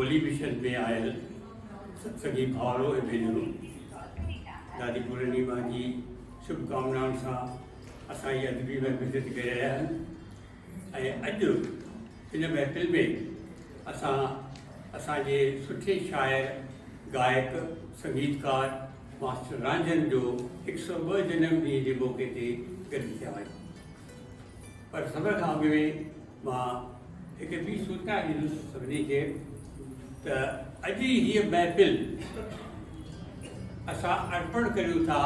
Holi mission में आयल सभी भाउरो ऐं भेनरूं, दादी पूर्णिमा जी शुभकामनाउनि सां असांजी अदबी महफ़िल थी करे रहिया आहिनि। ऐं अॼु हिन महफ़िल में असांजे सुठे शाइर, गायक, संगीतकार मास्टर रांझन जो 102 जनम ॾींहं जे मौक़े ते गॾु थिया आहियूं। पर सभ खां अॻु में मां हिकु ॿी सूचना ॾींदुसि सभिनी खे त अॼु जी हीअ महफ़िल असां अर्पण करियूं था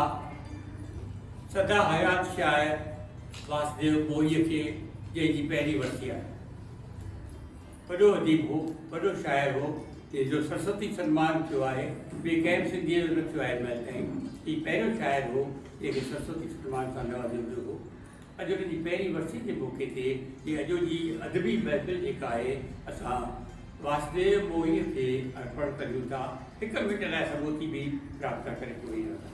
सदा हयात शाइर वासुदेव मोहीअ खे, जंहिंजी पहिरीं वरसी आहे। वॾो अदीब हो, वॾो शाइर हो, जंहिंजो सरस्वती सन्मान थियो आहे। ॿिए कंहिं बि सिंधीअ जो न थियो आहे महिल ताईं। हीउ पहिरियों शाइर हो जंहिंखे सरस्वती सन्मान सां नवाज़िंदो हो। अॼु हुनजी पहिरीं वरसी जे मौक़े ते हीअ अॼु जी अदबी महफ़िल जेका आहे असां वासुदेव मोहीअ खे अर्पण करियूं था। हिकु मिंट लाइ सबूती बि प्रार्थना करे पूरी रहंदा।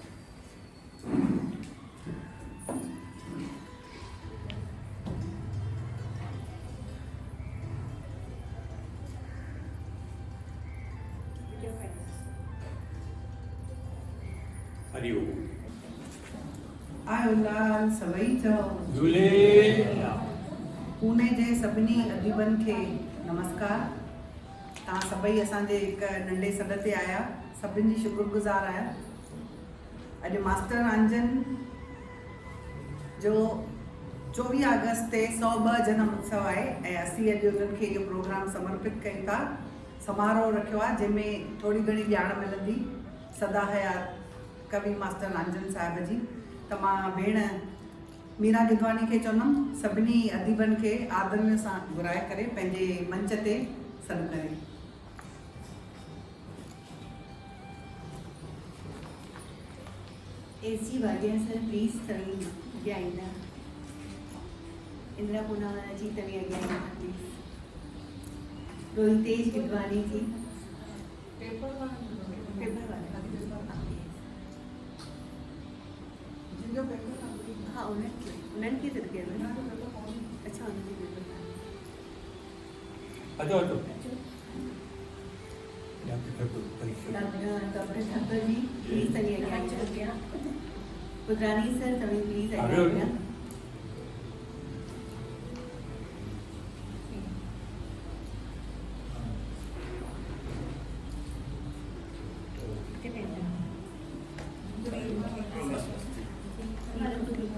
हरिओम। आयो लाल सवई चओ झूले। पूने जे सभिनी अदीबनि खे नमस्कार। तव्हां सभई असांजे हिकु नंढे सॾ ते आया, सभिनी जी शुक्रगुज़ार आहियां। अॼु मास्टर रांझन जो 24 अगस्त ते 102 जनम उत्सव आहे ऐं असीं अॼु उन्हनि खे इहो प्रोग्राम समर्पित कयूं था। समारोह रखियो आहे जंहिंमें थोरी घणी ॼाण मिलंदी सदा हयात कवि मास्टर रांझन साहिब जी। त मां भेण मीरा गिदवानी खे चवंदमि सभिनी अदीबनि खे आदर सां घुराए करे पंहिंजे मंच ते सॾु करे। एसी वादिया सर प्लीज तव्हीं अॻियां ईंदा। इंदिरा पूनावाला जी तव्हीं अॻियां ईंदा प्लीज़। रोहितेश गिदवानी जी पेपर वाला हाँ उन्हनि खे त केरु अच्छा उन्हनि खे अचो अचो। डॉक्टर ठक्कर जी प्लीज तव्हीं अॻियां अचो। पुत्रानी सर तव्हीं प्लीज अॻियां अॻियां।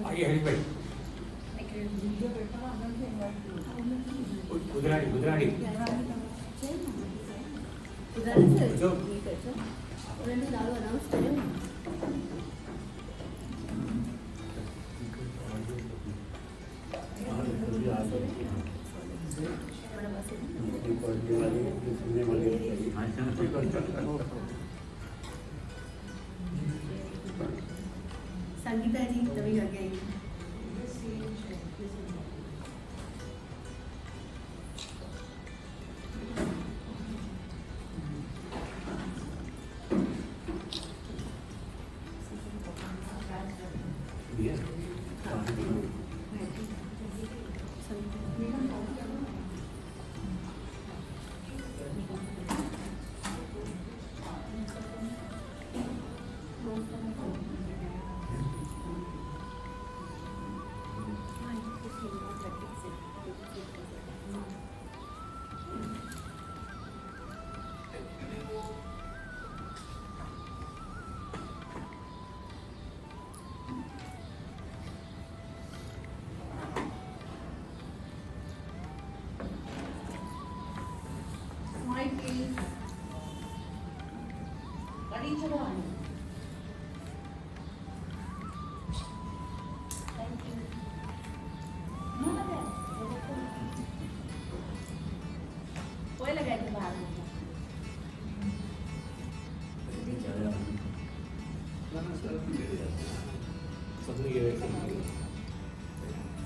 आइए हरी भाई। गुजरानी गुजरानी सर ठीक है सर उन्होंने नालो अनाउंस करियो न। संगीता जी तभी अॻियां ईंदा।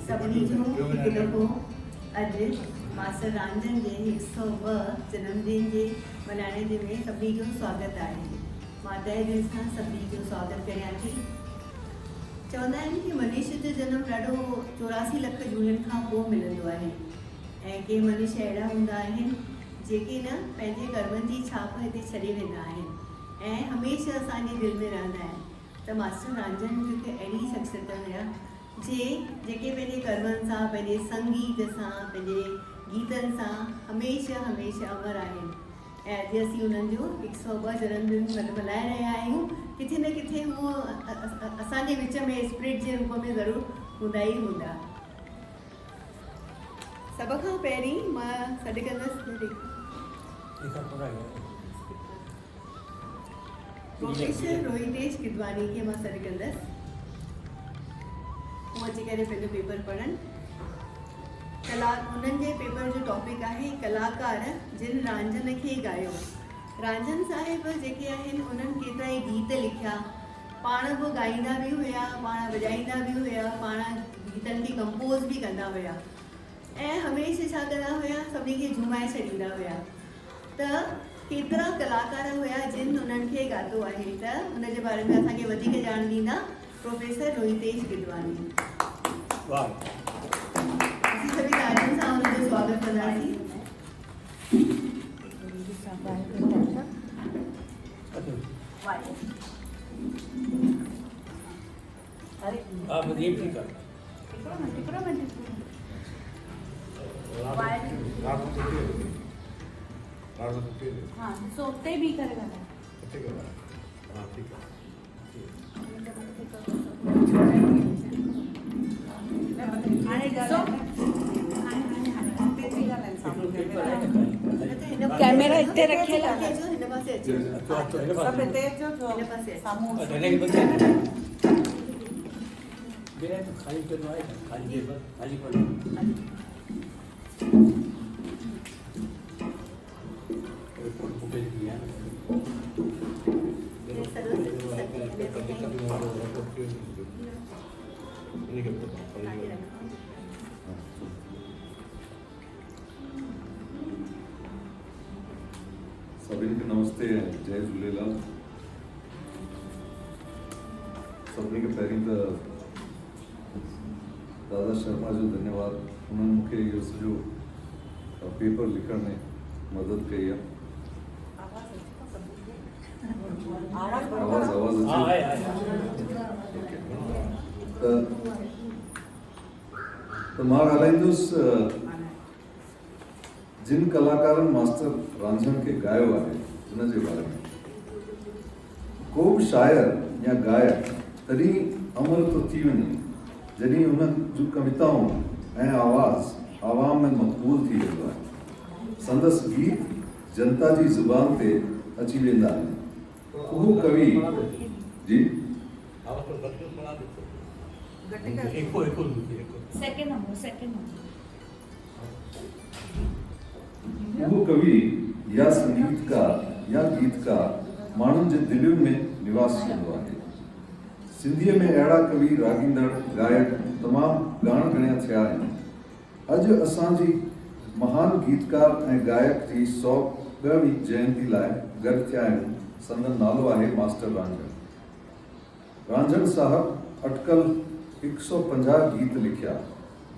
सभिनी जो हिकु दफ़ो अॼु मास्टर रांझन जे 102 जन्मदिन जे मल्हाइण जे में सभिनी जो स्वागत आहे। मां तहे दिलि सां सभिनी जो स्वागत करियां थी। चवंदा आहिनि कि मनुष्य जो जन्म ॾाढो 84 लख जूणियुनि खां पोइ मिलंदो आहे ऐं के मनुष्य अहिड़ा हूंदा आहिनि जेके न पंहिंजे कर्मनि जी छाप हिते छॾे वेंदा आहिनि ऐं हमेशह असांजे दिलि में रहंदा आहिनि। त मास्टर रांझण हिकु अहिड़ी शख़्सियत हुया जेके पंहिंजे कर्मनि सां, पंहिंजे संगीत सां, पंहिंजे गीतनि सां हमेशह हमेशह अमर आहिनि। ऐं अॼु असीं उन्हनि जो 102 जनमदिन मल्हाए रहिया आहियूं। किथे न किथे उहो असांजे विच में स्पिरिट जे रूप में ज़रूरु हूंदा ई हूंदा। सभ खां पहिरीं मां सॾु कंदसि प्रोफेसर रोहितेश गिदवानी खे मां सॾु कंदसि। हू अची करे पंहिंजो पेपर पढ़नि। उन्हनि जे पेपर जो टॉपिक आहे कलाकार जिन रांझन खे ॻायो। रांझन साहिब जेके आहिनि उन्हनि केतिरा ई गीत लिखिया, पाण बि ॻाईंदा बि हुया, पाण वॼाईंदा बि हुया, पाण गीतनि खे कंपोज़ बि कंदा हुया ऐं हमेशह छा कंदा हुया, सभिनी खे झुमाए छॾींदा हुया। त केतिरा कलाकार हुया जिन उन्हनि खे ॻातो आहे। त उनजे बारे में असांखे वधीक ॼाण ॾींदा प्रोफेसर रोहितेश गिदवानी। वाह। असीं सभी तालियुनि सां उनजो स्वागत कंदासीं। हाँ सोते भी करेगा ना। कैमरा इतने रखेला जो हिन पासे अचे। सब हिते अचो जो हिन पासे अचे। साम्हूं मेरा तो खाली करना है, खाली पेपर खाली पढ़ना। सभी के नमस्ते, जय झूलेलाल। सभी के पहिरीं त दादा शर्मा जो धन्यवाद। उन्होंने मूंखे इहो सॼो पेपर लिखण में मदद कई आहे। आवाज़ त मां ॻाल्हाईंदुसि जिन कलाकारनि मास्टर रांझण खे ॻायो आहे उन जे बारे में। को बि शायर या गायक तॾहिं अमर थो थी वञे जॾहिं उन जूं कविताऊं ऐं आवाज़ आवाम में मक़बूल थी वेंदो आहे। संदसि गीत जनता जी ज़ुबान ते अची वेंदा आहिनि। उहो कवि जी सेकंड नंबर उहो कवि या संगीतकार या गीतकार माण्हुनि जे दिलयुनि में निवास कंदो आहे। सिंधीअ में अहिड़ा कवि, राॻींदड़, गायक तमामु ॻाण गणिया थिया आहिनि। अॼु असांजी महान गीतकार ऐं गायक जी 102वीं जयंती लाइ गॾु थिया आहियूं। संदन नालो आहे मास्टर रांझण। रांझण साहब अटकल 150 गीत लिखिया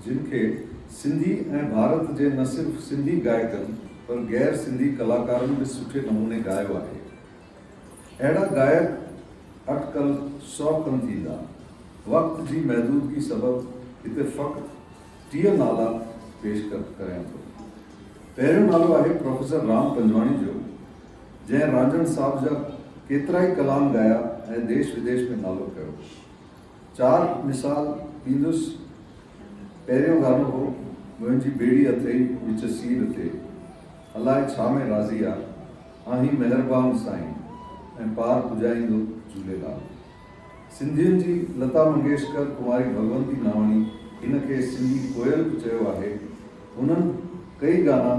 जिन खे सिंधी ऐं भारत जे न सिर्फ़ु सिंधी गायकनि पर गैर सिंधी कलाकारनि बि सुठे नमूने ॻायो आहे। अहिड़ा गायक अटकल 100 कम थींदा। वक़्त जी महदूदगी सबबु हिते फ़क़्ति 30 नाला पेश करियां थो। पहिरियों नालो आहे प्रोफेसर राम पंजवाणी जो, जंहिं रांझण साहब जा केतिरा ई कलाम ॻाया ऐं देश विदेश में नालो कयो। 4 मिसाल ॾींदुसि। पहिरियों गानो हो मुंहिंजी बेड़ी अथई विच सीर ते, अलाए छा में राज़ी आहे, आहीं महिरबान साईं, ऐं पार पुॼाईंदो झूलेलाल। सिंधियुनि जी लता मंगेशकर, कुमारी भगवंती नावाणी हिन खे सिंधी कोयल बि चयो आहे। उन्हनि कई गाना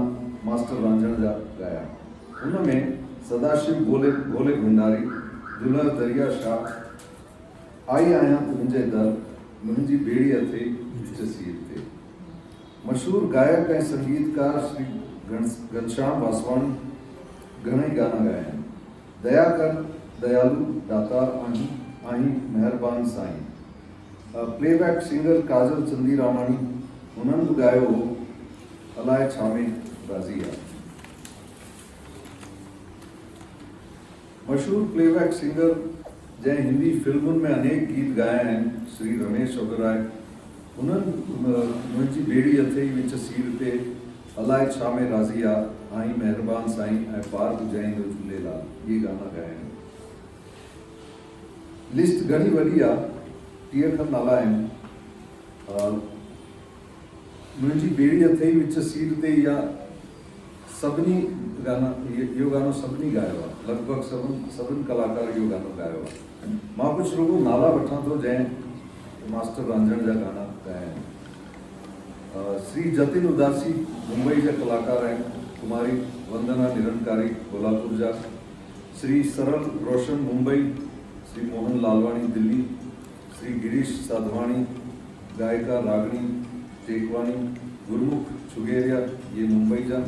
मास्टर रांझण जा ॻाया। उन में सदाशिव भोले भंडारी, दुल्हा दरिया शाह, आई आहियां तुंहिंजे दर, मुंहिंजी बेड़ी अथई विच सीर ते। मशहूर गायक ऐं संगीतकार श्री घनश्याम वासवाणी घणेई गाना ॻाया आहिनि। दया कर दयालु दातार आहीं महिरबान साईं। प्लेबैक सिंगर काजल चंदी रामाणी, उन्हनि बि ॻायो हो अलाए छा में राज़ी आहे। मशहूर प्लेबैक सिंगर जंहिं हिंदी फिल्मुनि में अनेक गीत ॻाया आहिनि, श्री रमेश ओबराय, उन्हनि मुंहिंजी ॿेड़ी अथई विच सीर ते, अलाए छा में राज़ी आ, आई महिरबान साईं ऐं पार पुॼाईंदो झूलेलाल, इहे गाना ॻाया आहिनि। लिस्ट घणी वॾी आहे, 30 खनि नाला आहिनि। मुंहिंजी ॿेड़ी अथई विच सीर ते इहा सभिनी गाना, इहो गानो सभिनी ॻायो आहे, लॻभॻि सभिनी कलाकार इहो गानो ॻायो आहे। मां कुझु रुॻो नाला वठां थो जंहिं मास्टर रांझण जा गाना ॻाया आहिनि। श्री जतिन उदासी मुंबई जा कलाकार आहिनि, कुमारी वंदना निरंकारी कोल्हापुर जा, श्री सरल रोशन मुंबई, श्री मोहन लालवाणी दिल्ली, श्री गिरीश साधवाणी गायिका रागनी टेकवानी, गुरमुख छुगेरिया ये मुंबई जा,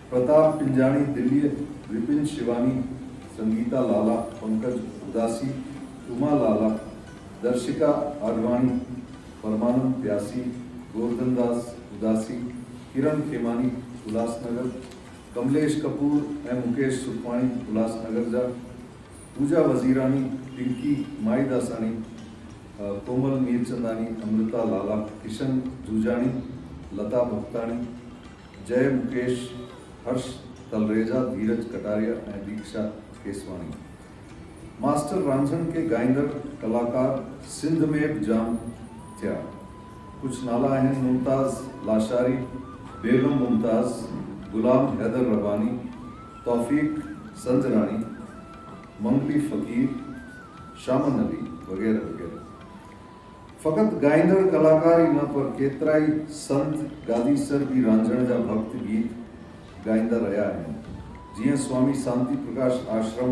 प्रताप पिंजाणी दिल्ली, विपिन शिवानी, संगीता लाला, पंकज उदासी, उमा लाला, दर्शिका आडवाणी, परमानंद प्यासी, गोवर्धन दास उदासी, किरण खेमानी उल्लासनगर, कमलेश कपूर ऐं मुकेश सुखवाणी उल्लासनगर जा, पूजा वजीरानी, पिंकी माई दासानी, कोमल मीरचंदानी, अमृता लाला, किशन जूजानी, लता भक्तानी, जय मुकेश, हर्ष तलरेजा, धीरज कटारिया ऐं दीक्षा केसवानी। मास्टर रांझण के गाईंदड़ कलाकार सिंध में बि जाम थिया। कुछ नाला आहिनि मुमताज़ लाशारी, बेगम मुमताज़, गुलाम हैदर रबानी, तौफीक संजरानी, मंगली फ़कीर, शामन अली वग़ैरह वग़ैरह। फ़क़ति गाईंदड़ कलाकार ई न पर केतिराई संत गादीसर भी रांझण जा भक्त गीत गाईंदा रहिया आहिनि, जीअं स्वामी शांति प्रकाश आश्रम,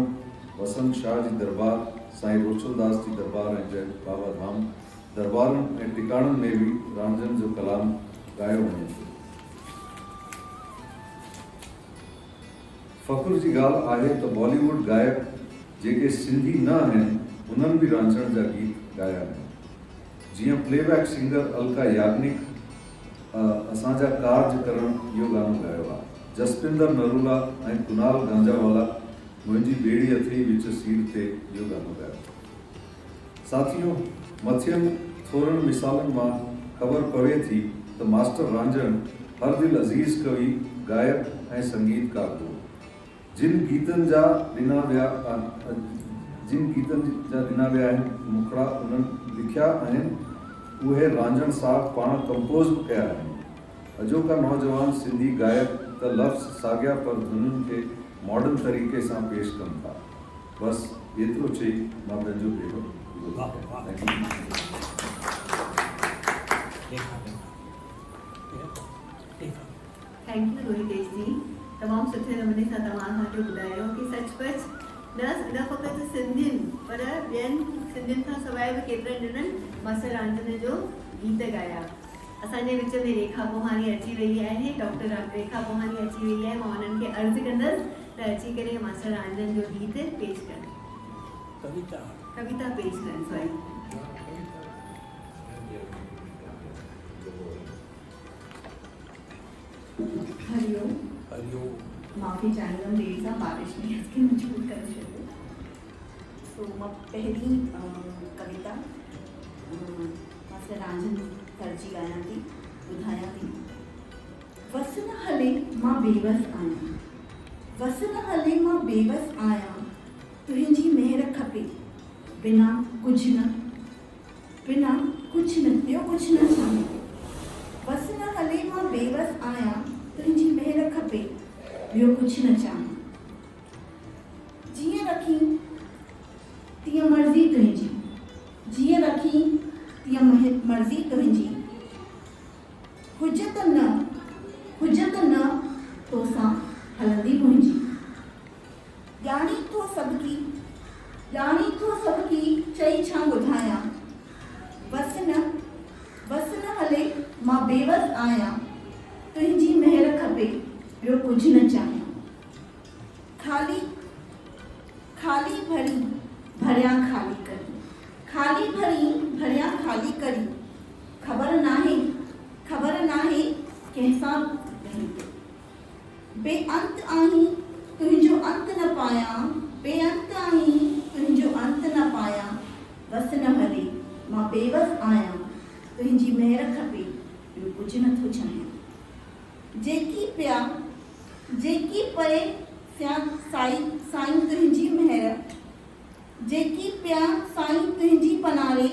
वसंत शाह जी दरबार, साईं रोचलदास जी दरबार ऐं जय बाबा धाम दरबारनि ऐं टिकाणनि में भी रांझण जो कलाम ॻायो वञे थो। फ़ख़ुर जी ॻाल्हि आहे त बॉलीवुड गायक जेके सिंधी न आहिनि उन्हनि भी रांझण जा गीत ॻाया आहिनि, जीअं प्लेबैक सिंगर अलका याग्निक असांजा कार्ज करण इहो गानो ॻायो आहे। जसपिंदर नरूला ऐं कुनाल गांजावाला मुंहिंजी ॿेड़ी अथई विच सीर ते इहो गानो ॻायो। साथियों, मथियनि थोरनि मिसालनि मां ख़बर पवे थी त मास्टर रांझण हर दिल अज़ीज़ कवि, गायक ऐं संगीतकार हो। जिन गीतनि जा ॾिना विया आहिनि मुखड़ा उन्हनि लिखिया आहिनि, उहे रांझण साहब पाण कंपोज़ बि कया आहिनि। अॼोका नौजवान सिंधी गायक त लफ़्ज़ साॻिया पर धुनुनि खे मॉडर्न तरीक़े सां पेश कनि था। बसि एतिरो चई मां पंहिंजो भेरो थैंक यू रोहितेश जी। तमामु सुठे नमूने सां तव्हां असांखे ॿुधायो कि सचपच न फ़क़ति सिंधियुनि पर ॿियनि सिंधियुनि खां सवाइ बि केतिरनि ॼणनि मास्टर रांझण जो गीत ॻाया। असांजे विच में रेखा पोहानी अची वई आहे, डॉक्टर रेखा पोहानी अची वई आहे। मां उन्हनि खे अर्ज़ु कंदसि त अची करे मास्टर रांझण जो गीत पेश कनि, कविता पेश कनि। सॉरी, हरिओम। माफ़ी चाहींदमि देर सां, बारिश में असांखे मजबूर करे छॾियो। सो मां पहिरीं कविता मास्टर रांझण सर जी ॻायां थी, ॿुधायां थी। वस न हले मां बेवस आहियां, वस न हले मां बेवस आहियां, तुंहिंजी मेहर खपे बिना कुझु न, बिना कुझु न, ॿियो कुझु न चाहियां। वस न हले मां बेवस आहियां, तुंहिंजी मेहर खपे ॿियो कुझु न चाहियां। जीअं रखी तीअं मर्ज़ी तुंहिंजी, जीअं रखी तीअं मर्ज़ी तुंहिंजी, हुजत न तोसां हलंदी मुंहिंजी। ॼाणी थो सभु की चई छा ॿुधायां। बस न हले मां बेवस आहियां, तुंहिंजी मेहर खपे ॿियो कुझु न चाहियां। खाली भरी भरियां खाली करी, खाली भरी भरियां खाली करी, ख़बर नाहे कंहिंसां रही। बेअंत आहीं तुंहिंजो अंत न पायां, बेअंत बेवस आहियां तुंहिंजी महर खपे ॿियो कुझु नथो चाहियां। जेकी परे साईं तुंहिंजी महर, जेकी पिया साईं तुंहिंजी पनारे,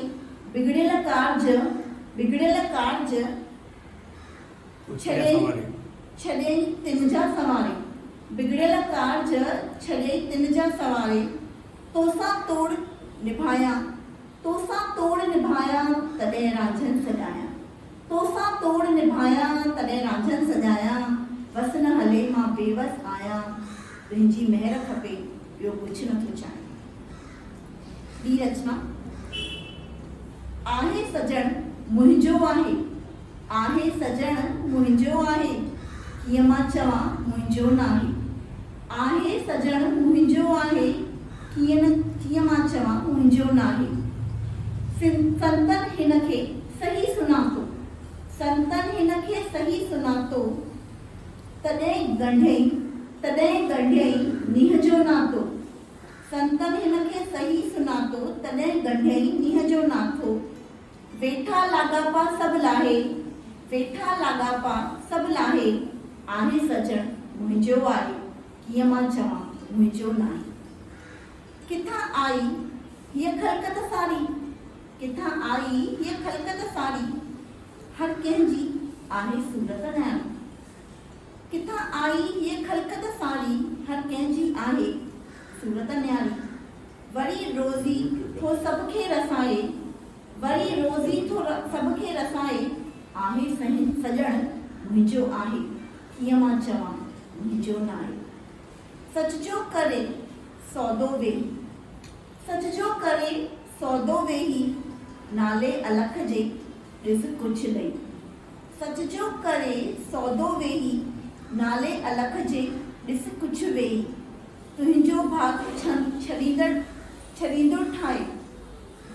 बिगड़ियल कारज छॾे तिन जा सवारे, बिगड़ियल कारज छॾे तिन जा सवारे, तोसां तोड़ निभाया तॾहिं रांझन सजाया, तोसां तोड़ निभाया तॾहिं रांझन सजाया, बस न हले मां बेवस आहियां तुंहिंजी महर खपे ॿियो कुझु नथो चाहियां। ॿी रचना। आहे सजण मुंहिंजो आहे, आहे सजण मुंहिंजो आहे, कीअं मां चवां मुंहिंजो नाहे, आहे सजण मुंहिंजो आहे, कीअं मां चवां मुंहिंजो नाहे। संतन हिन खे सही सुञातो, संतन हिन खे सही सुञातो, तॾहिं ॻंढियई नीह जो नातो, संतन हिन खे सही सुञातो तॾहिं ॻंढियई नीह जो नातो। वेठा लाॻापा सभु लाहे, आहे सजण मुंहिंजो आहे, कीअं मां चवां मुंहिंजो नाहे। किथां आई हीअ ख़लक़त सारी, किथां आई हीअ ख़लक़त सारी, हर कंहिंजी आहे सूरत न्यारी, किथां आई हीअ ख़लक़त सारी, हर कंहिंजी आहे सूरत न्यारी। वरी रोज़ी थो सबखे रसाए, वरी रोज़ी थो सबखे रसाए, आहे सजण मुंहिंजो आहे, कीअं मां चवां मुंहिंजो नाहे। सच जो करे सौदो वेही, सच जो करे सौदो वेही, नाले अलख जे ॾिस कुझु ॾेई, सच जो करे सौदो वेही, नाले अलख जे ॾिस कुझु वेही। तुंहिंजो भाग छॾींदो ठाहे,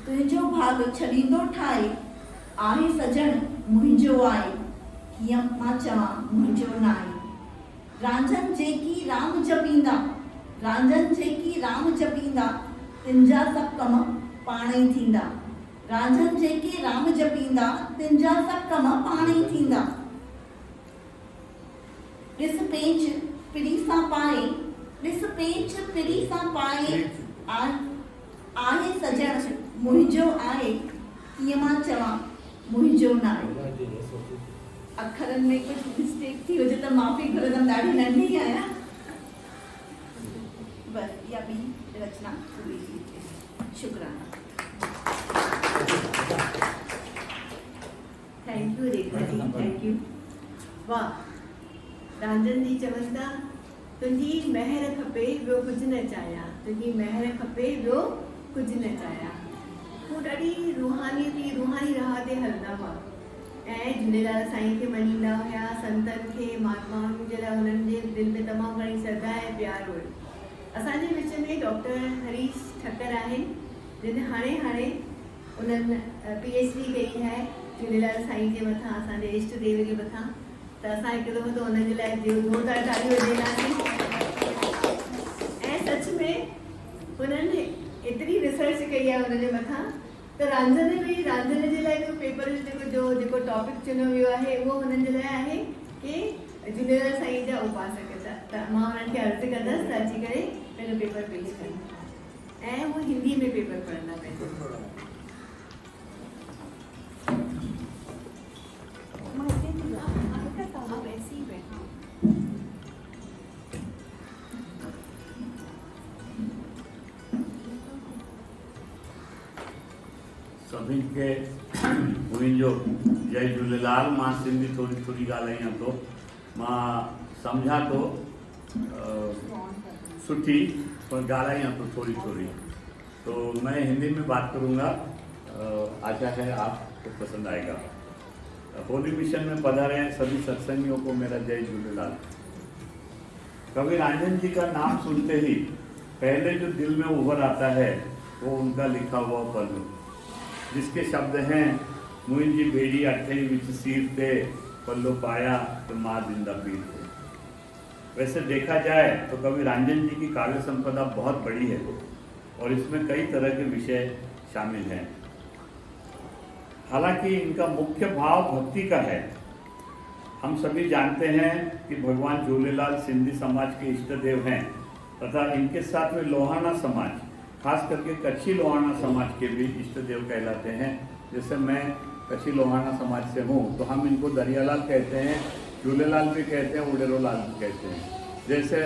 तुंहिंजो भाग छॾींदो ठाहे, आहे सजण मुंहिंजो आहे, कीअं मां चवां मुंहिंजो नाहे। रांझन जेकी राम जपींदा, रांझन जेकी राम जपींदा, तिन जा सभु कम पाण ई थींदा, रांझन जेकी राम जपींदा, तिन जा सभु कम पाण ई थींदा। ॾिस पेंच पिड़ी सां पाए, ॾिस पेंच पिड़ी सां पाए, आहे सजण मुंहिंजो आहे, कीअं मां चवां मुंहिंजो नाहे। अखरनि में कुझु मिस्टेक थी हुजे त माफ़ी घुरंदमि, ॾाढी नंढी आहियां। बसि इहा ॿी रचना पूरी थी। शुक्राना। Thank U Rekha ji, thank U. वाह, रांझन जी चवनि था तुंहिंजी महर खपे ॿियो कुझु न चाहियां, तुंहिंजी महर खपे ॿियो कुझु न चाहियां। हू ॾाढी रूहानी राह ते हलंदा हुआ ऐं झूलेलाल साईं खे मञींदा हुया, संतनि खे, महात्माउनि जे लाइ हुननि जे दिलि में तमामु घणी श्रद्धा ऐं प्यार हुयो। असांजे विच में डॉक्टर हरीश ठक्कर आहिनि, जिन हाणे उन्हनि PhD कई आहे झूलेलाल साईं जे मथां, असांजे इष्ट देव जे मथां। त असां हिकु दफ़ो त हुननि जे लाइ ज़ोरदार तालियूं वॼाईंदासीं। ऐं सच में हुननि एतिरी रिसर्च कई आहे हुनजे मथां, त रांझन जे लाइ जो पेपर जेको टॉपिक चुनियो वियो आहे उहो हुननि जे लाइ आहे कि झूलेलाल साईं जा उपासक। त मां हुननि खे अर्ज़ु कंदसि त अची करे पंहिंजो पेपर पेश कंदा ऐं उहो हिंदी में पेपर पढ़ंदा पंहिंजो। सभिनि खे मुंहिंजो जय झूलेलाल। मां सिंधी थोड़ी ॻाल्हायां थो, मां सम्झां थो सुठी पर ॻाल्हायां तो थोड़ी। तो मैं हिंदी में बात करूँगा, आशा है आपको पसंद आएगा। होली मिशन में पधारे सभी सत्संगियों को मेरा जय झूलेलाल। कवि रांझन जी का नाम सुनते ही पहले जो दिल में उभर आता है वो उनका लिखा हुआ पल्लू, जिसके शब्द हैं मुंहिंजी बेड़ी अठई विच सीर ते, पल्लो पाया तो माँ जिंदा पीर थे। वैसे देखा जाए तो कवि रांझन जी की काव्य संपदा बहुत बड़ी है और इसमें कई तरह के विषय शामिल हैं। हालांकि इनका मुख्य भाव भक्ति का है। हम सभी जानते हैं कि भगवान झूलेलाल सिंधी समाज के इष्ट देव हैं तथा इनके साथ में लोहाना समाज, खास करके कच्छी लोहाना समाज के भी इष्ट देव कहलाते हैं। जैसे मैं कच्छी लोहाना समाज से हूँ तो हम इनको दरियालाल कहते हैं, झूलेलाल भी कहते हैं, उडेरोलाल भी कहते हैं। जैसे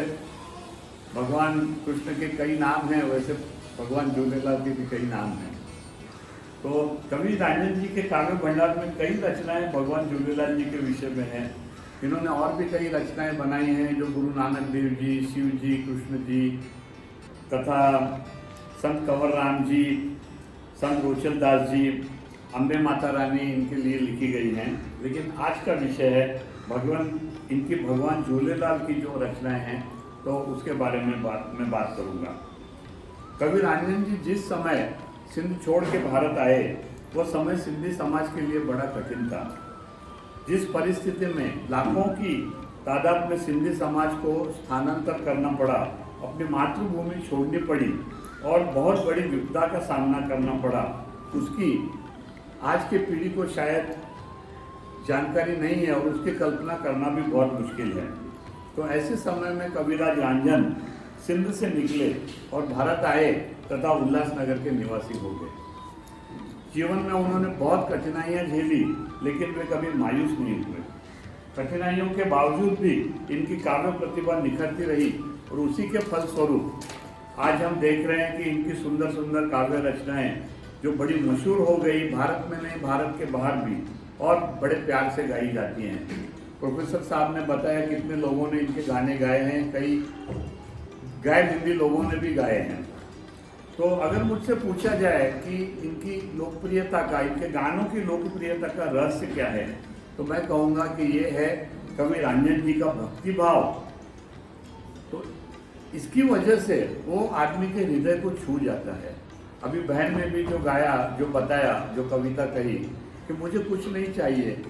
भगवान कृष्ण के कई नाम हैं वैसे भगवान झूलेलाल के भी कई नाम हैं। तो कवि रांझन जी के काव्य भंडार में कई रचनाएं भगवान झूलेलाल जी के विषय में हैं। इन्होंने और भी कई रचनाएं बनाई हैं जो गुरु नानक देव जी, शिव जी, कृष्ण जी तथा संत कंवर राम जी, संत रोचल दास जी, अम्बे माता रानी इनके लिए लिखी गई हैं। लेकिन आज का विषय है भगवान झूलेलाल की जो रचनाएं हैं, तो उसके बारे में मैं बात करूंगा। कवि रांझन जी जिस समय सिंध छोड़ के भारत आए वो समय सिंधी समाज के लिए बड़ा कठिन था। जिस परिस्थिति में लाखों की तादाद में सिंधी समाज को स्थानांतर करना पड़ा, अपनी मातृभूमि छोड़नी पड़ी और बहुत बड़ी विपदा का सामना करना पड़ा, उसकी आज के पीढ़ी को शायद जानकारी नहीं है और उसकी कल्पना करना भी बहुत मुश्किल है। तो ऐसे समय में कविराज रांझन सिंध से निकले और भारत आए तथा उल्लासनगर के निवासी हो गए। जीवन में उन्होंने बहुत कठिनाइयां झेली लेकिन वे कभी मायूस नहीं हुए। कठिनाइयों के बावजूद भी इनकी काव्य प्रतिभा निखरती रही और उसी के फलस्वरूप आज हम देख रहे हैं कि इनकी सुंदर सुंदर काव्य रचनाएं जो बड़ी मशहूर हो गई, भारत में नहीं भारत के बाहर भी, और बड़े प्यार से गाई जाती हैं। प्रोफेसर साहब ने बताया कितने लोगों ने इनके गाने गाए हैं, कई गैर हिंदी लोगों ने भी गाए हैं। तो अगर मुझसे पूछा जाए कि इनकी लोकप्रियता का, इनके गानों की लोकप्रियता का रहस्य क्या है, तो मैं कहूँगा कि ये है कवि रांझन जी का भक्ति भाव। तो इसकी वजह से वो आदमी के हृदय को छू जाता है। अभी बहन ने भी जो गाया, जो बताया, जो कविता कही कि मुझे कुछ नहीं चाहिए,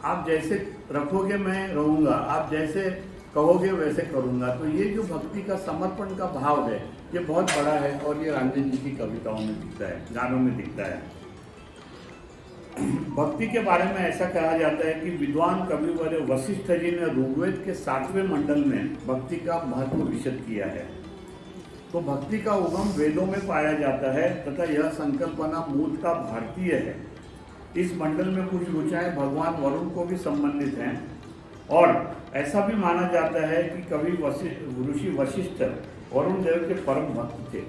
आप जैसे रखोगे मैं रहूँगा, आप जैसे कहोगे वैसे करूँगा। तो ये जो भक्ति का, समर्पण का भाव है, ये बहुत बड़ा है और ये रांझन जी की कविताओं में दिखता है, गानों में दिखता है। भक्ति के बारे में ऐसा कहा जाता है कि विद्वान कविवर वशिष्ठ जी ने ऋग्वेद के 7वें मंडल में भक्ति का महत्व विशद किया है। तो भक्ति का उगम वेदों में पाया जाता है तथा यह संकल्पना मूलतः भारतीय है। इस मंडल में कुछ ऋचाएं भगवान वरुण को भी संबंधित हैं और ऐसा भी माना जाता है कि कवि ऋषि वशिष्ठ वरुण देव के परम भक्त थे।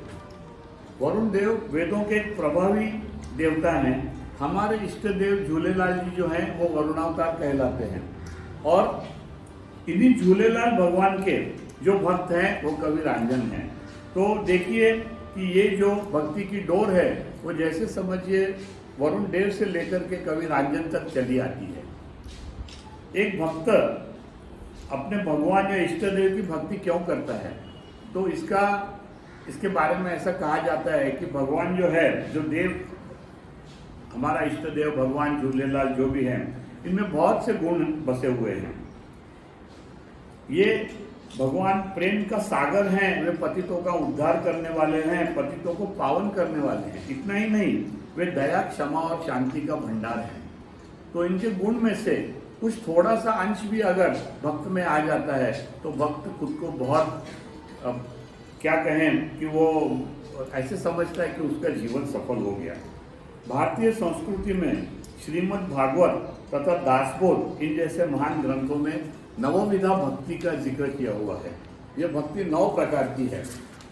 वरुण देव वेदों के एक प्रभावी देवता हैं। हमारे इष्ट देव झूलेलाल जी जो हैं वो वरुणावतार कहलाते हैं और इन्हीं झूलेलाल भगवान के जो भक्त हैं वो कवि रांझन हैं। तो देखिए कि ये जो भक्ति की डोर है वो जैसे समझिए वरुण देव से लेकर के कवि रांझन तक चली आती है। एक भक्त अपने भगवान या इष्ट देव की भक्ति क्यों करता है, तो इसके बारे में ऐसा कहा जाता है कि भगवान जो है, जो देव हमारा इष्ट देव भगवान झूलेलाल जो भी हैं, इनमें बहुत से गुण बसे हुए हैं। ये भगवान प्रेम का सागर हैं, वे पतितों का उद्धार करने वाले हैं, पतितों को पावन करने वाले हैं। इतना ही नहीं, वे दया, क्षमा और शांति का भंडार हैं। तो इनके गुण में से कुछ थोड़ा सा अंश भी अगर भक्त में आ जाता है तो भक्त खुद को बहुत क्या कहें कि वो ऐसे समझता है कि उसका जीवन सफल हो गया। भारतीय संस्कृति में श्रीमद् भागवत तथा दासबोध इन जैसे महान ग्रंथों में नवोविधा भक्ति का जिक्र किया हुआ है। यह भक्ति 9 प्रकार की है।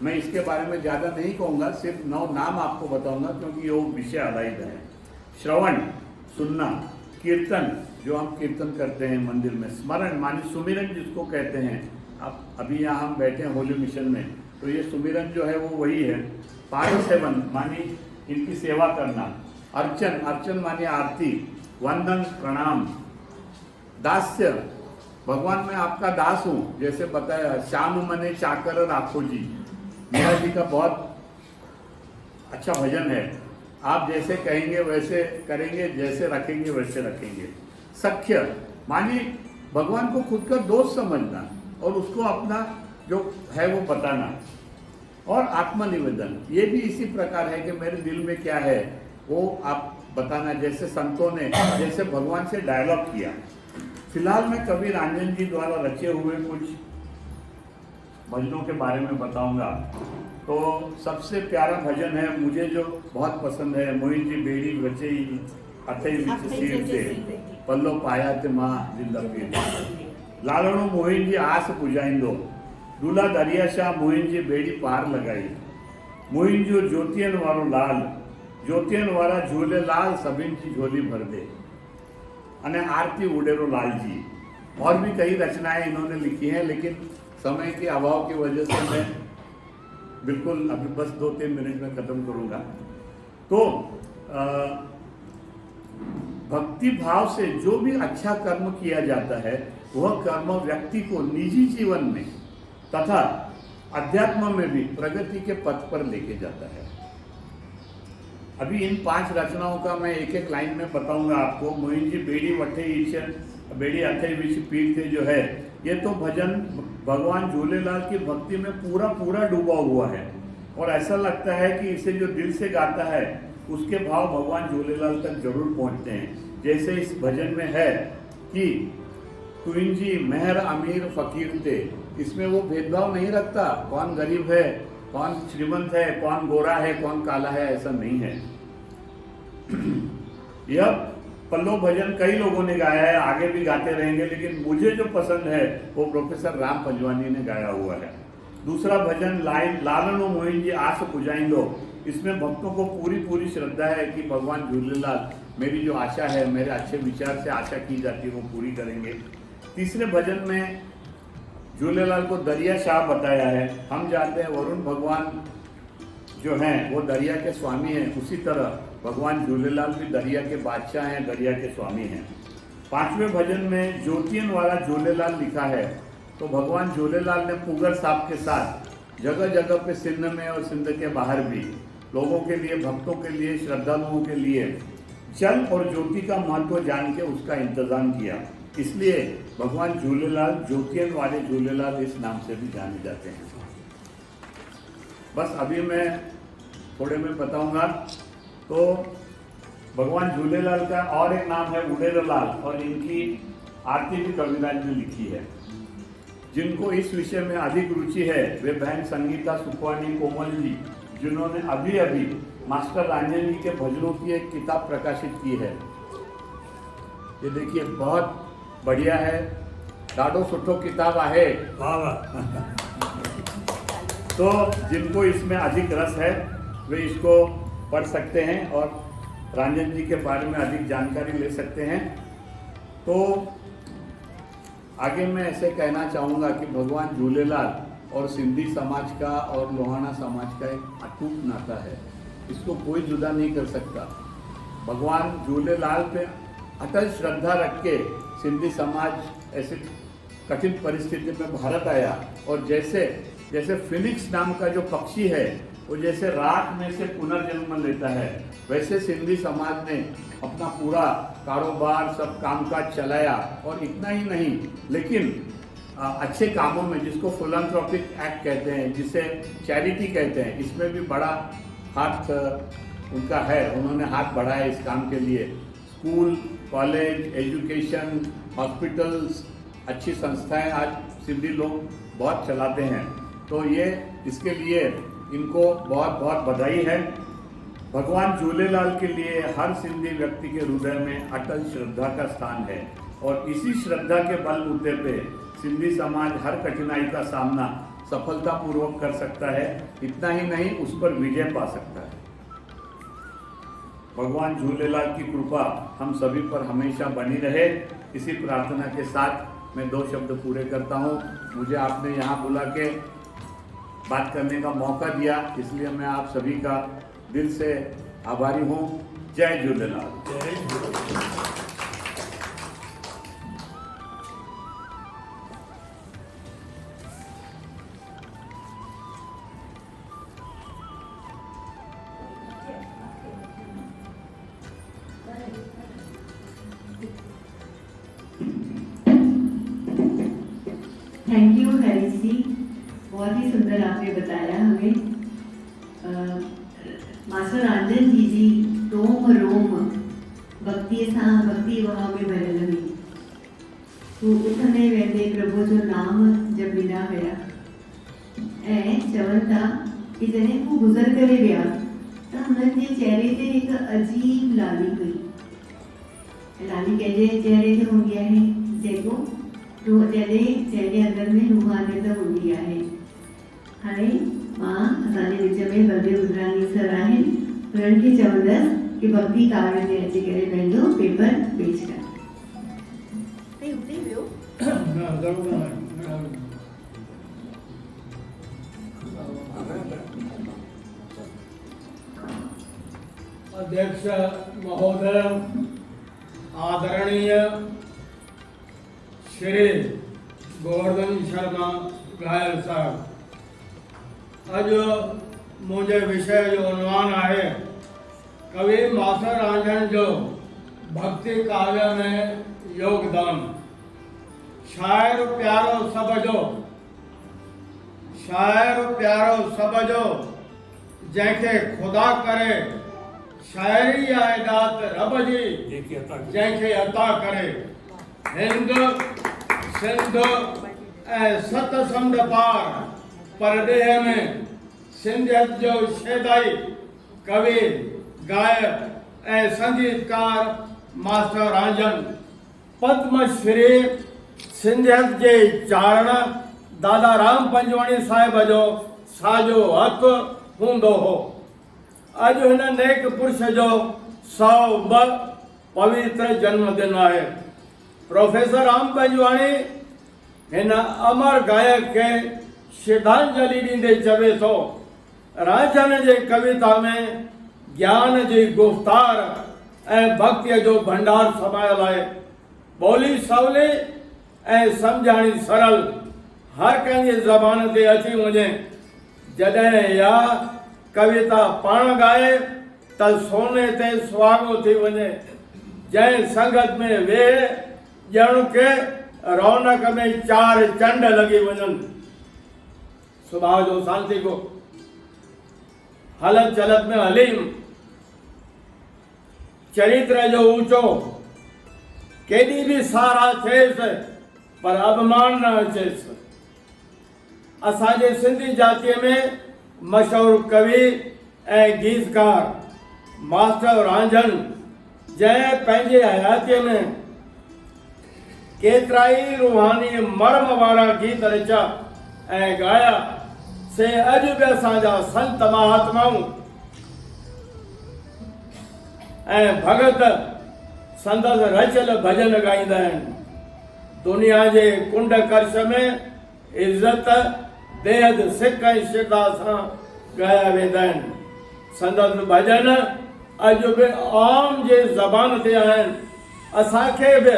मैं इसके बारे में ज़्यादा नहीं कहूँगा, सिर्फ 9 नाम आपको बताऊँगा क्योंकि ये विषय अलग है। श्रवण, सुनना, कीर्तन, जो हम कीर्तन करते हैं मंदिर में, स्मरण मानी सुमिरन जिसको कहते हैं। अब अभी यहाँ हम बैठे हैं होली मिशन में, तो ये सुमिरन जो है वो वही है। पाद सेवन मानी इनकी सेवा करना, अर्चन, अर्चन मानी आरती, वंदन, प्रणाम, दास्य, भगवान मैं आपका दास हूँ, जैसे बताया श्याम मने चाकर राखो जी, मीरा जी का बहुत अच्छा भजन है। आप जैसे कहेंगे वैसे करेंगे, जैसे रखेंगे वैसे रखेंगे। सख्य मानी भगवान को खुद का दोस्त समझना और उसको अपना जो है वो बताना। और आत्मनिवेदन, ये भी इसी प्रकार है कि मेरे दिल में क्या है वो आप बताना, जैसे संतों ने जैसे भगवान से डायलॉग किया। फिलहाल मैं कवि रंजन जी द्वारा रचे हुए कुछ भजनों के बारे में बताऊंगा। तो सबसे प्यारा भजन है, मुझे जो बहुत पसंद है, मोहिन जी बेड़ी रचई अथई विच सीर से पल्लो पाया ते मां जिंदा पीर। लालणो मोहिन जी आस पुजाइंदो, दूल्हा दरिया शाह मोहिन जी बेड़ी पार लगाई। मोहिन जो ज्योतियन वारो लाल, ज्योतियन वाला झूले लाल सभिन की झोली भर दे। अने आरती उडेरो लाल जी। और भी कई रचनाएं इन्होंने लिखी हैं, लेकिन समय के अभाव की वजह से मैं बिल्कुल अभी बस 2-3 मिनट में खत्म करूंगा। तो भक्ति भाव से जो भी अच्छा कर्म किया जाता है, वह कर्म व्यक्ति को निजी जीवन में तथा अध्यात्म में भी प्रगति के पथ पर लेके जाता है। अभी इन 5 रचनाओं का मैं एक एक लाइन में बताऊंगा आपको। मोहिन जी बेड़ी वठे ईश्वर बेड़ी अथे विच पीर थे जो है, ये तो भजन भगवान झूलेलाल की भक्ति में पूरा पूरा डूबा हुआ है, और ऐसा लगता है कि इसे जो दिल से गाता है उसके भाव भगवान झूलेलाल तक जरूर पहुंचते हैं। जैसे इस भजन में है कि तुइन जी मेहर अमीर फकीर थे, इसमें वो भेदभाव नहीं रखता, कौन गरीब है, कौन श्रीमंत है, कौन गोरा है, कौन काला है, ऐसा नहीं है। यह पल्लो भजन कई लोगों ने गाया है, आगे भी गाते रहेंगे, लेकिन मुझे जो पसंद है वो प्रोफेसर राम पंजवानी ने गाया हुआ है। दूसरा भजन लालनो मोहिन जी आस पुजाइंदो, इसमें भक्तों को पूरी पूरी श्रद्धा है कि भगवान झूलेलाल मेरी जो आशा है, मेरे अच्छे विचार से आशा की जाती है, वो पूरी करेंगे। तीसरे भजन में झूलेलाल को दरिया शाह बताया है। हम जानते हैं वरुण भगवान जो हैं वो दरिया के स्वामी हैं, उसी तरह भगवान झूलेलाल भी दरिया के बादशाह हैं, दरिया के स्वामी हैं। 5वें भजन में ज्योतियन वाला झूलेलाल लिखा है। तो भगवान झूलेलाल ने पुगर साहब के साथ जगह जगह पे सिंध में और सिंध के बाहर भी लोगों के लिए, भक्तों के लिए, श्रद्धालुओं के लिए जल और ज्योति का महत्व जान के उसका इंतजाम किया। इसलिए भगवान झूलेलाल ज्योतियन वाले झूलेलाल इस नाम से भी जाने जाते हैं। बस अभी मैं थोड़े में बताऊंगा। तो भगवान झूलेलाल का और एक नाम है उडेरलाल, और इनकी आरती भी कविराज ने लिखी है। जिनको इस विषय में अधिक रुचि है वे बहन संगीता सुखवानी कोमल जी, जिन्होंने अभी अभी मास्टर रंजन जी के भजनों की एक किताब प्रकाशित की है। ये देखिए बहुत बढ़िया है, ॾाढो सुठो किताब आहे। वाह वाह। तो जिनको इसमें अधिक रस है वे इसको पढ़ सकते हैं और रंजन जी के बारे में अधिक जानकारी ले सकते हैं। तो आगे मैं ऐसे कहना चाहूँगा कि भगवान झूलेलाल और सिंधी समाज का और लोहाना समाज का एक अटूट नाता है, इसको कोई जुदा नहीं कर सकता। भगवान झूलेलाल पे अटल श्रद्धा रख के सिंधी समाज ऐसे कठिन परिस्थिति में भारत आया, और जैसे जैसे फिनिक्स नाम का जो पक्षी है वो जैसे राख में से पुनर्जन्म लेता है, वैसे सिंधी समाज ने अपना पूरा कारोबार सब कामकाज चलाया। और इतना ही नहीं, लेकिन अच्छे कामों में, जिसको फिलैंथ्रोपिक एक्ट कहते हैं, जिसे चैरिटी कहते हैं, इसमें भी बड़ा हाथ उनका है, उन्होंने हाथ बढ़ाया इस काम के लिए। स्कूल, कॉलेज, एजुकेशन, हॉस्पिटल्स, अच्छी संस्थाएं आज सिंधी लोग बहुत चलाते हैं। तो ये इसके लिए इनको बहुत बहुत बधाई है। भगवान झूलेलाल के लिए हर सिंधी व्यक्ति के हृदय में अटल श्रद्धा का स्थान है, और इसी श्रद्धा के बलबूते पे सिंधी समाज हर कठिनाई का सामना सफलतापूर्वक कर सकता है। इतना ही नहीं, उस पर विजय पा सकता है। भगवान झूलेलाल की कृपा हम सभी पर हमेशा बनी रहे। इसी प्रार्थना के साथ मैं 2 शब्द पूरे करता हूँ। मुझे आपने यहाँ बुला के बात करने का मौका दिया, इसलिए मैं आप सभी का दिल से आभारी हूँ। जय झूलेलाल। जय झूलेलाल। थैंक यू हरीश जी, बहुत ही सुंदर आपने बताया हमें। मास्टर रंजन जी रोम रोम भक्ति सां भक्ति भाव में भरियल हुई। हू उथंदे वेंदे प्रभु जो नाम जपींदा हुया ऐं चवनि था कि जॾहिं हू गुज़र करे विया त हुननि जे चहिरे ते हिकु अजीब लाली हुई। लाली कंहिंजे चहिरे ते हूंदी आहे जेको जंहिंजे अंदर में रूहानियत हूंदी आहे। हाणे मां असांजे विच में बलदेव रुद्रानी सर आहिनि, उन्हनि खे चवंदसि कि भक्ति काव्य में अची करे पंहिंजो पेपर पेश कनि। अध्यक्ष महोदय, आदरणीय श्री गोवर्धन शर्मा घायल साहब, अज मुझे विषय जो उन्वान है कवि मास्टर रांझण जो भक्ति काव्य में योगदान। शायर प्यारो सब जो जैके खुदा करे, शायरी आयदात रब जी जैके अता करे। हिंद सिंध सत समुंड पार परदेह में सिंधियत जो शेदाई कवि गायक संगीतकार मास्टर रांझण। पद्मश्री सिंधियत जे चारण दादा राम पंजवाणी साहिब जो साजो हथ हूंदो हो। अज हिन नेक पुरुष जो 102 पवित्र जन्मदिन है। प्रोफेसर राम पंजवाणी हिन अमर गायक के श्रद्धांजलि ॾींदे चवे थो, रांझण जे कविता में ज्ञान जी गुफ्तार ऐं भक्तिअ जो भंडार समायल आहे। ॿोली सवली ऐं सम्झाणी सरल, हर कंहिंजी ज़बान ते अची वञे। जॾहिं या कविता पाण गाए त सोने ते सुहागो थी वञे। जंहिं संगत में वेह ॼण के रौनक में 4 चंड लॻी वञनि। सुभाउ जो शांति को, हलत चलत में हलीम, चरित्र जो ऊंचो, केॾी बि सारा थिएसि पर अभिमान न अचेसि। असांजे सिंधी जातीअ में मशहूर कवि ऐं गीतकार मास्टर रांझण, जंहिं पंहिंजे हयातीअ में केतिराई रूहानी मर्म वारा गीत रचिया ऐं गाया, से अॼु बि असांजा संत महात्माऊं ऐं भगत संदसि रचियल भॼन गाईंदा आहिनि। दुनिया जे कुंड कर्श में इज़त बेहद सिक ऐं श्रद्धा सां गाया वेंदा आहिनि। संदसि भॼन अॼु बि आम जे ज़बान ते आहिनि। असांखे बि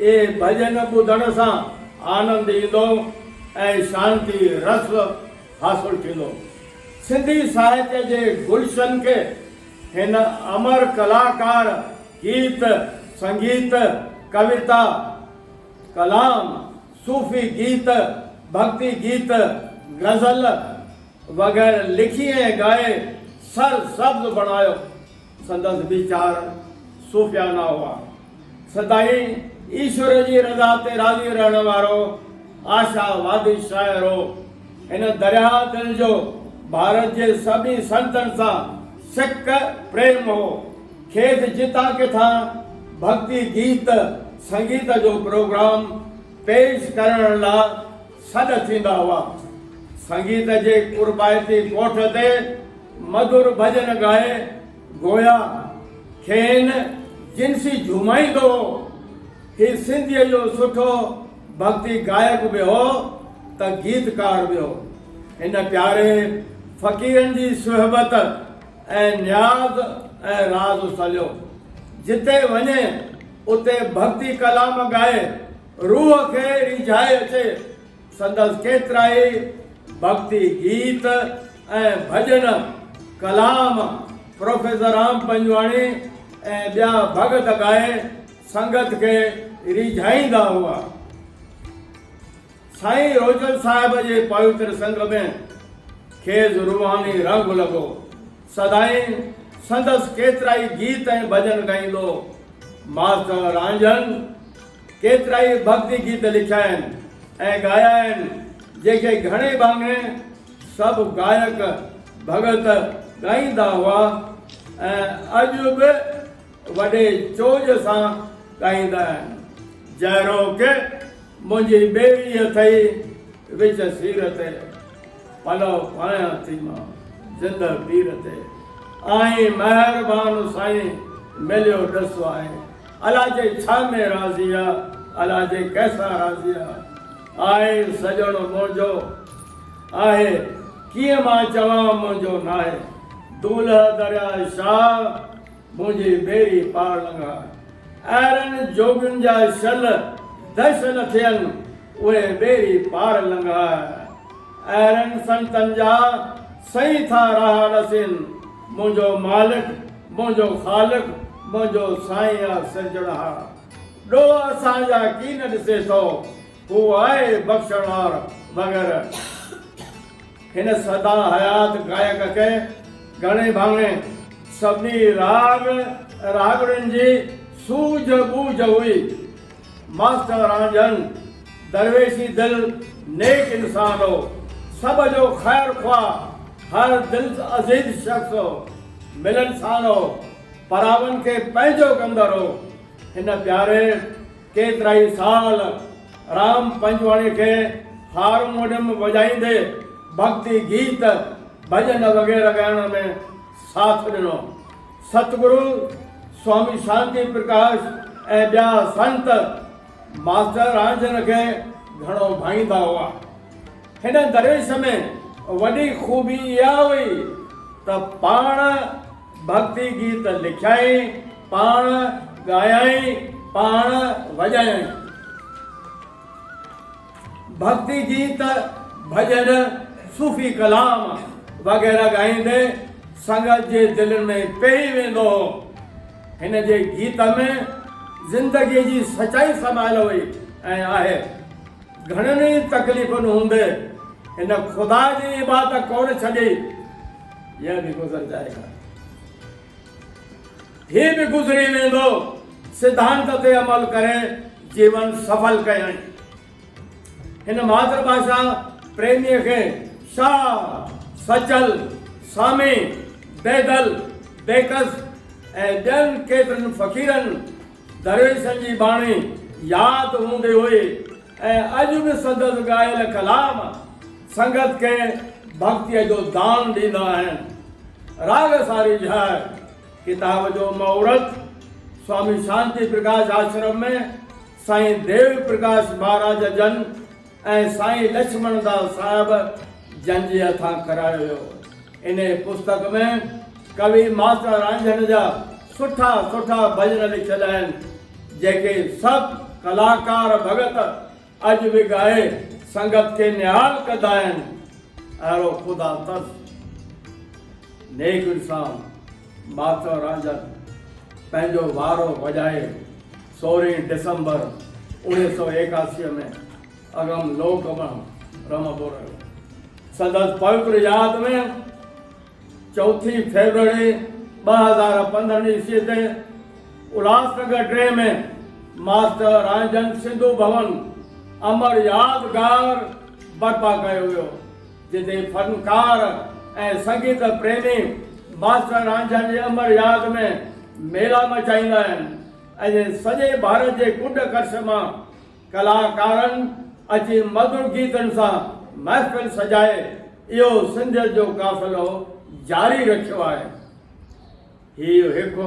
ये भॼन ॿुधण सां आनंद ईंदो ऐं शांति रस हासिल थींदो। सिंधी साहित्य जे गुलशन के हिन अमर कलाकार गीत, संगीत, कविता, कलाम, सूफी गीत, भक्ति गीत, गज़ल वग़ैरह लिखी ऐं गाए सर सब्ज़ बणायो। संदसि वीचार सूफ़ियाना हुआ। सदाई ईश्वर जी रज़ा ते राज़ी रहण वारो आशावादी शायर हो। हिन दरिया दिल जो भारत जे सभी संतनि सां सिक प्रेम हो। खेत जितां किथां भक्ति गीत संगीत जो प्रोग्राम पेश करण लाइ सॾ थींदा हुआ। संगीत जे कुर्बायती कोठ ते मधुर भॼन गाए गोया खेन जिनसी झुमाईंदो हो। ही सिंधीअ जो सुठो भक्ति गायक बि हो त गीतकार बि हो। हिन प्यारे फ़क़ीरनि जी सुहबत ऐं न्याज़ ऐं राज़ सलियो। जिते वञे उते भक्ति कलाम गाए रूह खे रिझाए अचे। संदसि केतिरा ई भक्ति गीत ऐं भॼन कलाम प्रोफेसर राम पंजवाणी ऐं ॿिया भगत गाए संगत खे रिझाईंदा हुआ। साईं रोजल साहिब जे पवित्र संग में खेज़ रूहानी रंग लॻो। सदाई संदसि केतिरा ई गीत ऐं भॼन ॻाईंदो। मास्टर रांझन केतिरा ई भक्ति गीत लिखिया आहिनि ऐं ॻाया आहिनि, जेके घणे भाङे सभु गायक भगत ॻाईंदा हुआ ऐं अॼु बि वॾे चोज सां ॻाईंदा आहिनि। जहिड़ो के मुंहिंजी ॿेड़ीअ अथई विच सीर ते, पलव पायां थी मां जिंद पीर ते, आई महिरबान साईं मिलियो ॾसो आहे, अला जे छा में राज़ी आहे, अला जे कैसा राज़ी आहे, आहे सजणो मुंहिंजो आहे कीअं मां चवां मुंहिंजो नाहे, दूल्हा दरिया शाह मुंहिंजी ॿेड़ी पार लंघा, अहिड़नि जोगियुनि जा शल दश न थियनि उहे ॿेड़ी पार लंघा, अहिड़नि संतनि जा सही था राह ॾसिन, मुंहिंजो मालिक मुंहिंजो ख़ालिक मुंहिंजो साईं आहे सिरजणहार, ॾो असांजा की न ॾिसे थो हू आहे बख़्शणहार वग़ैरह। हिन सदा हयात गायक खे घणे भाङे सभिनी रागड़ियुनि जी सूझ बूझ हुई। मास्टर रांझन दरवेशी दिल नेक इंसान हो, सब जो ख़ैर ख़्वाह, हर दिल अज़ीज़ शख़्स हो, मिलनसार हो, परावन के पंहिंजो कंदड़ हो। हिन प्यारे केतिरा ई साल राम पंजवाणी खे हारमोनियम वॼाईंदे भक्ति गीत भजन वग़ैरह ॻाइण में साथ ॾिनो। सतगुरु स्वामी शांति प्रकाश ऐं ॿिया संत मास्टर रांझन खे घणो भाईंदा हुआ। हिन दरवेश में वॾी खूबी इहा हुई त पाण भक्ति गीत लिखियाई, पाण ॻायाई, पाण वॼायाई। भक्ति गीत भजन सूफ़ी कलाम वग़ैरह ॻाईंदे संगत जे दिलि में पेई वेंदो हो। हिन जे गीत में ज़िंदगीअ जी सचाई संभाल हुई ऐं आहे। घणनि ई तकलीफ़ुनि हूंदे हिन ख़ुदा जी इबादत कोन छॾी, यह भी गुज़र जाएगा, ही भी गुज़री वेंदो, सिद्धांत ते अमल करे जीवन सफल कयई। हिन मातृभाषा प्रेमीअ खे शाह, सचल, सामी, बेदल, बेकस ऐं ॿियनि केतिरनि फ़क़ीरनि दरवेशनि जी बाणी यादि हूंदी हुई ऐं अॼु बि संदसि ॻायल कलाम संगत खे भक्तीअ जो दान ॾींदा आहिनि। राग सारी जाइ किताब जो महूरत स्वामी शांति प्रकाश आश्रम में साईं देव प्रकाश महाराज जन ऐं साईं लक्ष्मण दास साहिब जन जे हथां करायो वियो। इन पुस्तक में कवि मास्टर रांझन जा सुठा सुठा भजन लिखियल आहिनि, जेके सभु कलाकार भगत अॼु बि ॻाए संगत खे निहाल कंदा आहिनि। अहिड़ो ख़ुदा तस नेक इंसान मास्टर रांझन पंहिंजो वारो वॼाए 16 दिसंबर 1981 में अगम लोकमण रमबो रहियो। संदसि पवित्र याद में 4 फरवरी 2015 ईस्वी ते उल्हासनगर 3 में मास्टर रांझन सिंधु भवन अमर यादगार बर्पा कयो वियो, जिते फनकार ऐं संगीत प्रेमी मास्टर रांझन जे अमर याद में मेला मचाईंदा आहिनि ऐं सॼे भारत जे कुंड कर्श मां कलाकारनि अची मधुर गीतनि सां महफ़िल सजाए इहो सिंधियत जो काफ़िलो जारी रखियो आहे। हीउ हिकु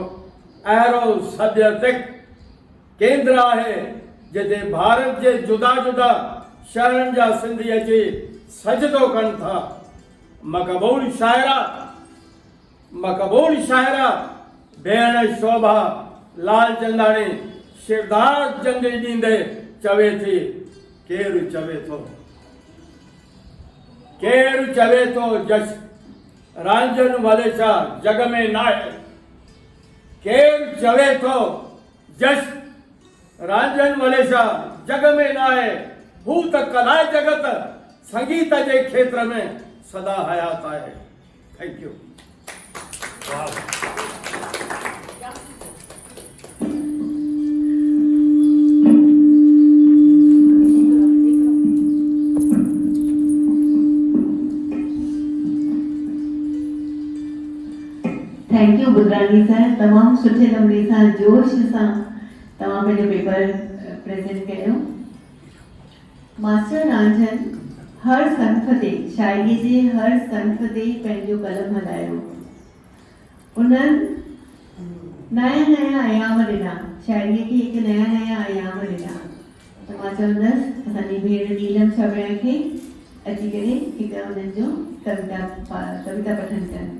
अहिड़ो सभ्यतिक केंद्र आहे जिते भारत जे जुदा जुदा शहरनि जा सिंधी अची सजदो कनि था। मक़बूल शाइरा भेण शोभा लालचंदाणी शिवदास जंगी ॾींदे चवे थी, केरु चवे थो जश रांझन वलेछा जग में नाहे, केरु चवे थो जश रांझन वलेछा जग में नाहे, हू त कला जगत संगीत जे क्षेत्र में सदा हयात आहे। Thank U. Thank U Budhrani sir, तमामु सुठे नमूने सां जोश सां तव्हां पंहिंजो पेपर प्रेज़ेंट कयो। मास्टर रांझन हर संफ ते शायरी जे हर संफ ते पंहिंजो कलम हलायो। उन्हनि नया नया आयाम ॾिना, शायरीअ खे हिकु नया नया आयाम ॾिना। त मां चवंदसि असांजी भेण नीलम छबड़ा खे अची करे हिकु उन्हनि जो कविता पठन कनि।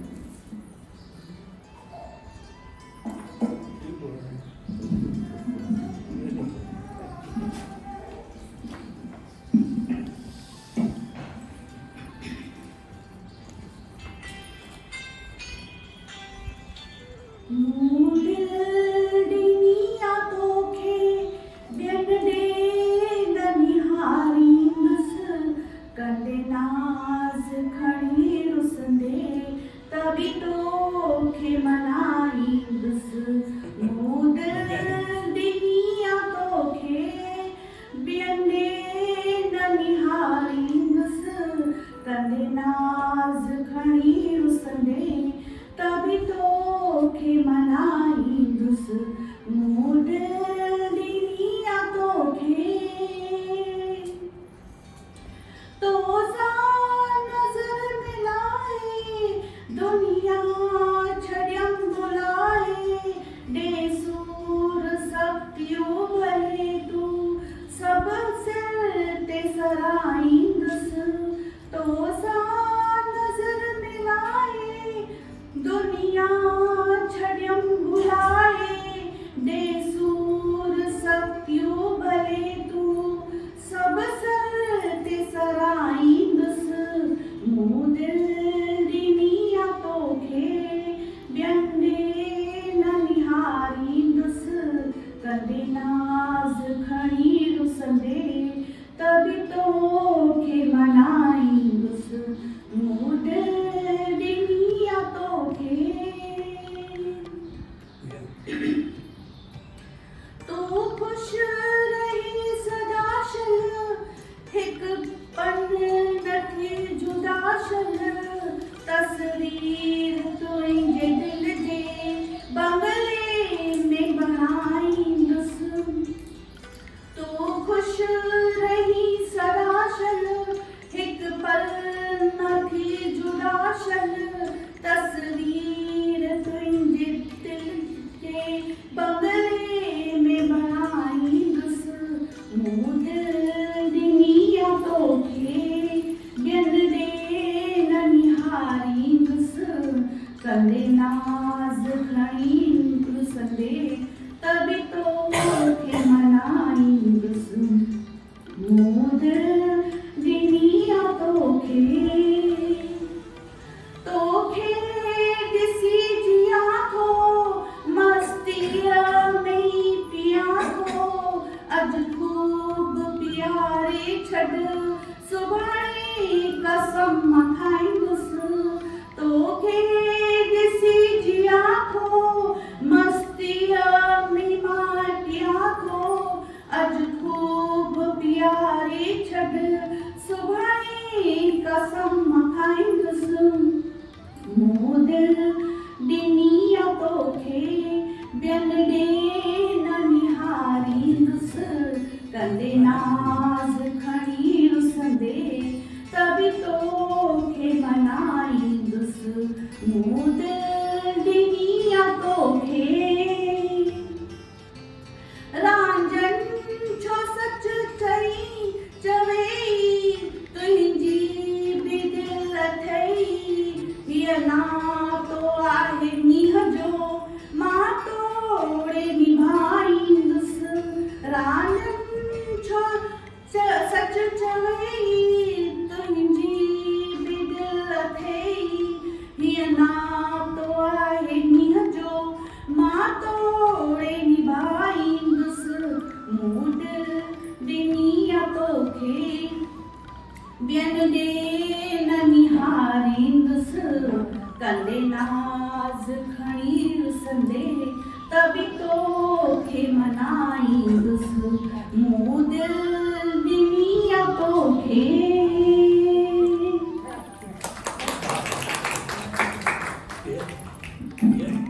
Yeah.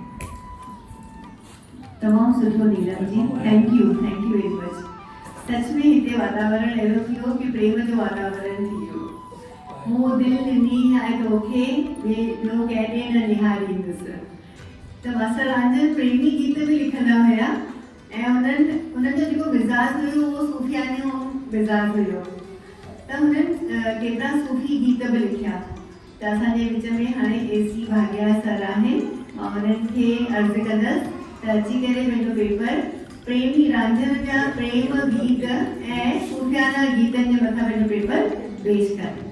Thank U very much. सच में हिते वातावरण अहिड़ो थी वियो कि प्रेम जो वातावरण थी वियो। मूं दिलि ॾिनी आहे तोखे ॿियो कॾहिं न निहारींदुसि। त मास्टर रांजन प्रेमी गीत बि लिखंदा हुया ऐं उन्हनि जो जेको मिज़ाज हुयो उहो सूफ़ियानो मिज़ाज हुयो। त हुननि केतिरा सूफ़ी गीत बि लिखिया। त असांजे विच में हाणे AC भाग्या सर आहिनि। मां उन्हनि खे अर्ज़ु कंदसि त अची करे पंहिंजो पेपर प्रेमी रांजन जा प्रेम गीत ऐं सूफ़ियाना गीतनि जे मथां पंहिंजो पेपर पेश कनि।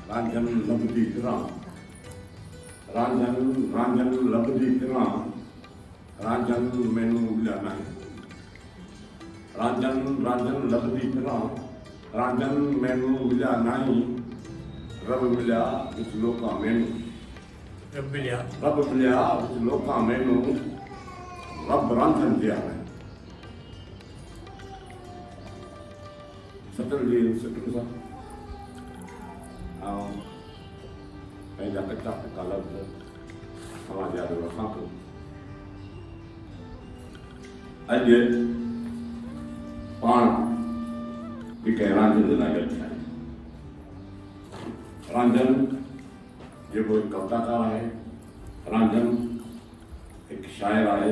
रांझन लभदी फिरां, रांझन लभदी फिरां, रांझन मैनू मिलिया नहीं। रांझन लभदी फिरां, रांझन मैनू मिलिया नहीं। रब मिलिया विच लोकां मैनू, रब मिलिया विच लोकां मैनू। रब रांझन दिया है। सतल जी सतल सा पंहिंजा कचा फिका लफ़्ज़ तव्हांजे आॾो रखां थो। अॼु पाण बि कंहिं रांझन जे लाइ गॾु थिया आहियूं। रांझन जेको हिकु कविताकार आहे, रांझन हिकु शाइर आहे,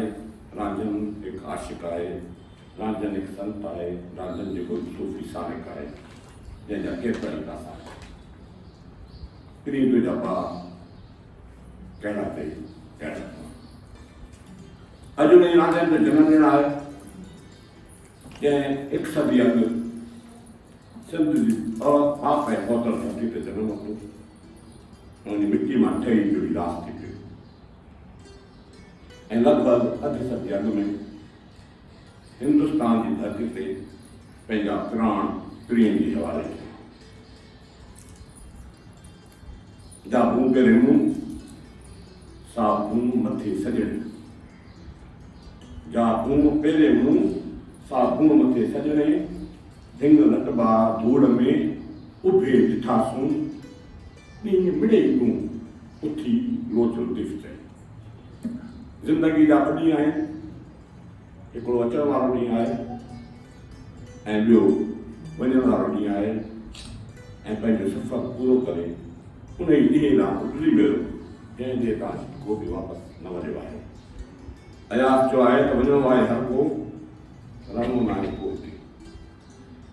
रांझन हिकु आशिक़ आहे, रांझन हिकु संत आहे, रांझन जेको सूफ़ी साहिक आहे जंहिंजा केतिरा ई दासा आहिनि। तुंहिंजा भाउ कहिड़ा अथई कहिड़ा। अॼु उन रांझन जो जनमु ॾिणु आहे जंहिं 1 सदी अॻु सिंध जी पाक ऐं पौतल धरती ते जनमु वरितो। उन मिटी मां ठही जो विलास थी पियो ऐं लॻभॻि अधु सदी अॻु में हिंदुस्तान जी धरती ते पंहिंजा प्राण प्रियनि जे हवाले कया। जा बूं पहिरें मुंहुं सा बूं मथे सजणे, जा बूं पहिरें मुंहुं सा बूं मथे सजणे। ढिंग लटबा धूड़ में उभे ॾिठासूं, ॾींहुं मिड़े तूं उथी लोच लुतीफ़ चई। ज़िंदगी जा ॿ ॾींहं आहिनि, हिकिड़ो अचण वारो ॾींहुं आहे ऐं ॿियो वञण वारो ॾींहुं आहे। ऐं पंहिंजो सफ़र पूरो करे उन ई ॾींहं लाइ गुज़री वियो जंहिंजे तव्हां को बि वापसि न वञियो आहे। अयास चयो आहे त वञिणो आहे हर को, रहणो न आहे को हिते।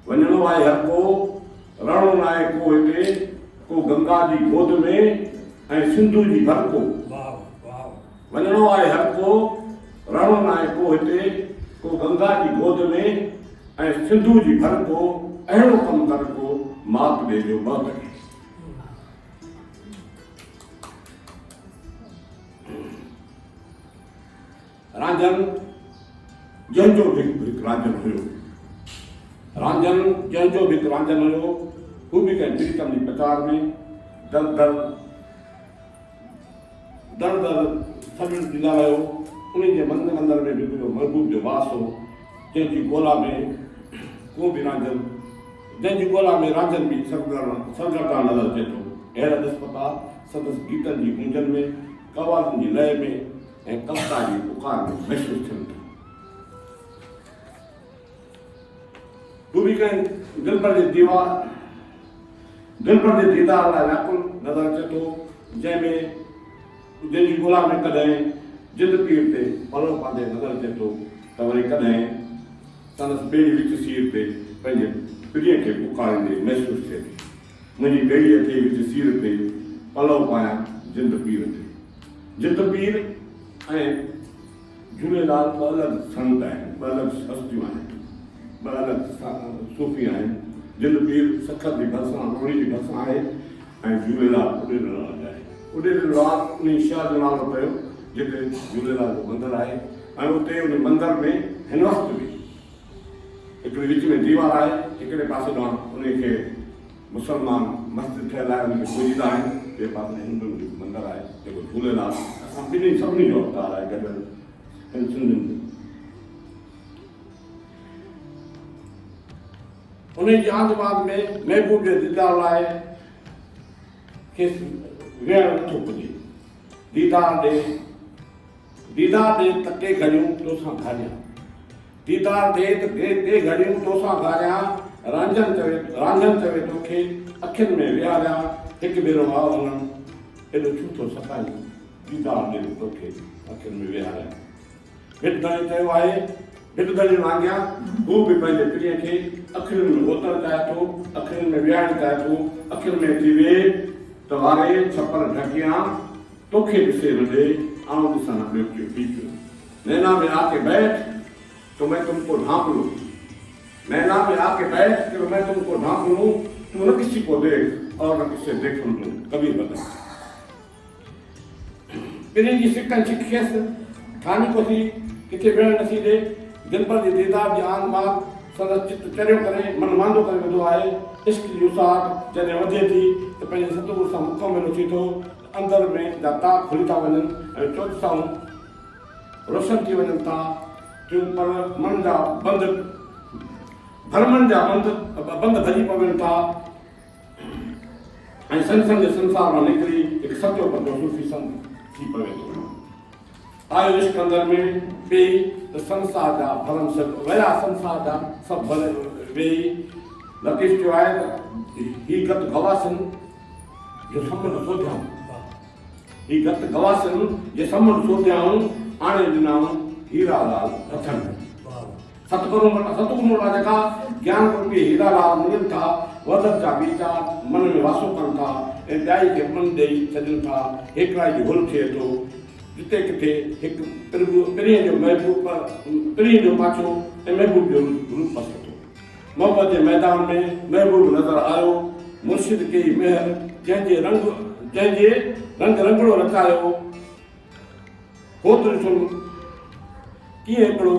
वञिणो आहे हर को, रहणो न आहे को हिते। को गंगा जी गोद में ऐं सिंधु जी भर को। वञिणो आहे हर को, रहणो न आहे को हिते। को गंगा जी गोद में ऐं सिंधु जी भर को। अहिड़ो कमु कर को मात ॾे जो ॿ टके। रांझन जंहिंजो बि हिकु रांझन हुयो, रांझन जंहिंजो बि हिकु रांझन हुयो, हू बि कंहिं प्रीतम जी प्रचार में दर दर सभिनी ॾींदा रहियो। उन जे मंदर में बि हिकिड़ो महबूब जो वास हो जंहिंजी ॻोल्हा में को बि रांझन, जंहिंजी ॻोल्हा में रांझन बि सरगर्दा नज़र अचे थो। अहिड़ा निस्बता संदसि गीतनि जी गूंजन में, कवालनि जी लय में ऐं कविता जी पुकार में महसूसु थियनि था। हू बि कंहिं दिलबर जे दीदार लाइ व्याकुल नज़र अचे थो, जंहिंजी ॻोल्हा में कॾहिं जिंद पीर ते पलो पांदे नज़र अचे थो त वरी कॾहिं संदसि ॿेड़ी विच सीर ते पंहिंजे प्रिय खे पुकारींदे महसूसु थिए थी। मुंहिंजी ॿेड़ी अचे विच सीर ते पलो पायां जिंद पीर ते। जिंद पीर ऐं झूलेलाल ॿ अलॻि संत आहिनि, ॿ अलॻि हस्तियूं आहिनि, ॿ अलॻि सूफ़ी आहिनि। जिंद पीर सखत जी भरिसां रोड़ी जी भरिसां आहे ऐं झूलेलाल उॾेल राज आहे। उॾेल राज उन शहर जो नालो पियो जिते झूलेलाल जो मंदरु आहे ऐं उते उन मंदर में हिन वक़्तु बि हिकिड़ी विच में दीवार आहे, हिकिड़े पासे ॾांहुं उनखे मुस्लमान मस्जिद ठहियल आहे, उनखे पूॼींदा आहिनि, ॿिए पासे हिंदुनि जो मंदरु झूलेलाल असां ॿिन्ही सभिनी जो अवतार आहे गॾु हिन सिंधियुनि जो। उन जी आंदमाद में महबूब जे दीदार लाइ खेसि वेहणु नथो पुॼे। दीदार ॾे त टे घड़ियूं तोसां घारियां, दीदार ॾे त टे घड़ियूं तोसां घारियां, रांझनि चवे तोखे अखियुनि में विहारियां, हिकु भेरो वाह वञणु एॾो छू थो सकाई, दीदार ॾे तोखे अखियुनि में विहारियां। भिटधणी चयो आहे, भिटधणी वांगिया हू बि पंहिंजे पीढ़ीअ खे अखियुनि में ओतणु चाहे थो, अखियुनि में विहारणु चाहे थो, अखियुनि में थी वे त वारे छपर ढकियां तोखे ॾिसे वञे, आऊं ॾिसां ॿियो पियो पीछो। नैना में आके बैठ तो मैं तुमको ढांप लूं, नैना में आके बैठ तो मैं तुमको ढांप लूं, तू न किसी को देख और न किसे देखूं तू कभी बता। पिनी जी सिकन शिक्षेस ठानी को थी किथे वेहण नथी ॾे, दिल पर जी दीदार जी आन बात संदसि चित चरियो करे मन मांदो करे वेंदो आहे। इश्क जी उसाहट जॾहिं वधे थी त पंहिंजे सतगुरु सां मुकमल थी थो, अंदर में जा ताक खुली था वञनि ऐं चोथसाऊं रोशन थी वञनि था, टियूं पर मन जा बंद भरमनि जा बंद भॼी पवनि था ऐं संसन जे संसार मां निकिरी हिकु सचो पंहिंजो सूफ़ी संत थी पवे थो। आयो इश्क अंदर में वेही त संसार जा भरम सभु वया, संसार जा सभु भले वेही लतीफ़ चयो आहे त ही गत गवासिन जो समुंड सोधियाऊं, ही गत गवासिन जे समुंड सोधियाऊं, आणे ॾिनाऊं हीरा लाल हथनि। सतगुरु वटां जेका ज्ञान रूपी हीरा लाल मिलनि था, वधत जा वीचार मन में वासो कनि था ऐं ॿियाई खे मन ॾेई छॾनि था। हिकिड़ाई जो हुल थिए थो, जिते किथे हिकु पिरीअ जो महबूब पिरीअ जो पाछो ऐं महबूब जो रूप पसे थो। मोहब्बत जे मैदान में महबूब नज़र आयो, मुर्शिद कई मेहर, जंहिंजे रंग रंगड़ो रचायो, होत ॾिठुमि कीअं हिकिड़ो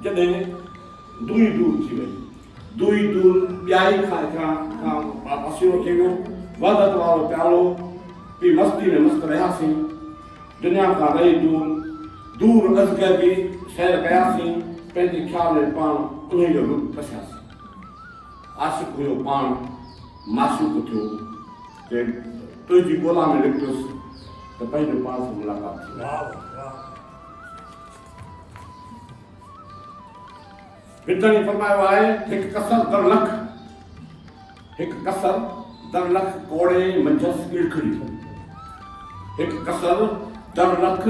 जॾहिं दूई दूर थी वई, दूई दूर ॿियाई खां पासीरो थी वियो। वहदत वारो प्यालो पी मस्ती में मस्त रहियासीं, दुनिया खां रही दूर अज़गर बि सैर कयासीं, पंहिंजे ख़्याल में पाण उन जो रूप पसियासीं। आशिक़ हुयो पाण मासूक थियो, जे तुंहिंजी ॻोल्हा में निकितुसि त पंहिंजो पाण सां मुलाक़ात थी। भिटधणी फरमायो आहे, हिकु कसर दर लख कोड़े मंझसि गिड़खड़ी, हिकु कसर दर लख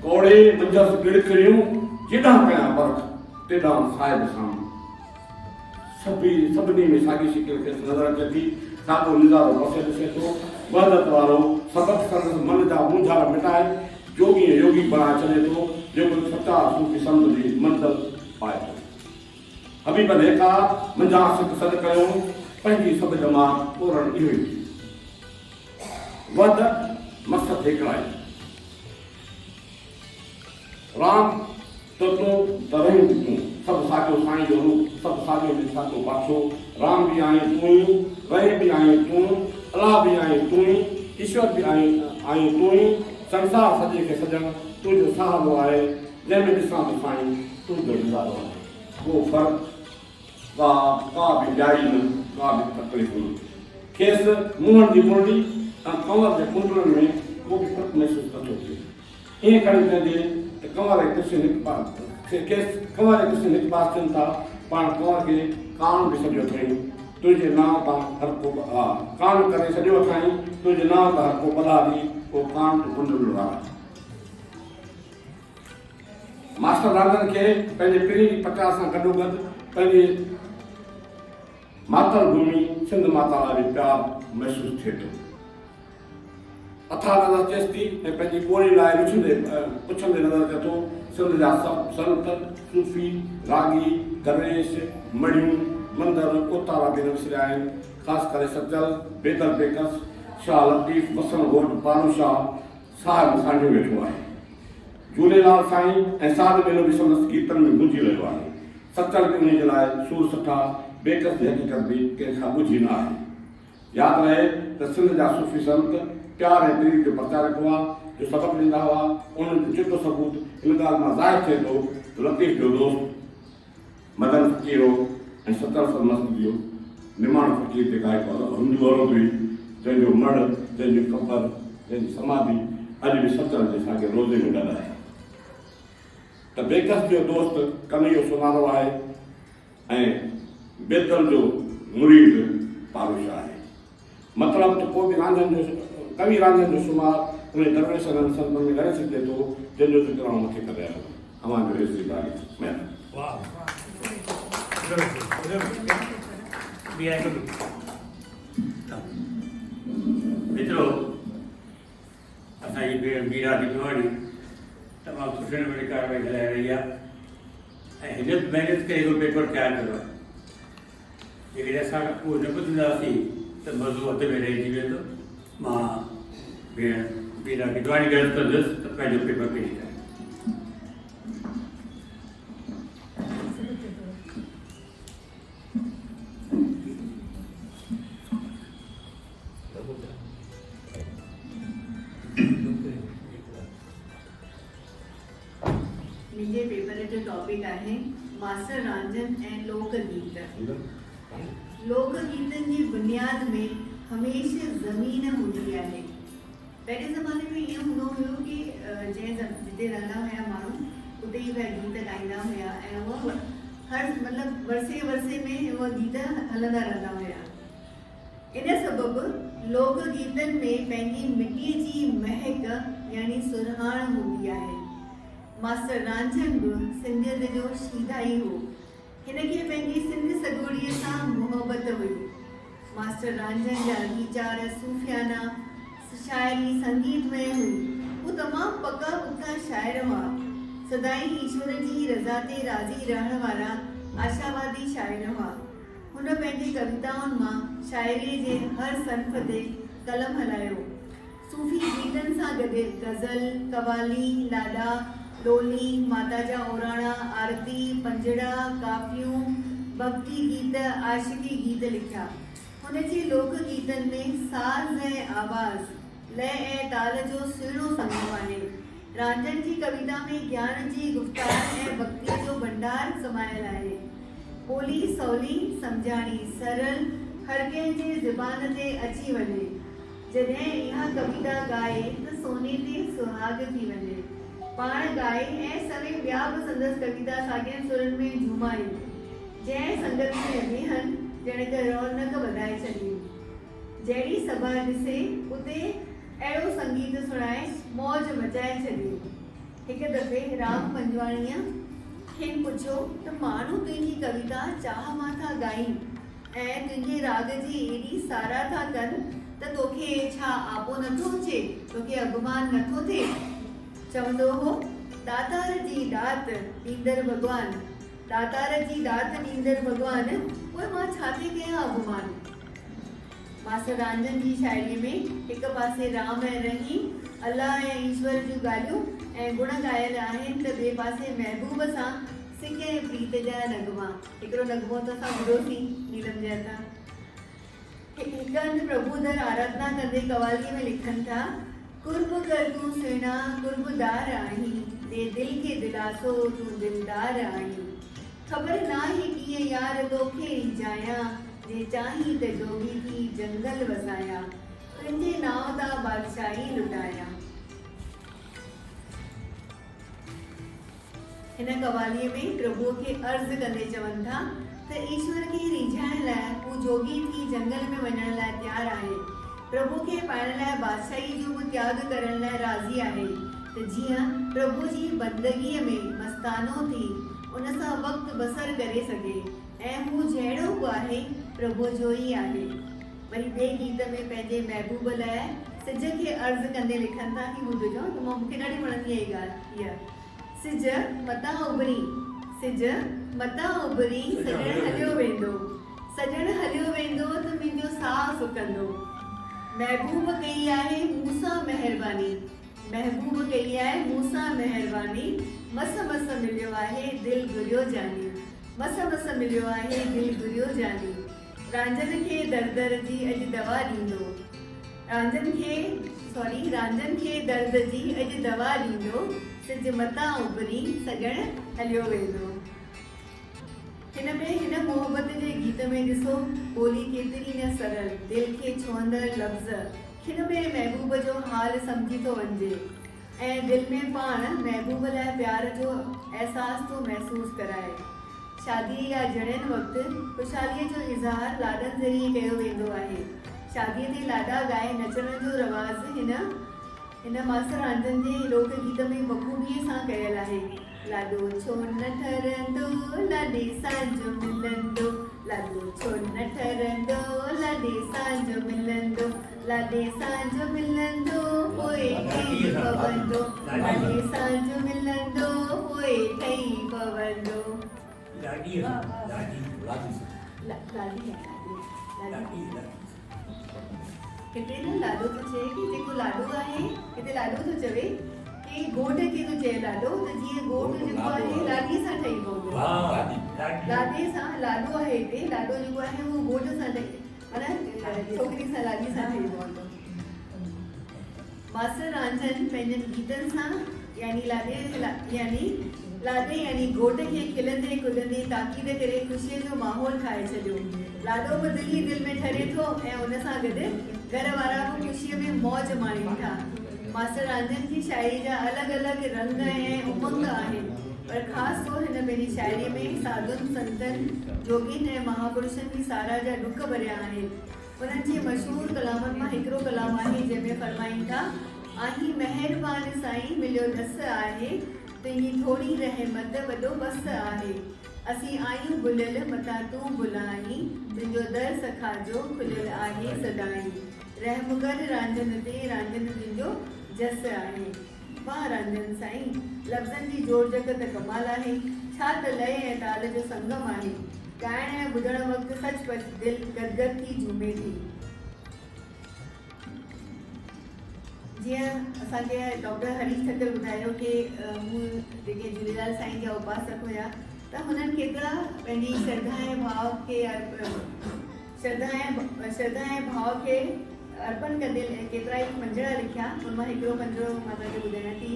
कोड़े मंझसि गिड़खड़ियूं, जेॾां कयां बरख तेॾां साहिब सां। सभिनी में साॻी शिकिल खे नज़र अचे थी, साॻियो नज़ारो पसे ॾिसे थो। वहदत वारो सबक़ संदसि मन जा मूंझार मिटाए योगी बणाए छॾे थो, जेको सचा सूफ़ी संत जी मंज़िल पाए थो। हबीब लेखा मुंहिंजा सिक सॾ कयो, पंहिंजी सभु जमा पूरण इहो ई वध मक़सद हिकिड़ाई। राम तो तूं त रहियूं तूं, सभु साॻियो साईं जो रूप, सभु साॻियो में साॻियो पाछो। राम बि आहीं तूं ई, रही बि आहीं तूं, अलाह बि आहीं तूं ई, ईश्वर बि आहीं तूं ई, संसार सॼे खे सॼणु तुंहिंजो सहारो आहे, जंहिंमें ॾिसां थो साईं तुंहिंजो नज़ारो आहे। को फ़र्क़ु का बि ॼाई न, का बि तकलीफ़ न। खेसि मुंहनि जी मुरड़ी ऐं कंवर जे कुंडलनि में को बि फ़र्क़ु महसूसु नथो थिए। ईअं खणी चइजे त कंवर ऐं कृष्ण हिकु पास थियनि था, पाण कंवर खे कान बि सॼो अथई, तुंहिंजे नाम तां हर को कान करे सॼो अथई, तुंहिंजे नाम तां हर को बलादी, को कान कुंडल आहे। मास्टर रांधनि खे पंहिंजे पीढ़ी जी पचास सां गॾोगॾु पंहिंजे मातल भूमि सिंध माता लाइ बि प्यारु महसूसु थिए थो। अथा नज़र अचेसि थी ऐं पंहिंजी ॿोली लाइ पुछंदे नज़र अचे थो। सिंध जा सभु संत, सूफ़ी, रागी, दरवेश, मड़ियूं, मंदर, कोतारा बि न विसरिया आहिनि। ख़ासि करे सचल, बेदर बेकस, शाह लतीफ़, वसन घोट, पालू शाह साहिब सांडियो वेठो आहे। झूलेलाल साईं ऐं साध मेलो बि संदसि गीतनि में गूंजी रहियो आहे। सचल बि उन जे लाइ सूर सुठा, बेकस जी हक़ीक़त बि कंहिंखां ॿुझी न आहे। यादि रहे त सिंध जा सूफ़ी संत प्यार ऐं प्रीत जो प्रचार कयो आहे, जो सबक़ ॾींदा हुआ, उन्हनि जो चिटो सबूत इन ॻाल्हि मां ज़ाहिर थिए थो त लतीफ़ जो दोस्त मदन फ़क़ीर हो ऐं 70 मस्जिद जो निमाण फ़क़ीर ते गायक हिंदू औरत हुई, जंहिंजो मड़, जंहिंजो कबर, जंहिंजी समाधि अॼु बि 70 जे असांखे रोज़े में गॾु आहे। त बेकस जो दोस्त कन्हैयो सोनारो आहे ऐं बेदल जो मुरीद पारुश आहे। मतिलबु त को बि रांझनि जो कवि रांझनि जो शुमार उन दरवेशनि संतनि में करे सघिजे थो, जंहिंजो ज़िक्र आउं मथे करे आहियो। अवां जो हेतिरी ॻाल्हि महिरबानी। मित्रों, असांजी भेण मीरा भिनवाणी तमामु सुठे नमूने कार्रवाई हलाए रही आहे ऐं हिन महिनत करे हिकिड़ो पेपर तयारु कयो आहे। जेकॾहिं असां उहो न ॿुधंदासीं त मज़ो हथ में रहिजी वेंदो। मां भेण मीरा भिनवाणी खे अर्ज़ु कंदुसि त पंहिंजो पेपर पेश करे। मुंहिंजे पेपर जो टॉपिक आहे मास्टर रांझन ऐं लोकगीत। लोकगीतनि जी बुनियाद में हमेशह ज़मीन हूंदी आहे। पहिरें ज़माने में ईअं हूंदो हुयो कि जिते रहंदा हुया माण्हू उते ई उहे गीत ॻाईंदा हुया ऐं उहो हर मतिलबु वरसे में उहे गीत हलंदा रहंदा हुया। इन सबबु लोकगीतनि में पंहिंजी मिटीअ जी महक यानी सुरहाण हूंदी आहे। मास्टर रांझन बि सिंधियत जो शीदाई हो। हिनखे पंहिंजी सिंध सॻोड़ीअ सां मुहबत हुई। मास्टर रांझन जा वीचार सूफ़ियाना, शाइरी संगीतमय हुई। हू तमामु पका पुख्ता शाइर हुआ। सदाई ईश्वर जी रज़ा ते राज़ी रहण वारा आशावादी शाइर हुआ। हुन पंहिंजी कविताउनि मां शाइरीअ जे हर सन्फ़ ते कलम हलायो। सूफ़ी गीतनि सां गॾु गज़ल, कवाली, लाॾा, लोली, माता जा ओराणा, आरती, पंजड़ा, काफ़ियूं, भक्ति गीत, आशिकी गीत लिखिया। हुन जे लोकगीतनि में साज़ ऐं आवाज़, लय ऐं ताल जो सुहिणो संगम आहे। रांझन जी कविता में ज्ञान जी गुफ़्तार ऐं भक्ति जो भंडार समायल आहे। ॿोली सवली, सम्झाणी, सरल, हर कंहिं जे ज़ुबान ते अची वञे। जॾहिं इहा कविता ॻाए त सोने ते सुहाग थी वञे। पाण ॻाए ऐं सवे ॿिया बि संदसि कविता साॻियनि सुरनि में झूमायूं। जंहिं संगत में वेहनि ॼण त रौनक वधाए छॾी। जहिड़ी सभा ॾिसे उते अहिड़ो संगीत सुणाए मौज मचाए छॾी। हिकु दफ़े राम पंजवाणीअ खेनि पुछियो त माण्हू तुंहिंजी कविता चाह मां था ॻाइनि ऐं तुंहिंजे राग जी एॾी साराह था कनि त तोखे छा आपो नथो अचे, तोखे अभिमान नथो थिए? चवंदो हो, दातार जी दात ॾींदड़ भॻवान, दातार जी दात ॾींदड़ भॻवान, पोइ मां छा थी कयां अभिमान। मास्टर रांझन जी शाइरीअ में हिकु पासे राम ऐं रहीम, अलाह ऐं ईश्वर जूं ॻाल्हियूं ऐं गुण ॻायल आहिनि त ॿिए पासे महबूब सां सिक ऐं प्रीत जा नगमा। हिकिड़ो नगमो त असां ॿुधोसीं नीलम जे हथां। हिकु हंधि प्रभु दर आराधना कंदे कवालीअ में लिखनि था, कुर्ब कर तूं सुहिणा कुर्बदार आहीं, दे दिल खे दिलासो तूं दिलदार आहीं। ख़बर नाहे कीअं यार तोखे रिझायां, जे चाहीं त जोगी थी जंगल वसायां, तुंहिंजे नाव तां बादशाही लुटायां। हिन कवालीअ में प्रभुअ खे अर्ज़ु कंदे चवनि था त ईश्वर खे रिझाइण लाइ हू जोगी थी जंगल में वञण लाइ तयारु आहे। प्रभु खे पाइण लाइ बादशाही जो बि त्याग करण लाइ राज़ी आहे त जीअं प्रभु जी बंदगीअ में मस्तानो थी उन सां वक़्तु बसर करे सघे ऐं हू जहिड़ो बि आहे प्रभु जो ई आहे। वरी ॿिए गीत में पंहिंजे महबूब लाइ सिज खे अर्ज़ु कंदे लिखनि था कि ॿुधिजो त मूंखे ॾाढी वणंदी आहे ॻाल्हि इहा। सिज मतां उभरी, सिज मतां उभरी, सॼण हलियो वेंदो, सॼण हलियो वेंदो त मुंहिंजो साहु सुकंदो। महबूब कई आहे मूंसां महिरबानी, महबूब कई आहे मूंसां महिरबानी, मस मस मिलियो आहे दिलि घुरियो जानी, मस मस मिलियो आहे दिलि घुरियो जानी। रांझन खे दर दर जी अॼु दवा ॾींदो, रांझनि खे दर्द जी अॼु दवा ॾींदो, सिज मतां उभरी सॼण हलियो वेंदो। हिन मोहबत जे गीत में ॾिसो ॿोली केतिरी न सरल, दिल खे छुहंदड़ लफ़्ज़, हिन में महबूब जो हाल सम्झी थो वञिजे ऐं दिल में पाण महबूब लाइ प्यार जो एहसास थो महसूस कराए। शादी या जड़नि वक़्तु ख़ुशहालीअ जो इज़हार लाॾनि ज़रिए कयो वेंदो आहे। शादीअ ते लाॾा ॻाए नचण जो रवाज़ हिन मास्टर रांझनि जे लोक गीत में बख़ूबीअ सां कयल आहे। लाॾो छो न ठरंदो लाॾे सांझ मिलंदो, लाॾो छो न ठरंदो लाॾे सांझ मिलंदो, लाॾे सांझ मिलंदो पोइ ठही पवंदो, लाॾे सांझ मिलंदो पोइ ठही पवंदो। लाॾी हिते न लाॾो थो चए कि जेको लाॾो आहे, हिते लाॾो थो चवे कि घोट खे थो चए लाॾो, त जीअं घोट जेको आहे लाॾीअ सां ठही पवंदो। लाॾे सां लाॾो आहे हिते, लाॾो जेको आहे उहो घोट सां ठही, माना छोकिरी सां लाॾी सां ठही पवंदो। मास्टर रांझनि पंहिंजनि गीतनि सां लाॾे यानी घोट खे खिलंदे कुदंदे ताक़ीद करे ख़ुशीअ जो माहौल ठाहे छॾियो। लाॾो बि दिल में ठरे थो ऐं उन सां गॾु घर वारा बि ख़ुशीअ में मौज माणीनि था। मास्टर रांझनि जी शाइरी जा अलॻि अलॻि रंग ऐं उमंग आहिनि, पर ख़ासि तौर हिन पंहिंजी शाइरीअ में साधुनि संतनि जोगिन ऐं महापुरुषनि जी सारा जा डुक भरिया आहिनि। उन्हनि जे मशहूरु कलामनि मां हिकिड़ो कलाम आहे जंहिंमें फरमाइनि था, आही महिरबान साईं मिलियो ॾस आहे, तुंहिंजी थोरी रहमत वॾो बस आहे, असीं आहियूं भुलियल मतां तूं भुलाई, तुंहिंजो दर सखा जो खुलियल आहे सदाई, रहम कर रांझनि ते रांझनि तुंहिंजो जस आहे। वाह रांझनि साईं, लफ़्ज़नि जी जोड़जक त कमाल आहे, छा त लय ऐं ताल जो संगम आहे, ॻाइण ऐं ॿुधण वक़्तु सचपच दिलि गदगद थी झूमे थी। जीअं असांखे डॉक्टर हरीश ठक्कर ॿुधायो कि हू जेके झूलेलाल साईं जा उपासक हुया त हुननि केतिरा पंहिंजी श्रद्धा ऐं भाव खे अर्पण कंदे केतिरा ई पंजड़ा लिखिया। उन मां हिकिड़ो पंजड़ो मां तव्हांखे ॿुधायां थी।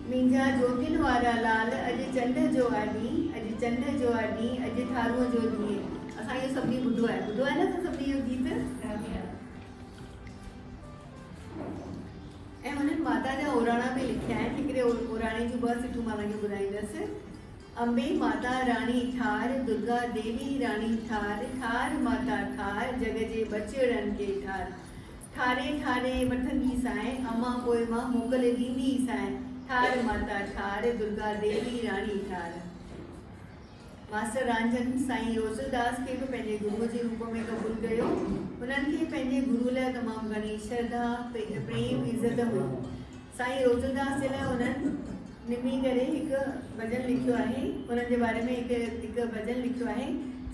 मुंहिंजा जोगिन वारा लाल अॼु चंड जो आहे ॾींहुं, अॼु चंड जो आहे ॾींहुं, अॼु थारूअ जो ॾींहुं। असां इहो सभिनी ॿुधो आहे न त सभिनी इहो गीत। ऐं हुननि माता जा ओराणा बि लिखिया आहिनि। हिकिड़े ओराणे जूं ॿ सिटूं मां तव्हांखे ॿुधाईंदसि। अम्बे माता राणी ठार, दुर्गा देवी राणी ठार, ठार माता ठार, जग जे बचड़नि खे ठार, ठारे ठारे वठंदी साएं, अमां पोइ मां मोकल ॾींदी साएं, ठार माता ठार, दुर्गा देवी राणी ठार। मास्टर रांझनि साईं रोज़लदास खे बि पंहिंजे गुरुअ जे रूप में क़बूल कयो। उन्हनि खे पंहिंजे गुरू लाइ तमामु घणी श्रद्धा प्रेम इज़त हुई। साईं रोज़लदास जे लाइ उन्हनि निमी करे हिकु भॼन लिखियो आहे। उन्हनि जे बारे में हिकु भॼन लिखियो आहे।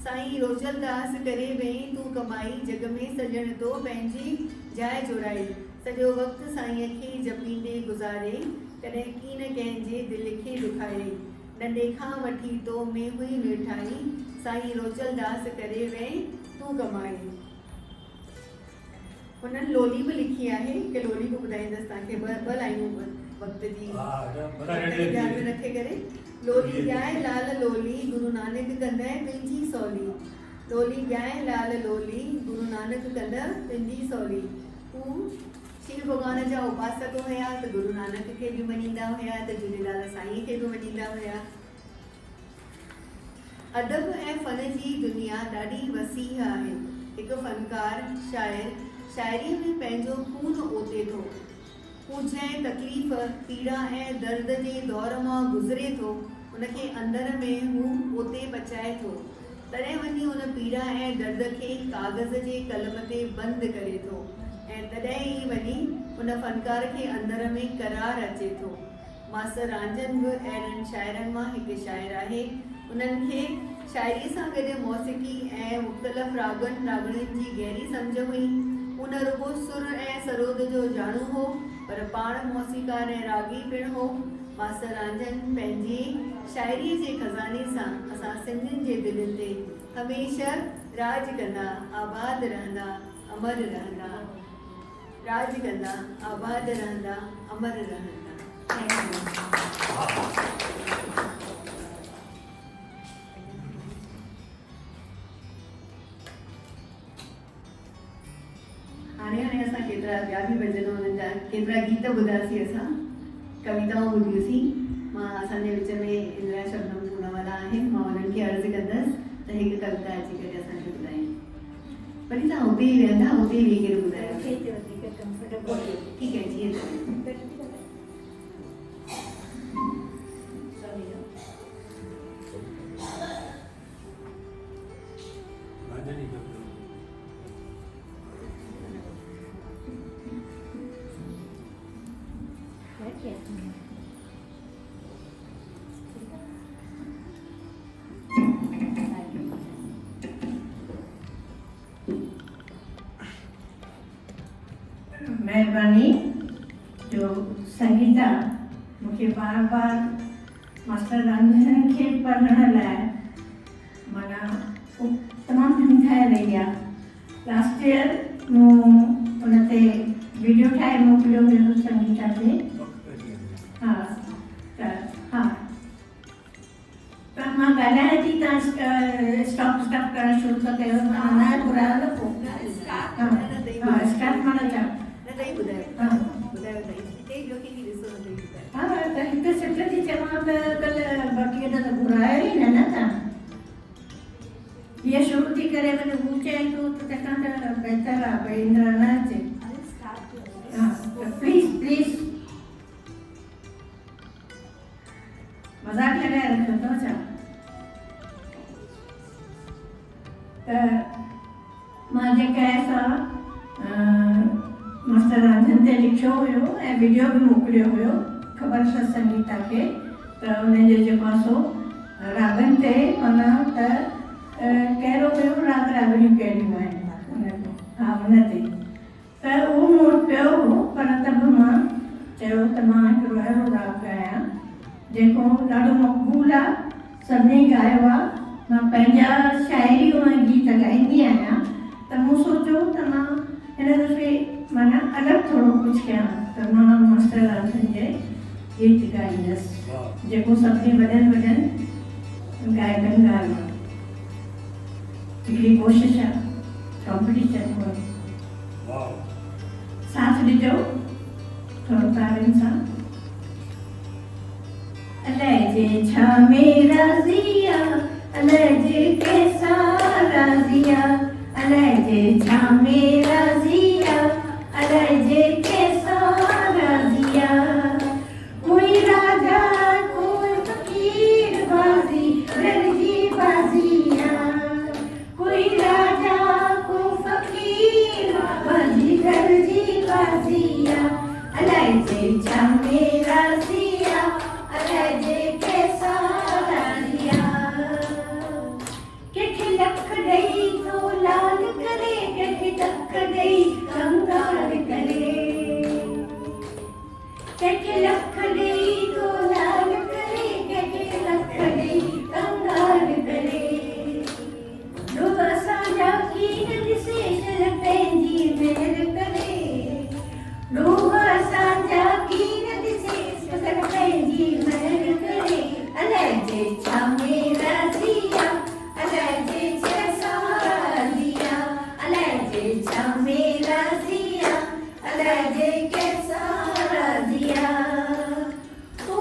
साईं रोज़लदास करे वेई तूं कमाई, जग में सॼण तो पंहिंजी जाइ जोड़ाई, सॼो वक़्तु साईंअ खे जपींदे गुज़ारे, कॾहिं कीन कंहिंजे दिलि खे दुखाए, नंढे खां वठी तो में हुई वेठाई, साईं रोज़लदास करे वेई तूं कमाई। हुननि लोली बि लिखी आहे। हिकु लोली बि ॿुधाईंदसि तव्हांखे, ॿ लाइनूं वक़्त जी ध्यान में रखे करे। लोली ॻाए लाल लोली, गुरु नानक कंदे तुंहिंजी सवली, लोली ॻाए लाल लोली, गुरु नानक कंदे तुंहिंजी सवली। हू शिव भॻवान जा उपासक हुया त गुरु नानक खे बि मञींदा हुया, त झूलेलाल साईं खे बि मञींदा हुया। अदब ऐं फ़न जी दुनिया ॾाढी वसीह आहे। हिकु फ़नकार शाइर शाइरीअ में पंहिंजो खून ओते थो। हू जंहिं तकलीफ़, पीड़ा ऐं दर्द जे दौर मां गुज़रे थो, उनखे अंदर में हू ओते पचाए थो। तॾहिं वञी उन पीड़ा ऐं दर्द खे कागज़ जे कलम ते बंदि करे थो, ऐं तॾहिं ई वञी उन फ़नकार खे अंदर में करार अचे थो। मास्टर रांझनि बि अहिड़नि शाइरनि मां हिकु शाइर आहे। उन्हनि खे शाइरीअ सां गॾु मौसीक़ी ऐं मुख़्तलिफ़ रागनि रागणियुनि जी गहरी सम्झ हुई। उन रुगो सुर ऐं सरोद जो ॼाणू हो, पर पाण मौसीक़ार ऐं रागी पिणु हो। मास्टर रांझनि पंहिंजी शाइरीअ जे खज़ाने सां असां सिंधियुनि जे दिलनि ते हमेशह राज कंदा, आबाद रहंदा, अमर रहंदा। राज कंदा आबाद रहंदा अमर रहंदा। Thank U. हाणे असां केतिरा ॿिया बि भॼन हुननि जा केतिरा गीत ॿुधासीं, असां कविताऊं ॿुधियूंसीं। मां असांजे विच में इंदिरा शबनम पूनावाला आहिनि, मां हुननि खे अर्ज़ु कंदसि त हिकु कविता अची करे असांखे ॿुधाइनि। वरी तव्हां हुते ई वेहंदा, हुते ई वेही करे ॿुधायो। ठीकु आहे, जीअं महिरबानी जो संगीता मूंखे बार बार मास्टर रंजन खे पढ़ण लाइ माना तमामु घणी ठाहे रही आहे। लास्ट ईयर मूं उन ते वीडियो ठाहे मोकिलियो हुयो संगीता ते। हा हा त मां ॻाल्हायां थी, तव्हां स्टॉप करणु शुरू था कयो। मां न घुरायो न पोइ स्टार्ट माना चओ। हाँ त हिकु सिट थी चवां त कल्ह बाक़ी त घुरायो ई न तव्हां। हीअ शुरू थी करे वरी हू चए थो त तंहिंखां त बहितर आहे भई इंदिरा न अचे। हा त प्लीज़ प्लीज़ मज़ाक लॻाए रखियो अथव छा? त मां जेका सा मास्टर राजन ते लिखियो हुयो ऐं वीडियो बि मोकिलियो हुयो, ख़बर अथसि संगीता खे त उनजो जेको आहे सो रागनि ते माना त कहिड़ो हुयो, राग रागड़ियूं कहिड़ियूं आहिनि हा हुन ते त उहो मूं वटि पियो हो। पर त बि मां चयो त मां हिकिड़ो अहिड़ो राग ॻायां जेको ॾाढो मक़बूल आहे, सभिनी ॻायो आहे। मां पंहिंजा शाइरियूं ऐं गीत ॻाईंदी आहियां त मूं सोचियो त मां हिन दफ़े माना अलॻि थोरो कुझु कयां त मां मास्टर राजन जे गीत ॻाईंदसि जेको सभिनी वॾनि गायकनि ॻायो आहे। हिकिड़ी कोशिशि आहे, कॉम्पिटिशन हो। साथ ॾिजो थोरो तारियुनि सां। अलैजे छा मेरा ज़िया, अलैजे कैसा राज़िया, अलैजे छा मेरा ज़िया, अलैजे कैसा राज़िया। कोई राजा कोई फकीर बाजी गरजी बाजिया, कोई राजा को फकीर बाजी गरजी बाजिया। अलैजे छा मेरा ज़िया, अलैजे कैसा राज़िया। के खिलक गई तो लाल करे, के खिलक गई कंगाल करे, के खिलक गई तो लाल करे, के खिलक गई कंगाल करे। लोग असांजा कीन ॾिसे शल पंहिंजी मेहर करे, लोग असांजा कीन ॾिसे शल पंहिंजी मेहर करे। अलैजे छा मेरा ज़िया, अलैजे कैसा राज़िया, अलैजे छा मेरा ज़िया, अलैजे कैसा राज़िया। तू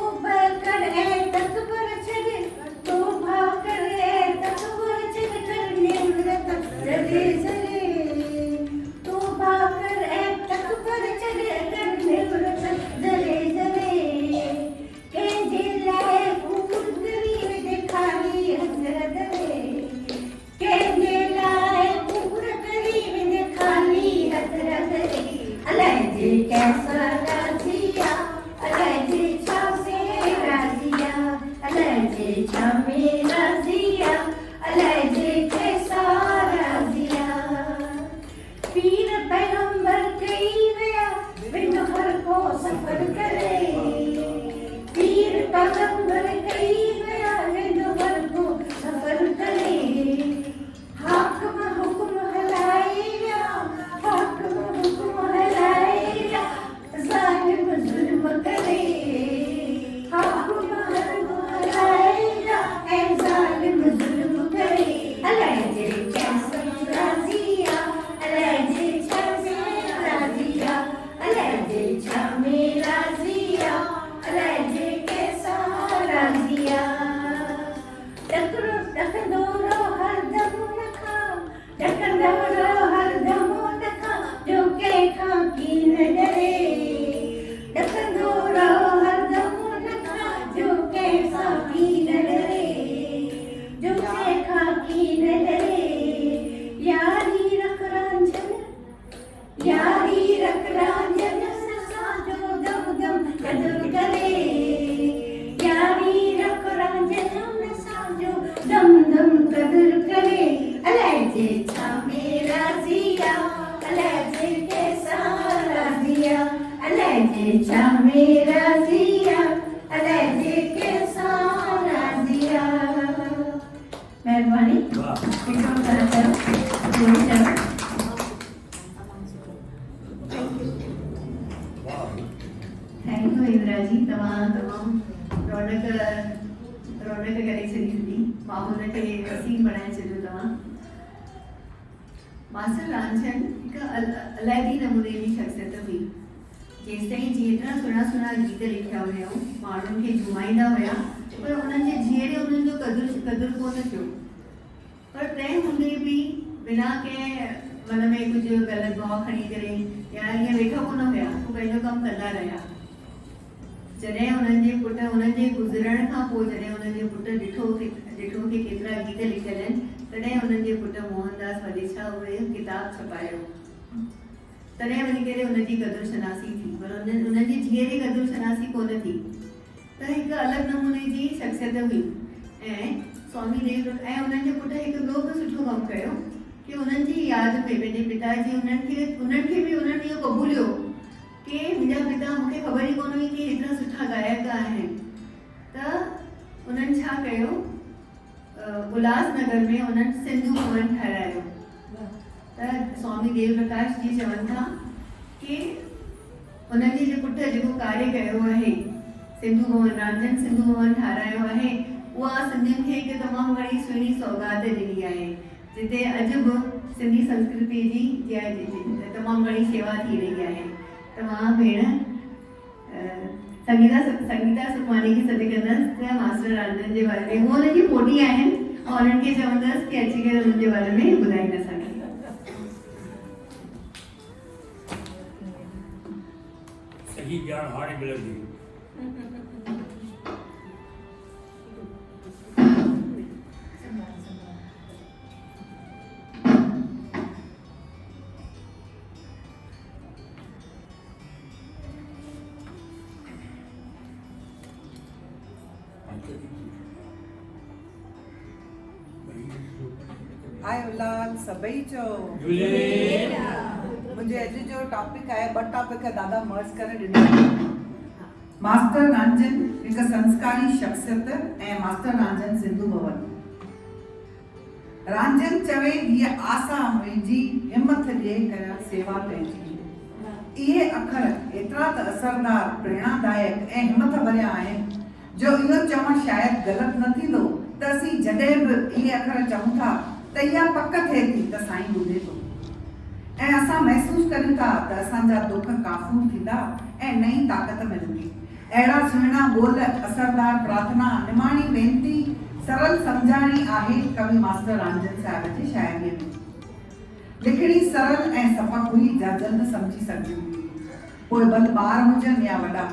किशोर सर जोड़ी चयो। थैंक यू इंदिरा जी, तव्हां तमामु रौनक करे छॾी हुई, माहौल खे वसीम बणाए छॾियो तव्हां। मास्टर रामचंद हिकु अलॻि नमूने जी शख़्सियत हुई। जेसिताईं जेतिरा सुहिणा गीत लिखिया हुया, माण्हुनि खे झुमाईंदा हुया, पर उन्हनि जे जीअरे उन्हनि जो क़दुरु कोन थियो। पर तंहिं हूंदे बि बिना कंहिं मन में कुझु ग़लति भाव खणी करे या ईअं वेठा कोन हुया, हू पंहिंजो कमु कंदा रहिया। जॾहिं उन्हनि जे पुट उन्हनि जे गुज़रण खां पोइ जॾहिं उन्हनि जे पुट ॾिठो कि केतिरा गीत लिखियल आहिनि, तॾहिं उन्हनि जे पुट मोहनदास वलेछा उहे किताब छपायो। तॾहिं वञी करे उनजी क़दुरु शनासी थी, पर उन्हनि जी धीअ जी क़दुरु शनासी कोन थी। त हिकु अलॻि नमूने जी शख़्सियत हुई। ऐं स्वामी देव ऐं उन्हनि जे पुट हिकु ॿियो बि सुठो कमु कयो कि उन्हनि जी यादि में पंहिंजे पिताजी उन्हनि खे बि उन्हनि इहो क़बूलियो कि मुंहिंजा पिता, मूंखे ख़बर ई कोन हुई कि हेतिरा सुठा गायक आहिनि। त उन्हनि छा कयो, उल्हासनगर में उन्हनि सिंधु भवन ठाहिरायो। त स्वामी देव प्रकाश जी चवनि था कि उन्हनि जे पुट जेको कार्य कयो आहे, सिंधु भवन, रामचंद सिंधु भवन ठाहिरायो आहे, उहा सिंधियुनि खे हिकु तमामु घणी सुहिणी सौगात ॾिनी आहे, जिते अॼु बि सिंधी संस्कृति जी तमामु घणी शेवा थी रही आहे। तव्हां भेण संगीता सुखमानी खे सॾु कंदसि त मास्टर रामचंद जे बारे में, हू हुनजी पोटी आहिनि ऐं उन्हनि खे चवंदसि कि अची करे हुननि जे बारे में ॿुधाईंदा असांखे। सॼी ॼाण हाणे मिलंदी। हाय उल्लास सभई चओ। मुंहिंजे अॼु जो टॉपिक आहे, ॿ टॉपिक दादा मर्ज करे ॾिनो। मास्टर रामचंद हिकु संस्कारी शख़्सियत ऐं मास्टर रामचंद सिंधु भवन। रामचंद चवे हीअ आसा मुंहिंजी हिमत ॾिए कया सेवा पंहिंजी। इहे अखर एतिरा त असरदार, प्रेरणादायक ऐं हिमत भरिया आहिनि जो इहो चवणु शायदि ग़लति न थींदो त असीं जॾहिं बि इहे अखर चऊं था त इहा पक थिए थी त साईं ॿुधे थो ऐं असां महसूसु कयूं था त असांजा दुख काफ़ूर थींदा ऐं नई ताक़त मिलंदी। अहिड़ा सुहिणा ॿोल, असरदार प्रार्थना, निमाणी वेनती, सरल सम्झाणी आहे कवि मास्टर रामचंद साहिब जी शाइरीअ में। लिखणी सरल ऐं सफ़क हुई जा जल्द सम्झी सघिजी हुई। पोइ भल ॿार हुजनि या वॾा,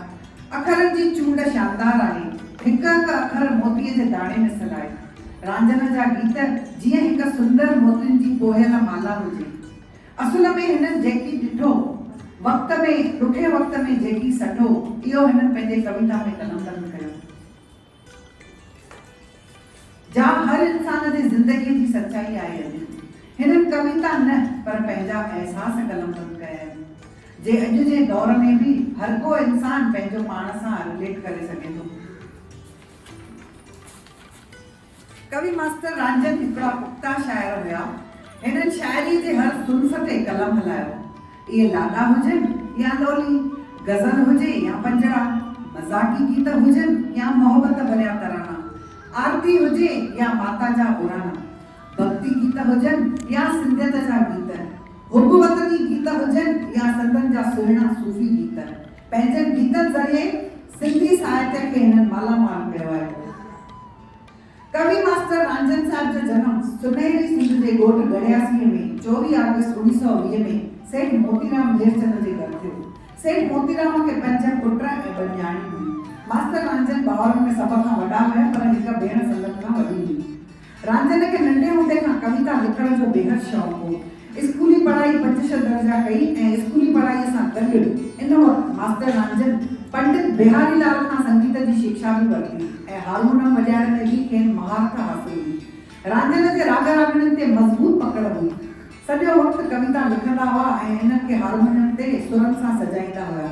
अखरनि जी चूंड शानदार आहे। हिकु हिकु अखर मोतीअ जे दाणे में सलाए। रांझन जा गीत जीअं हिकु सुंदर मोतियुनि जी पोहियल माला हुजे। असुल में हिननि जेकी ॾिठो वक़्त में, ॾुखे वक़्त में जेकी सठो, इहो हिननि पंहिंजे कविता में कलमबंद कयो। जा हर इंसान जी ज़िंदगीअ जी सचाई आहे। हिननि कविता न पर पंहिंजा अहसास कलमबंद कया आहिनि, जे अॼु जे दौर में बि हर को इंसान पंहिंजो पाण सां रिलेट करे सघे थो। कवि मास्टर रामचंद हिकिड़ा पुख्ता शाइर हुया। हिननि शाइरी जे हर सुन्फ ते कलम हलायो। इहे लाॾा हुजनि या लोली, गज़ल हुजे या पंजड़ा, मज़ाकी गीत हुजनि या मोहबत भरिया तराना, आरती हुजे या माता जा पुराना, भक्ति गीत हुजनि या सिंधियत जा गीत, हुब वतनी गीत हुजनि या संतनि जा सुहिणा सूफ़ी गीत, पंहिंजे गीतनि ज़रिए सिंधी साहित्य खे हिननि मालामाल कयो आहे। कवि मास्टर रामचंद साहिब जो जनम सुनहरी सिंध जे ॻोठ गड़ियासीअ में 24 अगस्त 1920 में सेठ मोतीराम हीरचंद जे घर थियो। सेठ मोतीराम खे 5 पुट ऐं 2 न्याणी हुई। मास्टर रामचंद भाउरनि में सभ खां वॾा हुया, पर हिकु भेण संदनि खां वॾी हुई। रामचंद खे नंढे हूंदे खां कविता लिखण जो बेहद शौक़ु हो। स्कूली पढ़ाई 5 दर्जा कई ऐं स्कूली पढ़ाईअ सां गॾु इन वक़्तु मास्टर रामचंद पंडित बिहारी लाल खां संगीत जी शिक्षा बि वरिती ऐं हारमोनियम वॼाइण में बि खेनि महारत हासिल हुई। रामचंद जे राग रागिणियुनि ते मज़बूत पकड़ हुई। सॼो वक़्तु कविता लिखंदा हुआ ऐं हिननि खे हारमोनियम ते सुरनि सां सजाईंदा हुआ।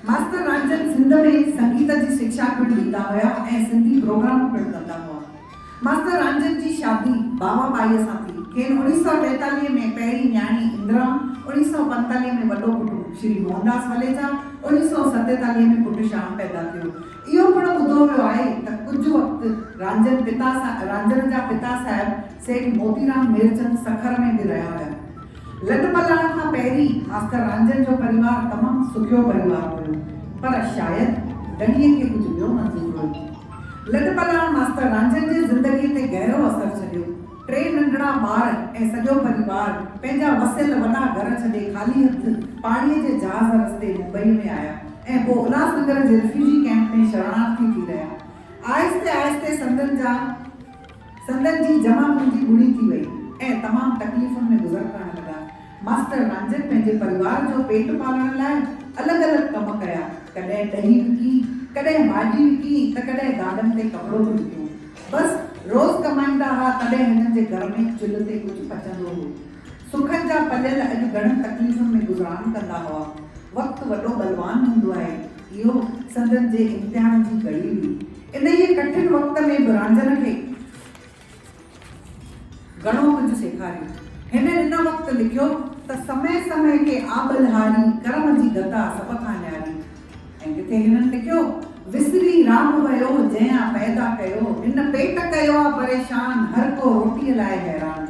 मास्टर रामचंद सिंध में संगीत जी शिक्षा पिणु ॾींदा हुआ ऐं सिंधी प्रोग्राम पिणु कंदा हुआ। मास्टर रांझन जी शादी बाबा बाईअ सां थी। खेनि 1943 में पहिरीं न्याणी इंदिरा, 1945 में वॾो पुटु श्री मोहनदास वलेचा, 1947 में पुटु श्याम पैदा थियो। इहो पिणु ॿुधो वियो आहे त कुझु वक़्तु रांझन जा पिता साहिब सेठ मोतीराम मेरचंद सखर में बि रहिया हुया। लॾ पलाण खां पहिरीं मास्टर रांझन जो परिवार तमामु सुखियो परिवार हुयो, पर शायदि धणीअ खे कुझु ॿियो मंज़ूर हुयो। लॾ पलाण मास्टर रांझन जी ज़िंदगीअ ते गहरो असरु छॾियो। 3 नंढड़ा ॿार ऐं सॼो परिवार पंहिंजा वसियल वॾा घर छॾे ख़ाली हथ पाणीअ जे जहाज़ रस्ते मुंबई में आया ऐं पोइ उल्हासनगर जे रिफ्यूजी कैंप में शरणार्थी थी रहिया। आहिस्ते आहिस्ते संदन जी जमा पूंजी ॿुड़ी थी वई ऐं तमामु तकलीफ़ुनि में गुज़र करण लॻा। मास्टर रांझन पंहिंजे परिवार जो पेट पालण लाइ अलॻि अलॻि कम कया। कॾहिं ॾही विकी, कॾहिं भाॼी विकी, त कॾहिं गाॾनि ते कपिड़ो बि विकियो। बसि रोज़ कमाईंदा हुआ, तॾहिं हिननि जे घर में चुल्ह ते कुझु पचंदो हो। सुखनि जा पलियल अॼु घणनि तकलीफ़ुनि में गुज़रान कंदा हुआ। वक़्तु वॾो बलवान हूंदो आहे, इहो संदन जे इम्तिहान जी घड़ी हुई। इन ई कठिन वक़्त में बि रांझन खे घणो कुझु सेखारियो। हिन इन वक़्तु लिखियो त समय समय के आबलहारी कर्म जी गता सभ खां न्यारी। ऐं किथे हिननि लिखियो विसरी राम वयो जंहिं पैदा कयो, हिन पेट कयो आहे परेशान, हर को रोटीअ लाइ हैरान।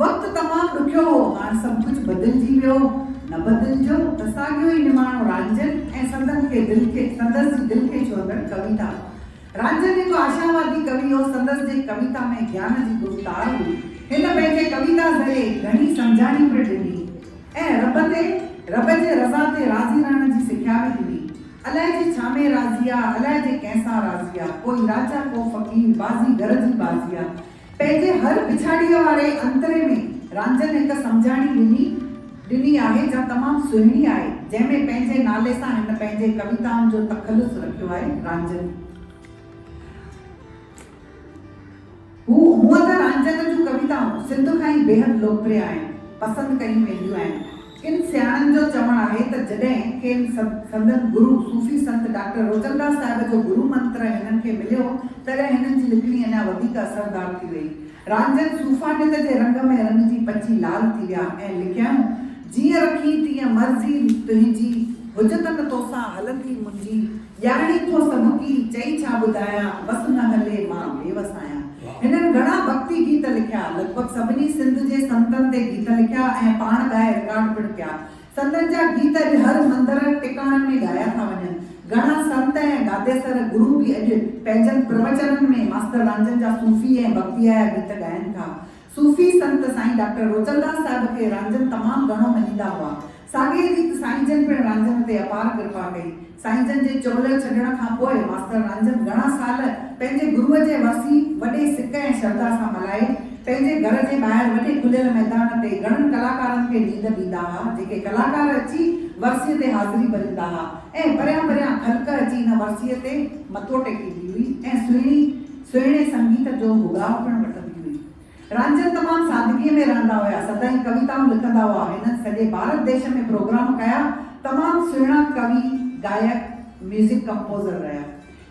वक़्तु तमामु ॾुखियो हो, हाणे सभु कुझु बदिलजी वियो। न बदिलजो त साॻियो ई निमाणो रांझन ऐं संदन खे संदस जी दिलि खे छुहंदड़ कविता। रांझन हिकु आशावादी कवि हो। संदस जे कविता में ज्ञान जी गुफ़्तार हुई। हिन पंहिंजे कविता ज़रिए घणी सम्झाणी पिणु ॾिनी ऐं रब जे रज़ा ते राज़ी रहण जी सिख्या बि ॾिनी। अलाए जे छा में राज़ी आहे, अलाए जे कंहिंसां राज़ी आहे, कोई राजा को फ़क़ीर, बाज़ी घर जी बाज़ी आहे। पंहिंजे हर पिछाड़ीअ वारे अंतरे में रांझन हिकु सम्झाणी ॾिनी आहे जा तमामु सुहिणी आहे, जंहिंमें पंहिंजे नाले सां हिन पंहिंजे कविताउनि जो तख़ल्लुस रखियो आहे रांझन। हूअं त रांझन जूं कविताऊं सिंध खां ई बेहद लोकप्रिय आहिनि, पसंदि कयूं वेंदियूं आहिनि। किन सियाणनि जो चवणु आहे त जॾहिं खेनि संदन गुरु सूफ़ी संत डॉक्टर रोचनदास साहिब जो गुरु मंत्र हिननि खे मिलियो, तॾहिं हिननि जी लिखणी अञा वधीक असरदार थी वई। रांझन सूफ़ानियत जे रंग में रंगजी पची लाल थी विया ऐं लिखियाऊं जीअं रखी तीअं मर्ज़ी तुंहिंजी, हुजतन तोसां हलंदी मुंहिंजी, ॼाणी थो सभु चई छा ॿुधायां, बसि न हले मां बेवस आहियां। हिननि घणा भक्ति गीत लिखिया, लॻभॻि सभिनी सिंध जे संतनि ते गीत लिखिया ऐं पाण ॻाए रिकॉर्ड पिणु कया। संतनि जा गीत हर मंदर टिकाणनि में ॻाया था वञनि। घणा संत ऐं गादेसर गुरु बि अॼु पंहिंजनि प्रवचननि में मास्टर रांझन जा सूफ़ी ऐं भक्ति जा गीत ॻाइनि था। सूफ़ी संत साईं डॉक्टर रोचनदास साहिब खे रांझन तमामु घणो मञींदा हुआ। साॻिए रीति साईं जन पिणु रांझन ते अपार कृपा कई। साईं जन जे चोले छॾण खां पोइ मास्टर रांझन घणा साल पंहिंजे गुरुअ जे वसी वॾे सिक ऐं श्रद्धा सां मल्हाए पंहिंजे घर जे ॿाहिरि वॾे खुलियल मैदान ते घणनि कलाकारनि खे नींद ॾींदा हुआ, जेके कलाकार अची वर्सीअ ते हाज़िरी भरींदा हुआ ऐं परियां परियां ख़ल्क अची हिन वर्सीअ ते मथो टेकींदी हुई ऐं सुहिणे संगीत जो भुॻाव पिणु वठंदी हुई। रांझन तमामु सादगीअ में रहंदा हुआ, सदाईं कविताऊं लिखंदा हुआ। हिननि सॼे भारत देश में प्रोग्राम कया। तमामु सुहिणा कवि, गायक, म्यूज़िक कंपोज़र रहिया।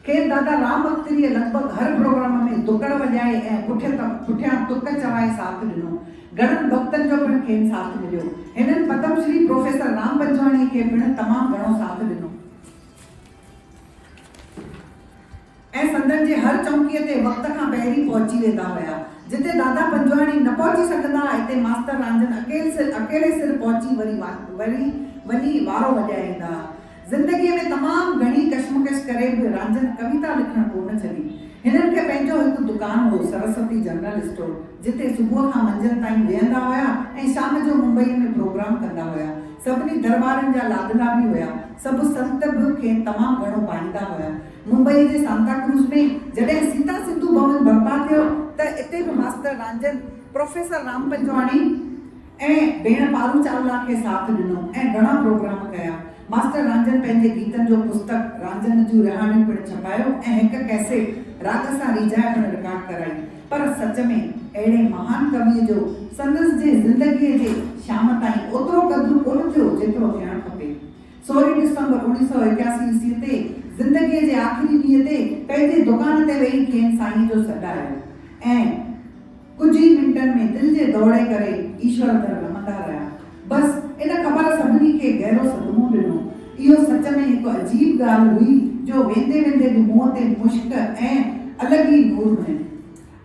खेनि दादा राम अख्तरीअ लॻभॻि हर प्रोग्राम में दुकड़ वॼाए ऐं पुठियां तुक चवाए साथ ॾिनो। घणनि भक्तनि जो पिणु खेनि साथ मिलियो। हिननि पद्मश्री प्रोफेसर राम पंजवाणी खे पिणु तमामु घणो साथ ॾिनो ऐं संदन जे हर चौकीअ ते वक़्त खां पहिरीं पहुची वेंदा हुया। जिते दादा पंजवाणी न पहुची सघंदा, हिते मास्टर रांझन अकेले सिर पहुची वञी वारो वॼाए ईंदा। ज़िंदगीअ में तमामु घणी कशमकश करे बि रांझन कविता लिखणु कोन छॾी। हिननि खे पंहिंजो हिकु दुकानु हो, सरस्वती जनरल स्टोर, जिते सुबुह खां मंझंदि ताईं वेहंदा हुया ऐं शाम जो मुंबईअ में प्रोग्राम कंदा हुया। सभिनी दरबारनि जा लाडला बि हुया। सभु संत बि खेनि तमामु घणो पाईंदा हुया। मुंबई जे सांताक्रूज़ में जॾहिं सीता सिंधु भवन बर्पा थियो त इते बि मास्टर रांझन प्रोफेसर राम पंजवाणी ऐं भेण पारू चावला खे साथ ॾिनो ऐं घणा प्रोग्राम कया। मास्टर रांझन पंहिंजे गीतनि जो पुस्तक रांझन जूं रिहाणियूं पिणु छपायो ऐं हिकु कैसेट राग सां रिझाए पिणु रिकॉर्ड कराई। पर सच में अहिड़े महान कविअ जो संदसि जे ज़िंदगीअ जे शाम ताईं ओतिरो क़दुरु कोन थियो जेतिरो थियणु खपे। 16 डिसंबर 1981 ईस्वीअ ते ज़िंदगीअ जे आख़िरी ॾींहं ते पंहिंजे दुकान ते वेही खेनि साईं जो सॾु आयो ऐं कुछ ही मिनटन में दिल जे दौड़े करे ईश्वर तर रमंदा रहा। बस इन खबर सभिनी खे गहरो सदमो ॾिनो। इहो सच में हिकु अजीब ॻाल्हि हुई जो वेंदे वेंदे बि मुंहं ते मुश्क ऐं अलॻि ई नूर में।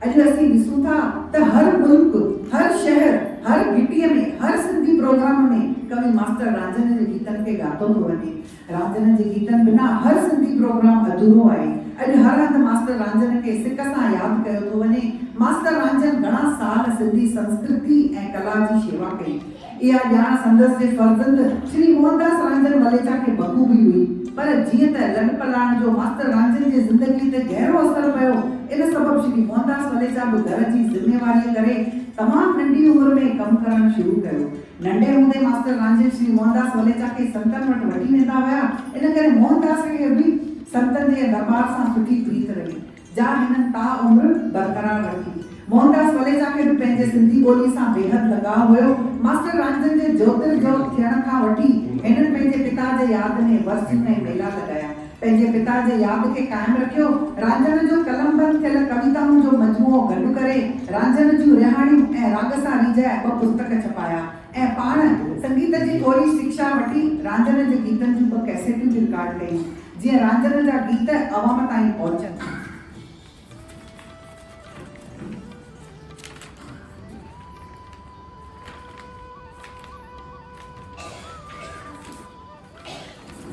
अॼु असीं ॾिसूं था त हर मुल्क, हर शहर, हर घिटीअ में, हर सिंधी प्रोग्राम में कवि मास्टर रांझण जे गीतनि खे ॻातो थो वञे। रांझण जे गीतनि बिना हर सिंधी प्रोग्राम अधूरो आहे। अॼु हर हंधि मास्टर रांझण खे सिक सां यादि कयो थो वञे। मास्टर रांझण घणा साल सिंधी संस्कृति ऐं कला जी शेवा कई। इहा ॼाण संदसि जे फर्ज़ंद श्री मोहनदास रांझण वलेचा खे बख़ूबी हुई। पर जीअं त लॾ पलाण जो मास्टर रांझण जी ज़िंदगी ते गहरो असर पियो, इन सबबि श्री मोहनदास वलेचा बि घर जी ज़िम्मेवारी करे तमामु नंढी उमिरि में कमु करणु शुरू कयो। नंढे हूंदे मास्टर रांझण श्री मोहनदास वलेचा खे संतनि वटि वठी वेंदा हुआ। इन करे मोहनदास खे बि संतनि जे दरबार सां सुठी प्रीत रही, जा हिननि ता उमिरि बरक़रार रखी। मोहनदास वलेचा खे बि पंहिंजे सिंधी ॿोली सां बेहद लॻाव हुयो। मास्टर रांझण जे ज्योतिर्जोत थियण खां वठी हिननि पंहिंजे पिता जे यादि में वर्सियूं ऐं मेला लॻाया। पंहिंजे पिता जे यादि खे क़ाइमु रखियो। रांझण जो कलमबंद थियल कविताउनि जो मजमूओ गॾु करे रांझण जूं रिहाणियूं ऐं राग सां रीजा 2 पुस्तक छपाया ऐं पाण संगीत जी थोरी शिक्षा वठी रांझण जे गीतनि जूं 2 कैसेटूं बि रिकॉर्ड कयूं, जीअं रांझण जा गीत अवाम ताईं पहुचनि।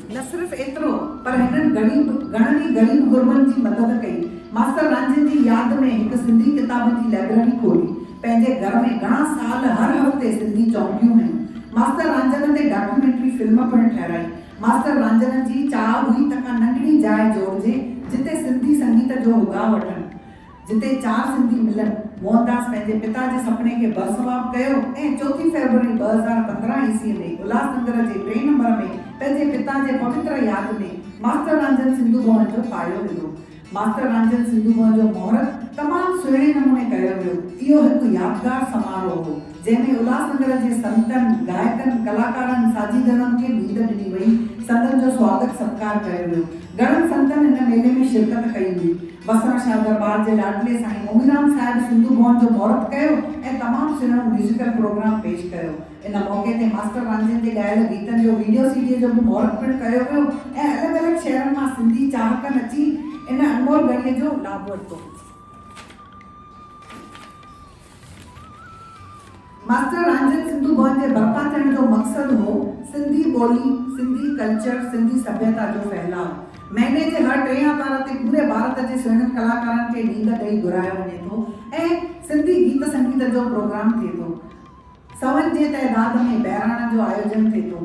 न सिर्फ़ एतिरो, पर हिननि घणनि ई ग़रीब गुरबनि जी मदद कई। मास्टर रांझण जी यादि में हिकु सिंधी किताब जी लाइब्रेरी खोली। पंहिंजे घर में घणा साल हर हफ़्ते सिंधी चौकियूं हयूं। मास्टर रांझण ते डॉक्यूमेंट्री फिल्म पिणु ठहिराई। मास्टर रांझण जी चाह हुई त का नंढड़ी जाइ जोड़जे जिते सिंधी संगीत जो उगाह वठनि, जिते 4 सिंधी मिलनि। मोहनदास पंहिंजे पिता जे सपने खे बरसवाब कयो ऐं 4 फरवरी 2015 ईस्वीअ में उल्हासनगर जे 3 नंबर में पंहिंजे पिता जे पवित्र यादि में मास्टर रांझण सिंधु भवन जो पायो वियो। मास्टर रांझण सिंधु भवन जो मुहूर्त तमामु सुहिणे नमूने कयो वियो। इहो हिकु यादगार समारोह हो जंहिंमें उल्हासनगर जे संतनि, गायकनि, कलाकारनि, साजीगरनि खे नींद ॾिनी वई। संतनि जो स्वागत सत्कार कयो वियो। घणनि संतनि हिन मेले में शिरकत कई हुई। बसरा शाह दरबार जे लाडले साईं मोमीराम साहिब सिंधु भवन जो मुहूर्त कयो ऐं तमामु सुहिणो म्यूज़िकल प्रोग्राम पेश कयो। इन मौक़े ते मास्टर रांझण जे ॻायल गीतनि जो वीडियो सीडी जो बि मुहूर्त पिणु कयो वियो ऐं अलॻि अलॻि शहरनि मां सिंधी चाहकनि अची इन अनमोल घड़ीअ जो लाभ वरितो। मास्टर रांझण सिंधु भवन जे बर्पा थियण जो मक़सदु हो सिंधी ॿोली, सिंधी कल्चर, सिंधी सभ्यता जो फहिलाव। महीने जे हर 3 आर्तवार ते पूरे भारत जे सुहिणनि कलाकारनि खे नींद ॾेई घुरायो वञे थो ऐं सिंधी गीत संगीत जो प्रोग्राम थिए थो। 100 जे तइदाद में बहिराणे जो आयोजन थिए थो।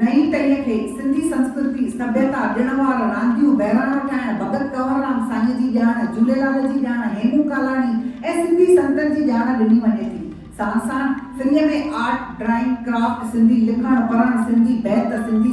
नई टईअ खे सिंधी संस्कृति, सभ्यता, ॾिण वार, रांदियूं, बहिराणो ठाहिण, भगत कंवरराम साईं जी ॼाण, झूलेलाल जी ॼाण, हेमू कालाणी ऐं सिंधी संतनि जी ॼाण ॾिनी वञे थी। साण साण फ्रीअ में आर्ट, ड्राइंग, क्राफ्ट, सिंधी लिखण पढ़ण, सिंधी बैत, सिंधी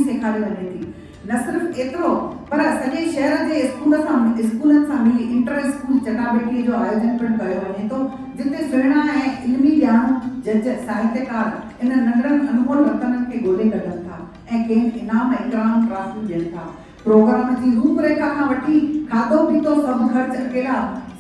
सेखारी वञे थी। न सिर्फ़ एतिरो, पर सॼे शहर जे स्कूलनि सां मिली इंटर स्कूल चटाभेटीअ जो आयोजन पिणु कयो वञे थो, जिते सुहिणा ऐं इल्मी ॼाणू जज, साहित्यकार इन नंढड़नि अनमोल रतननि खे ॻोल्हे कढनि था ऐं कंहिं इनाम इकराम ट्रॉफियूं ॾियनि था। प्रोग्राम जी रूपरेखा खां वठी खाधो पीतो सभु ख़र्च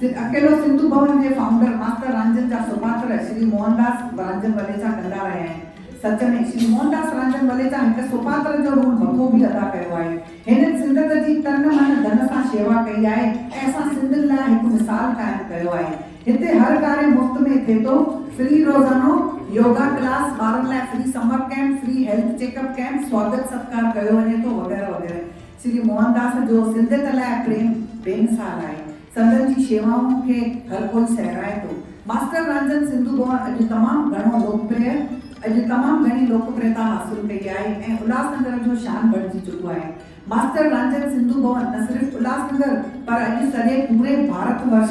अकेलो सिंधु भवन जे फाउंडर मास्टर रांझण जा सुपात्र श्री मोहनदास रांझण वलेचा कंदा रहिया आहिनि। सच में श्री मोहनदास रांझण वलेचा हिकु सुपात्र जो रोल बख़ूबी अदा कयो आहे। हिननि सिंधत जी तन मन धन सां शेवा कई आहे ऐं असां सिंधियुनि लाइ हिकु मिसाल क़ाइमु कयो आहे। हिते हर कार्य मुफ़्त में थिए थो। फ्री रोज़ानो योगा क्लास, ॿारनि लाइ free summer camp, free health checkup camp, स्वागत सत्कार कयो वञे थो वग़ैरह वग़ैरह। श्री मोहनदास जो सिंधियत लाइ प्रेम बेमिसाल आहे। संतनि जी शेवाउनि खे हर कोई सहिराए थो। मास्टर रांझण सिंधु भवन अॼु तमामु घणी लोकप्रियता हासिल कई आहे ऐं उल्हासनगर जो शान बढ़जी चुको आहे। मास्टर रांझण सिंधु भवन न सिर्फ़ उल्हासनगर पर अॼु सॼे पूरे भारतवर्ष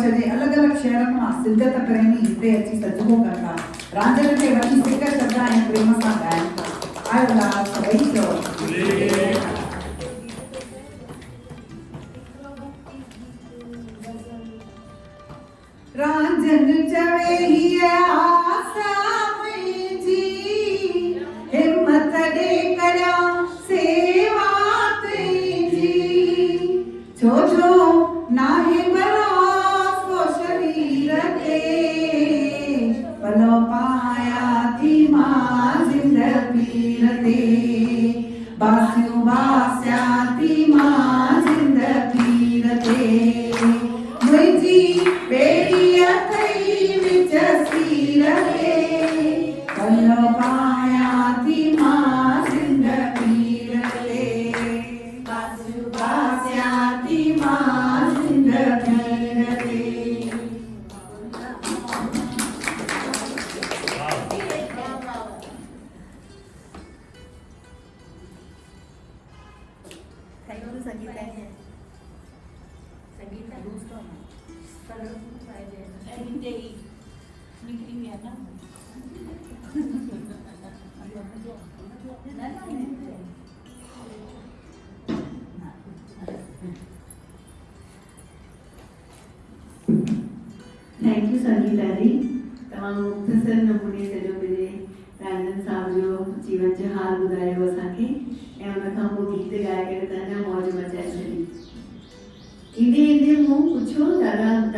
जे अलॻि अलॻि शहरनि मां सिंधियत प्रेमी हिते अची सजगो कनि था। रांझण खे वठी सिक श्रद्धा ऐं प्रेम सां ॻाइनि था। आयो उल्हास सभई चओ। रांझण चवे हीअ आसा मुंहिंजी, हिम्मत ॾे करियां सेवा तुंहिंजी, छो जो नाहे भला सो शरीर ते भलो पाया थी मां जिंद पीर ते बासियूं बास्या थी मां जिंद पीर ते मुंहिंजी बेड़ी अथई विच सीर ते भलो पाया थी मां जिंद पीर ते बासियूं बास्या थी मां जिंद पीर ते थैंक यू संगीता है संगीता निकली हुई है ना थैंक यू संगीता जी तमामु मुख़्तसर नमूने सॼो मुंहिंजे रांझन साहब जो जीवन जो हाल ॿुधायो असांखे ऐं उन खां पोइ गीत ॻाए करे त अञा मौज मचाए छॾी ईंदे ईंदे मूं पुछियो दादा सां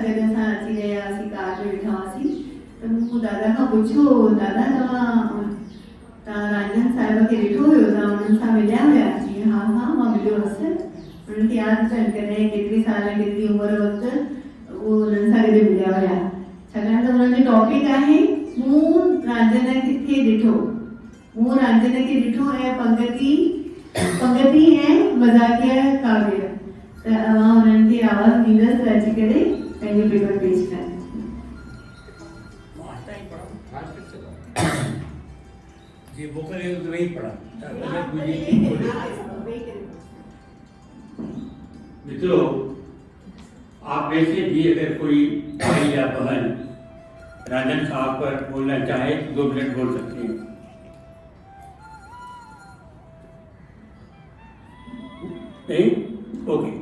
गॾु असां अची रहियासीं कार में वेठा हुआसीं त मूं दादा खां पुछियो दादा तव्हां रांझन साहिब खे ॾिठो हुयो तव्हां उन्हनि सां मिलिया हुया जीअं हा मां मिलियो हुअसि उन्हनि खे यादि अचनि कॾहिं केतिरी साल केतिरी उमिरि वक़्तु उहो उन्हनि सां गॾु मिलिया हुया छाकाणि त उन्हनि जो टॉपिक आहे मूं रांझन खे ॾिठो मूं रांझन खे ॾिठो ऐं पंगती ऐं मज़ाकिया काव्य त मां उन्हनि खे आवाज़ ॾींदसि अची करे पंहिंजो पेपर पेश कनि जी बुक ले तो नहीं पढ़ा मित्रों आप में से भी अगर कोई भाई या बहन रांझन साहब पर बोलना चाहे तो 2 मिनट बोल सकते हैं। नहीं? ओके।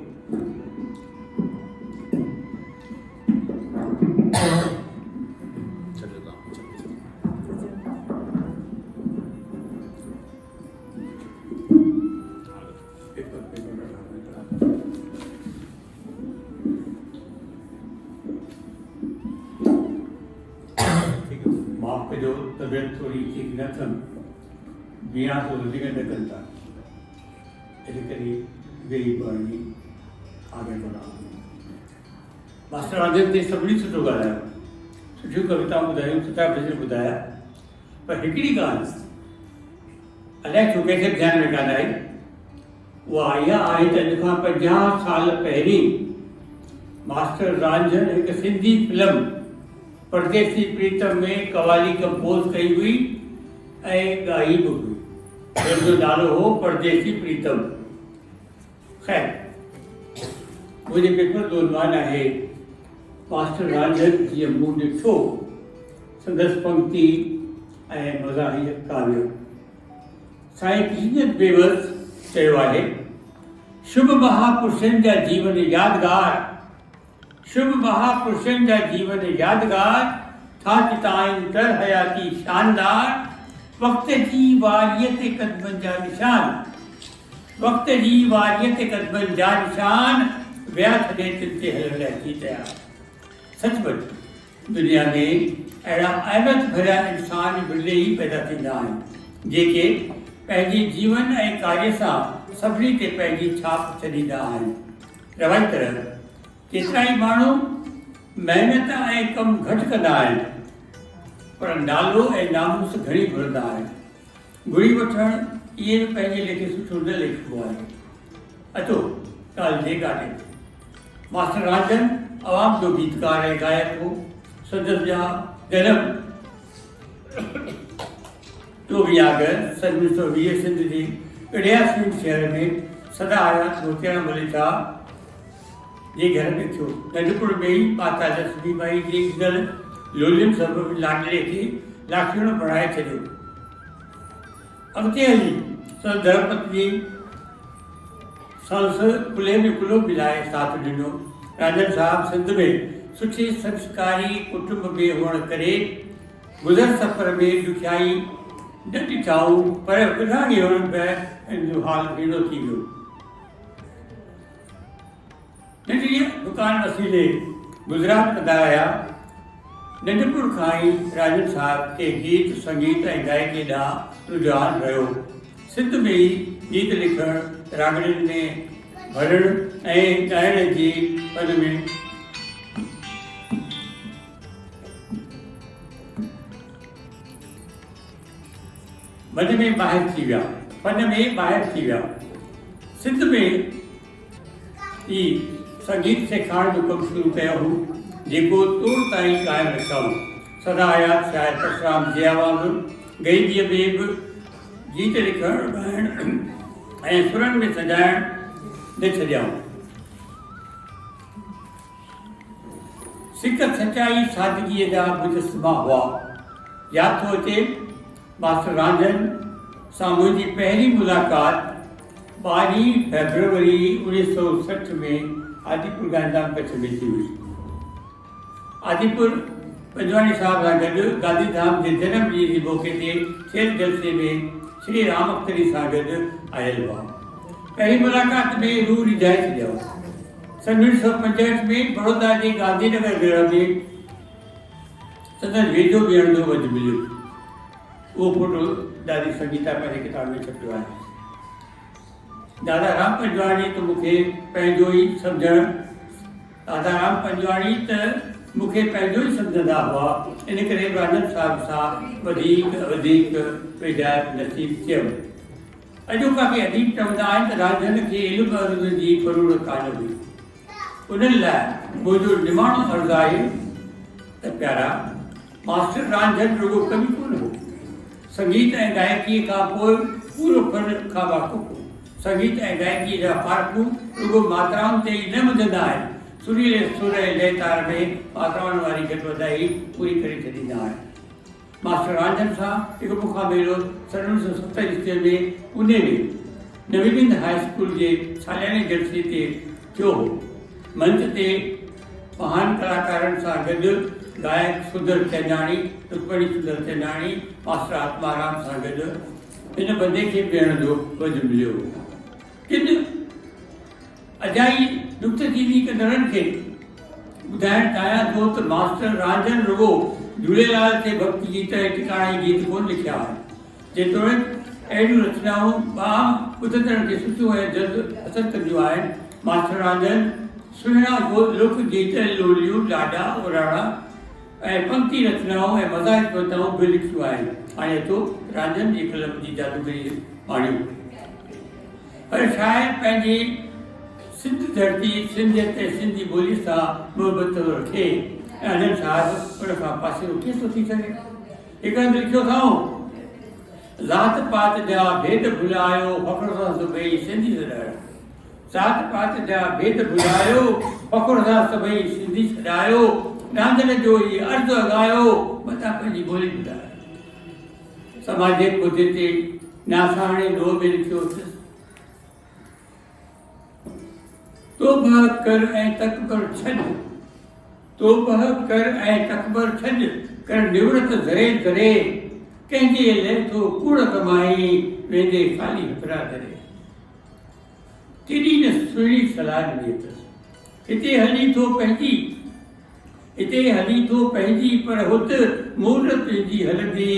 माफ कजो तबियत थोड़ी ठीक न थन बिया तो वधीक न कंदा इन करे वेही पढ़णी आगे बढ़ा मास्टर रांझन ते सभिनी सुठो ॻाल्हायो सुठियूं कविताऊं ॿुधायूं सुठा भजन ॿुधाया पर हिकिड़ी ॻाल्हि अलाए छो कंहिंखे ध्यानु में कान आई उहा इहा आहे त अॼु खां 50 साल पहिरीं मास्टर रांझन हिकु सिंधी फिल्म परदेसी प्रीतम में कवाली कंपोज कई हुई ऐं ॻाई बि हुई जंहिंजो नालो हो परदेसी प्रीतम। ख़ैर मुंहिंजे पेपर जो उनवान आहे मास्टर रांझन जीअं मूं ॾिठो संदसि पंक्ति ऐं मज़ाहिय काव्य साईं कृष्ण बेवस चयो आहे शुभ महापुरुषनि जा जीवन यादगार शुभ महापुरुषनि जा जीवन यादगार था चिताइन कर हयाती शानदार वक्त जी वारियत कदमनि जा निशान वक्त जी वारियत कदमनि जा निशान विया छॾे तिते हलण लाइ थी तयार। सचमुच दुनिया में अहिड़ा अहमियत भरिया इंसान बिरले ई पैदा थींदा आहिनि जेके पंहिंजे जीवन ऐं कार्य सां सभिनी ते पंहिंजी छाप छॾींदा आहिनि। रवाई तरह केतिरा ई माण्हू महिनत ऐं कमु घटि कंदा आहिनि पर नालो ऐं नामूस घणी घुरंदा आहिनि। घुरी वठणु इहे बि पंहिंजे लेखे सुठो न लिखिबो आहे। अचो ॻाल्हि जे ॻाल्हि मास्टर रांझन आवाम जो गीतकार ऐं गायक हो। संदसि जा जनम 24 अगस्त 1920 सिंध जे इडियासीं शहर में सदा हयात मोतियाराम मलिका जे घर में थियो। नंढपण में ई माता लक्ष्मीबाई जे ॾिनल लोलियुनि सबबि लाडले खे लाखिणो बणाए छॾियो। अॻिते हली संदसि धर्मपत्नी संस कुल्हे में कुल्हो मिलाए साथ ॾिनो। रांझन साहब सिंध में सुठे संस्कारी कुटुंब में हुअण करे गुज़र सफ़र में ॾुखियाई न ॾिठाऊं पर विरहाङे हुअण में हिन जो हाल अहिड़ो थी वियो। नंढड़ी दुकान वसीले गुजरात कंदा हुआ। नंढपुर खां ई राजन साहब के गीत संगीत ऐं गायकी ॾांहुं रुझान रहियो। सिंध में ई गीत लिखण, रागड़ियुनि में भरण ऐं ॻाइण जी फन में मन में ॿाहिरि थी विया, फन में ॿाहिरि थी विया। सिंध में ई संगीत सेखारण जो कमु शुरू कयो हो, जेको तोड़ ताईं क़ाइमु रखियो। सदा हयात शायर परशुराम जिया वांगुरु ग़रीबीअ में बि गीत लिखण, ॻाइण ऐं सुरनि में सजाइण न छॾियाऊं। सिक सचाई सादगीअ जा मुजस्समा हुआ। यादि थो अचे मास्टर रांझन सां मुंहिंजी पहिरीं मुलाक़ात 12 फरवरी 1960 में आदिपुर गांधीधाम कच्छ में थी हुई। आदिपुर पंजवाणी साहब सां गॾु गांधीधाम जे जनम ॾींहं जे मौक़े ते थियल जलसे में श्री राम अख्तरी सां गॾु आयल हुआ। पहिरीं मुलाक़ात में रूह रिझाए छॾिया। सन 1965 में बड़ौदा जे गांधीनगर घर में संदसि वेझो वेहण जो वध मिलियो। उहो फोटो दादी संगीता पंहिंजे किताब में छपियो आहे। दादा राम पंजवाणी त मूंखे पंहिंजो ई सम्झण, दादा राम पंजवाणी त मूंखे पंहिंजो ई सम्झंदा हुआ। इन करे राजन साहब सां वधीक वेझाइप नसीब थियो। अॼोका खे अदीब चवंदा आहिनि त राजन खे इल्मु अर्ज़ जी ज़रूरत कान हुई। उन्हनि लाइ मुंहिंजो निमाणो अर्ज़ु आहे त प्यारा मास्टर रांझन रुॻो कवि कोन हो। संगीत ऐं गायकीअ खां पोइ पूरो फन खां वाक़ुफ़ हो। संगीत ऐं गायकी जा फ़ार्क़ूं रुॻो मात्राउनि ते ई न मुझंदा आहिनि, सुरीले सुर ऐं लय तार में मात्राउनि वारी घटि वधाई पूरी करे छॾींदा आहिनि। मास्टर रांझन सां हिकु मुक़ाबिलो सन 1970 में पुणे में नवीबिंद हाई स्कूल जे सालियाने जलसे ते थियो हो। मंच ते महान कलाकारनि सां गॾु गायक सुंदर चंदाणी, रुक्मणी सुंदर चंदाणी, मास्टर आत्माराम सां गॾु इन बंदे खे वेहण जो वज मिलियो। किन अजाई नुक्तचीनी कंदड़नि खे ॿुधाइण चाहियां थो त मास्टर रांझन रुॻो झूलेलाल ते भक्ति गीत ऐं टिकाणे गीत कोन लिखिया आहिनि। जेतोणीकि अहिड़ियूं रचनाऊं ॿाम ॿुधंदड़नि खे सुठो ऐं जल्द असरु कंदियूं आहिनि। मास्टर रांझन सुहिणा लोक गीत, लोलियूं, लाॾा, उराड़ा ऐं पंक्ति रचनाऊं ऐं मज़ाक़ कविताऊं बि लिखियूं आहिनि। हाणे तो रांझन जी कलम जी जादूगरी माणियूं। पर शायदि पंहिंजी सिंध धरती, सिंधियत ऐं सिंधी ॿोली सां मुहबत रखे ऐं अनंद साहिब उन खां पासे कीअं थो थी सघे। हिकु हंधि लिखियो अथऊं, ज़ात पात जा भेद भुलायो फ़ख़्र सां सभई सिंधी सॾायो। ज़ात पात जा भेद भुलायो फ़ख़्र सां सभई सिंधी सॾायो। रांझन जो ई अर्ज़ु अॻायो मथां पंहिंजी ॿोली ॿुधायो। समाजिक मुद्दे ते नासाणे ॾोह में लिखियो अथसि, तोबह कर ऐं तकबर छॾ, तोबह कर ऐं तकबर छॾ, कर निवृत ज़रे ज़रे, कंहिंजे लहे थो कूड़ कमाई वेंदे ख़ाली हथरा धरे। केॾी न सुहिणी सलाह ॾिनी अथसि। हिते हली थो पंहिंजी पर हुत मोर तुंहिंजी हलंदी,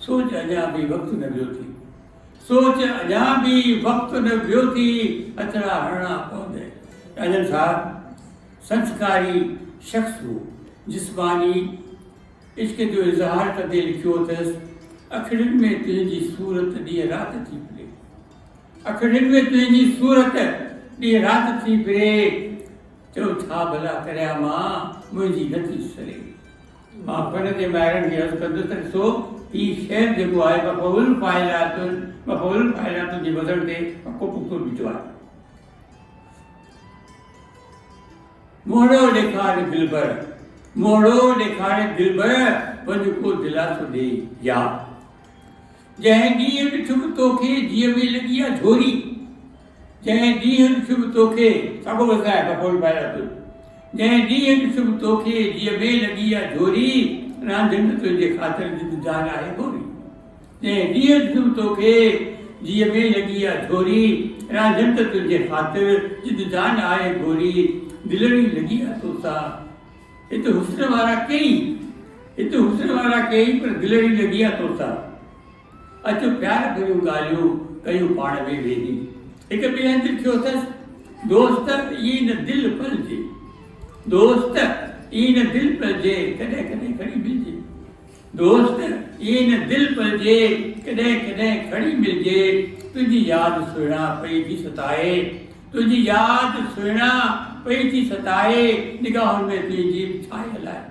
सोच अञा बि वक़्तु न वियो थी, सोच अञा बि वक़्तु न वियो थी, हथड़ा हणणा पवंदे। राजन साहब संस्कारी शख़्स हो। जिस्मानी इश्क जो इज़हार कंदे लिखियो अथसि, अखिड़ियुनि में तुंहिंजी सूरत ॾींहुं राति थी फिरे, अखिड़ियुनि में तुंहिंजी सूरत ॾींहुं राति थी फिरे, चओ छा भला करियां मां मुंहिंजी नथी सरे। मां फन जे ॿाहिरनि खे अर्ज़ु कंदुसि त ॾिसो हीउ शेर जेको आहे मफ़ऊल फ़ाइलातुनि जे वज़न ते पको पुख्तो बीठो आहे। मोड़ो ॾेखारे दिलबर, मोड़ो ॾेखारे दिलबर, वञ को दिलासो ॾे यादि। जंहिं ॾींहुं ॾिठुमि तोखे जीअं में लॻी आहे झोरी, जंहिं ॾींहुं ॾिठुमि तोखे साॻियो वज़ाए मफ़ऊल फ़ाइलातुनि, जंहिं ॾींहुं ॾिठुमि तोखे जीअं में लॻी आहे झोरी, रांझन तुंहिंजे ख़ातिर जिद जान आहे गोरी। जंहिं ॾींहुं ॾिठुमि तोखे जीअं में लॻी आहे झोरी, रांझन तुंहिंजे ख़ातिर जिद जान आहे गोरी। दिलड़ी लगी आहे तोसां। हिते हुस्न वारा कई पर दिलड़ी लगी आहे तोसां। अचो प्यार करियूं ॻाल्हियूं कयूं पाण में वेही। हिकु ॿिए हंधि थियो अथसि दोस्त ई न दिलि पलजे, दोस्त ई न दिलि पलजे कॾहिं कॾहिं खड़ी मिलजे, दोस्त ई न दिलि पलजे कॾहिं कॾहिं खड़ी मिलजे। तुंहिंजी यादि सुहिणा पई थी सताए, तुंहिंजी यादि सुहिणा पई थी सताए, निगाहुनि में तुंहिंजी छाए हलाए।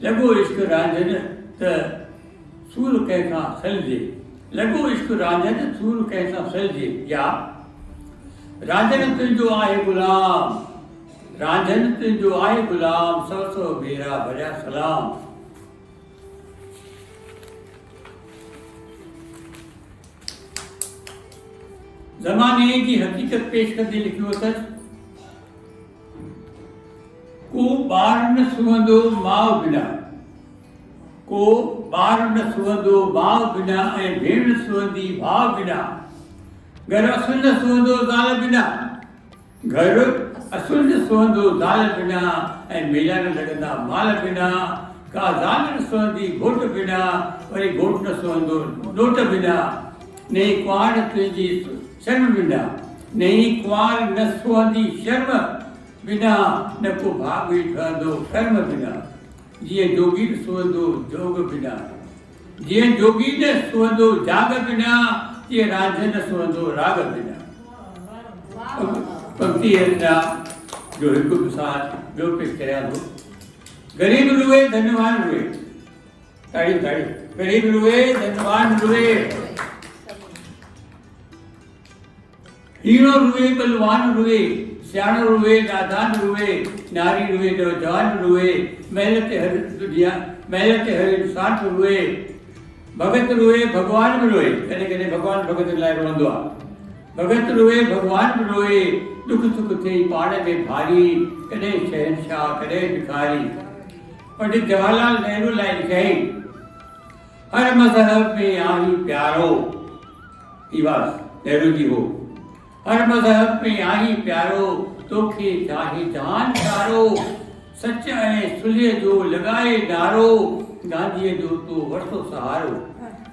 लॻो इश्क रांझनि त सूर कंहिंखां सलजे, लॻो इश्क रांझनि सूर कंहिंसां सलजे। या रांझनि तुंहिंजो आहे गुलाम, रांझनि तुंहिंजो आहे गुलाम, सौ सौ भेरा भरिया सलाम। ज़माने जी हक़ीक़त पेश कंदे लिखियो अथसि, को ॿार न सुम्हंदो माउ बिना, को ॿार न सुम्हंदो माउ बिना, ऐं भेण सुम्हंदी भाउ बिना। घर असुल न सुम्हंदो ज़ाल बिना, घर असुल न सुम्हंदो ज़ाल बिना, ऐं मेला न लॻंदा माल बिना। का ज़ाल न सुम्हंदी घोट बिना, वरी घोट न सुम्हंदो ॾोट बिना। नई कुंवार तुंहिंजी शर्म बिना, नई कुंवार न सुम्हंदी शर्म बिना, न को भाग ई ठहंदो कर्म बिना। जीअं जोगी न सुम्हंदो जोग बिना, जीअं जोगी न सुम्हंदो जाग बिना, तीअं रांझ न सुम्हंदो राग बिना। पंक्ति रचना जो हिकु मिसाल ॿियो पेश करियां थो। गरीब रुए धनवान रुए, ताड़ियूं ताड़ियूं। गरीब रुए धनवान रुए, हीरो रुए बलवान रुए, सियाणो रुए नादान रुए, नारी रुए नौजवान रुए, महल ते हर दुनिया महल ते हर इंसान रुए। भगत रुए भगवान बि रोए, कॾहिं कॾहिं भगवान भगत लाइ रोअंदो आहे। भगत रोए भगवान बि रोए, दुख सुख थिए पाण में भारी, कॾहिं शहनशाह कॾहिं भिखारी। पंडित जवाहरलाल नेहरू लाइ लिखियईं, हर मज़हब में आही प्यारो, ई बात नेहरू जी हो। हर मज़हब में आही प्यारो, तोखे चाहे जहान सारो। सच ऐं सुलह जो लॻाए नारो, गांधीअ जो तो वरितो सहारो।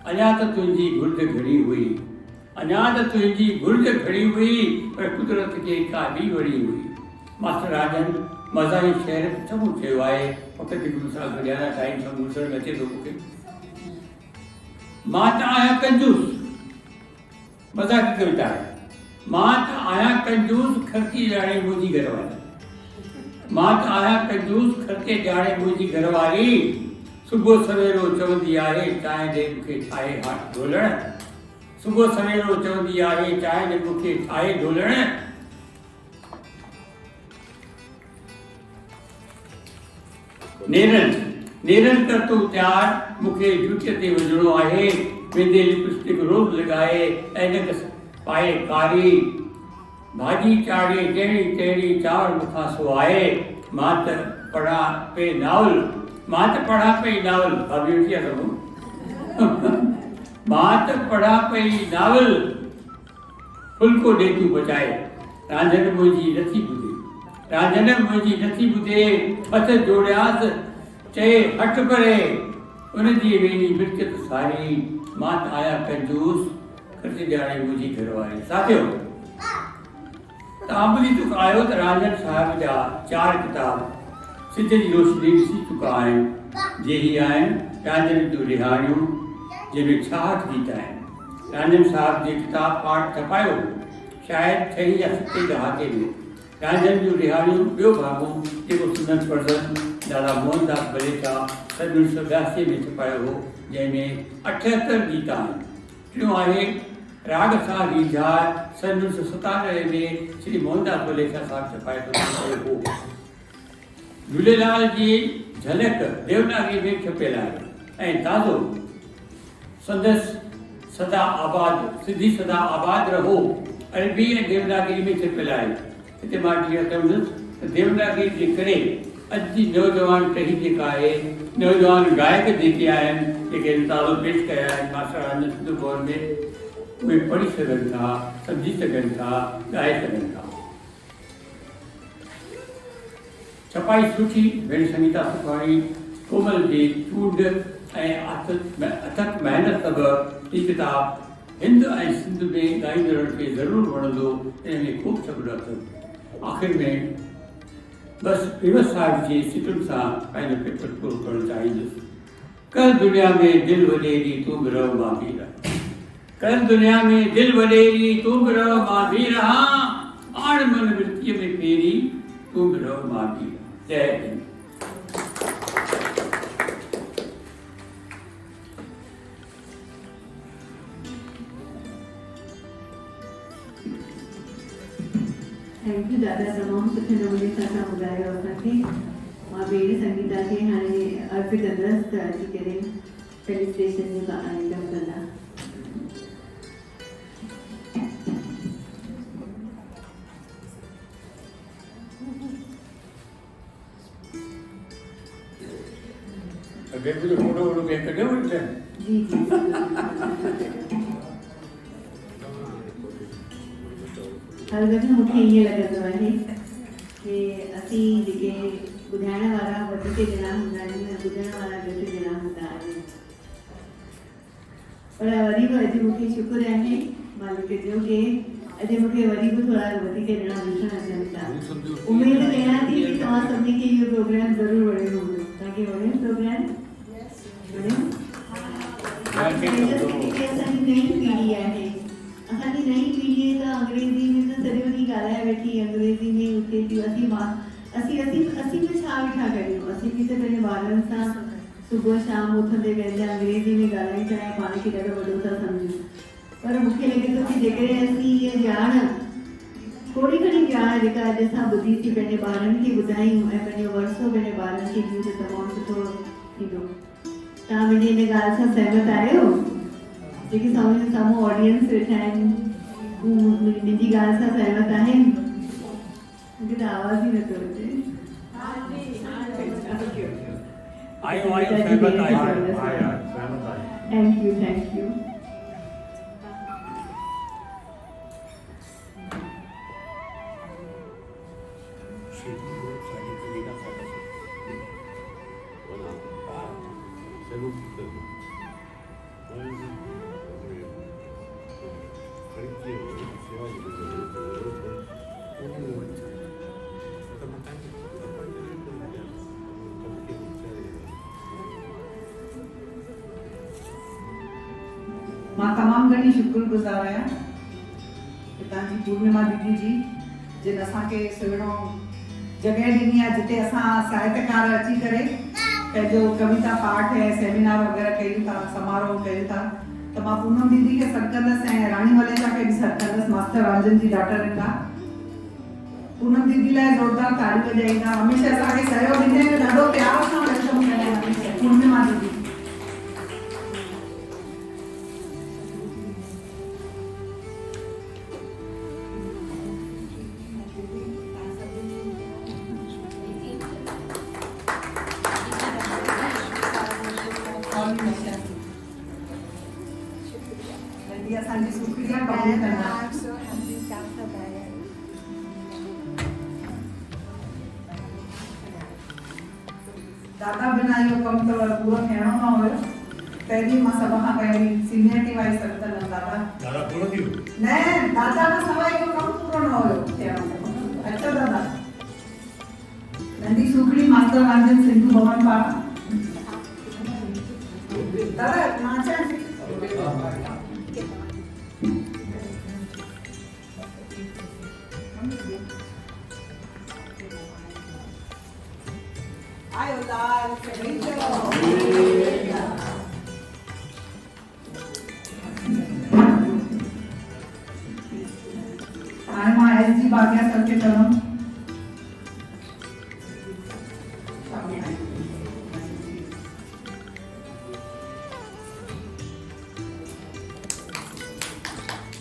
अञा त तुंहिंजी घुर्ज घड़ी हुई, अञा त तुंहिंजी घुर्ज घड़ी हुई, पर कुदरत खे का ॿी वड़ी हुई। मास्टर राजन मज़ाही शहर चङो चयो आहे, फ़क़ति हिकु मिसाल ॿुधायां, टाइम सां मुड़सर में अचे थो मूंखे। मां त आहियां कंजूस, मज़ाक़ी कविता आहे। मां त आहियां कंजूस, ख़र्ची ॼाणे मुंहिंजी घरवारी। मां त आहियां कंजूस, ख़र्चे ॼाणे मुंहिंजी घरवारी। सुबुह सवेरो चवंदी आहे, चांहि ॾे मूंखे ठाहे हाथ ढोलण। सुबुह सवेरो चवंदी आहे, चांहि ॾे मूंखे ठाहे ढोलण। नेरन कर तूं तयार, मूंखे ड्यूटीअ ते वञिणो आहे। वेंदे लिपस्टिक रोज़ लॻाए, ऐनक पाए कारी। भाॼी चाढ़े जहिड़ी तहिड़ी चांवर मूंखां सवाए। मां त पढ़ा पई नावल, मां त पढ़ा पई नावल, भाभी उठी आहे सभु। मां त पढ़ा पई नावल, फुल्को ॾे तूं बचाए। रांझन मुंहिंजी नथी ॿुधे, रांझन मुंहिंजी नथी ॿुधे। हथ जोड़ियासि चए हट परे, उनजी वेंदी मिर्चत सारी। मां त आहियां कंजूस, ख़र्च ॼाणे मुंहिंजी घरवारी। साथियो, तव्हां ॿुधी चुका आहियो त रांझन साहिब जा 4 किताब सिज जी रोशनी ॾिसी चुका आहिनि। जेही आहिनि रांझन जूं रिहाणियूं, जंहिंमें 66 गीत आहिनि। रांझन साहिब जे किताब पाठ छपायो शायदि 6 या 7 दहाके में। रांझन जूं रिहाणियूं ॿियो भाॻो, जेको सुनंद पढ़ंदड़ दादा मोहनदास बलेचा 1982 में छपायो हो, जंहिंमें 78 गीत आहिनि। टियों आहे राग सां रीझार, 1997 में श्री मोहनदास बलेचा साहिब छपाए हो। झूलेलाल जी झलक देवनागरी में छपियल आहे ऐं ताज़ो संदसि सदा आबाद, सिधी सदा आबाद रहो, अरबी ऐं देवनागरी में छपियल आहे। हिते मां जीअं चवंदुसि त देवनागरी जे करे अॼु जी नौजवान टही जेका आहे, नौजवान गायक जेके आहिनि, जेके नालो पेश कया आहिनि मास्टर राजन सिंधु भवन में, उहे पढ़ी सघनि था, सम्झी सघनि था, ॻाए सघनि था। छपाई सुठी भेण संगीता सुखाणी कोमल जी चूंड ऐं अथक महिनत सबबि ही किताब हिंद ऐं सिंध में ॻाईंदड़ खे ज़रूरु वणंदो, इन में ख़ूब छपंदो अथसि। आख़िर में बसि पीवत साहिब जी सिटुनि सां पंहिंजो पेपर पूरो करणु चाहींदुसि। कल दुनिया में दिल वॾेरी तूं बि रह मां बि रह, कल दुनिया में दिल वॾेरी तूं बि रह मां बि रहां, आण मन वृत्तीअ में फेरी तूं बि रह मां बि रह। जय हिंद। थैंक यू दादा, तमामु सुठे नमूने सां तव्हां ॿुधायो असांखे। मां भेण संगीता खे हाणे अर्पित कंदसि त अची करे फेलिसिटेशन जो कमु कंदा। अॻे बि फोटो वोटो कंहिं कढियो हुजे? जी जी हर दफ़े मूंखे ईअं लॻंदो आहे कि असीं जेके ॿुधाइण वारा वधीक ॼणा हूंदा आहिनि, ॿुधण वारा घटि ॼणा हूंदा आहिनि। पर वरी बि अॼु मूंखे शुक्र आहे मालिक जो कि अॼु मूंखे वरी बि थोरा वधीक ॼणा ॾिसण अचनि था। उमेद कयां थी कि तव्हां सभिनी खे इहो प्रोग्राम ज़रूरु वणियो हूंदो। तव्हांखे वणियो प्रोग्राम? वणियो? असांजी नई पीढ़ी आहे, असांजी नई पीढ़ी त अंग्रेज़ी में त सॼो ॾींहुं ॻाल्हाए वेठी, अंग्रेज़ी में उथे थियूं। असीं बि छा वेठा करियूं? असीं बि त पंहिंजे ॿारनि सां सुबुह शाम उथंदे वेंदे अंग्रेज़ी में ॻाल्हाईंदा ऐं पाण खे ॾाढो वॾो था सम्झूं। पर मूंखे लॻे थो कि जेकॾहिं असीं इहा ॼाण, थोरी घणी ॼाण जेका अॼु असां ॿुधीसीं पंहिंजे ॿारनि खे ॿुधायूं ऐं पंहिंजो वरसो पंहिंजे ॿारनि खे ॾियूं त तमामु सुठो थींदो। तव्हां मुंहिंजी हिन ॻाल्हि सां सहमत आहियो? जेके साम्हूं ऑडियंस वेठा आहिनि हू मुंहिंजी ॻाल्हि सां सहमत आहिनि? मूंखे त आवाज़ ई नथो अचे। Thank U, thank U. मां तमामु घणी शुक्रगुज़ार आहियां तव्हांजी पूर्णिमा दीदी जी, जिन असांखे सुहिणो जॻह ॾिनी आहे जिते असां साहित्यकार अची करे पंहिंजो कविता पाठ ऐं सेमिनार वग़ैरह कयूं था, समारोह कयूं था। त मां पूनम दीदी खे सॾु कंदसि ऐं राणी वलेजा खे बि सॾु कंदसि, मास्टर राजन जी डॉटर खां। पूनम दीदी लाइ ज़ोरदार ताड़ी वॼाईंदा। हमेशह असांखे सहयोग ॾींदा आहिनि, ॾाढो प्यार सां वेलकम कंदा आहिनि पूर्णिमा दीदी। असांजी शुक्रिया कबूल कंदा। दादा बिना इहो कमु त पूरो थियणो न हुयो। पहिरीं मां सभ खां पहिरीं सीनियरिटी वाइज़ सॾु कंदमि दादा। न, दादा खां सवाइ इहो कमु पूरो न हुयो थियणो। अच्छा दादा, नंढी सुखड़ी मास्टर राजन सिंधु भवन पारां। दादा मां चवां आयो लाल हाणे मां एसजी भाग्या सर खे चवंदमि।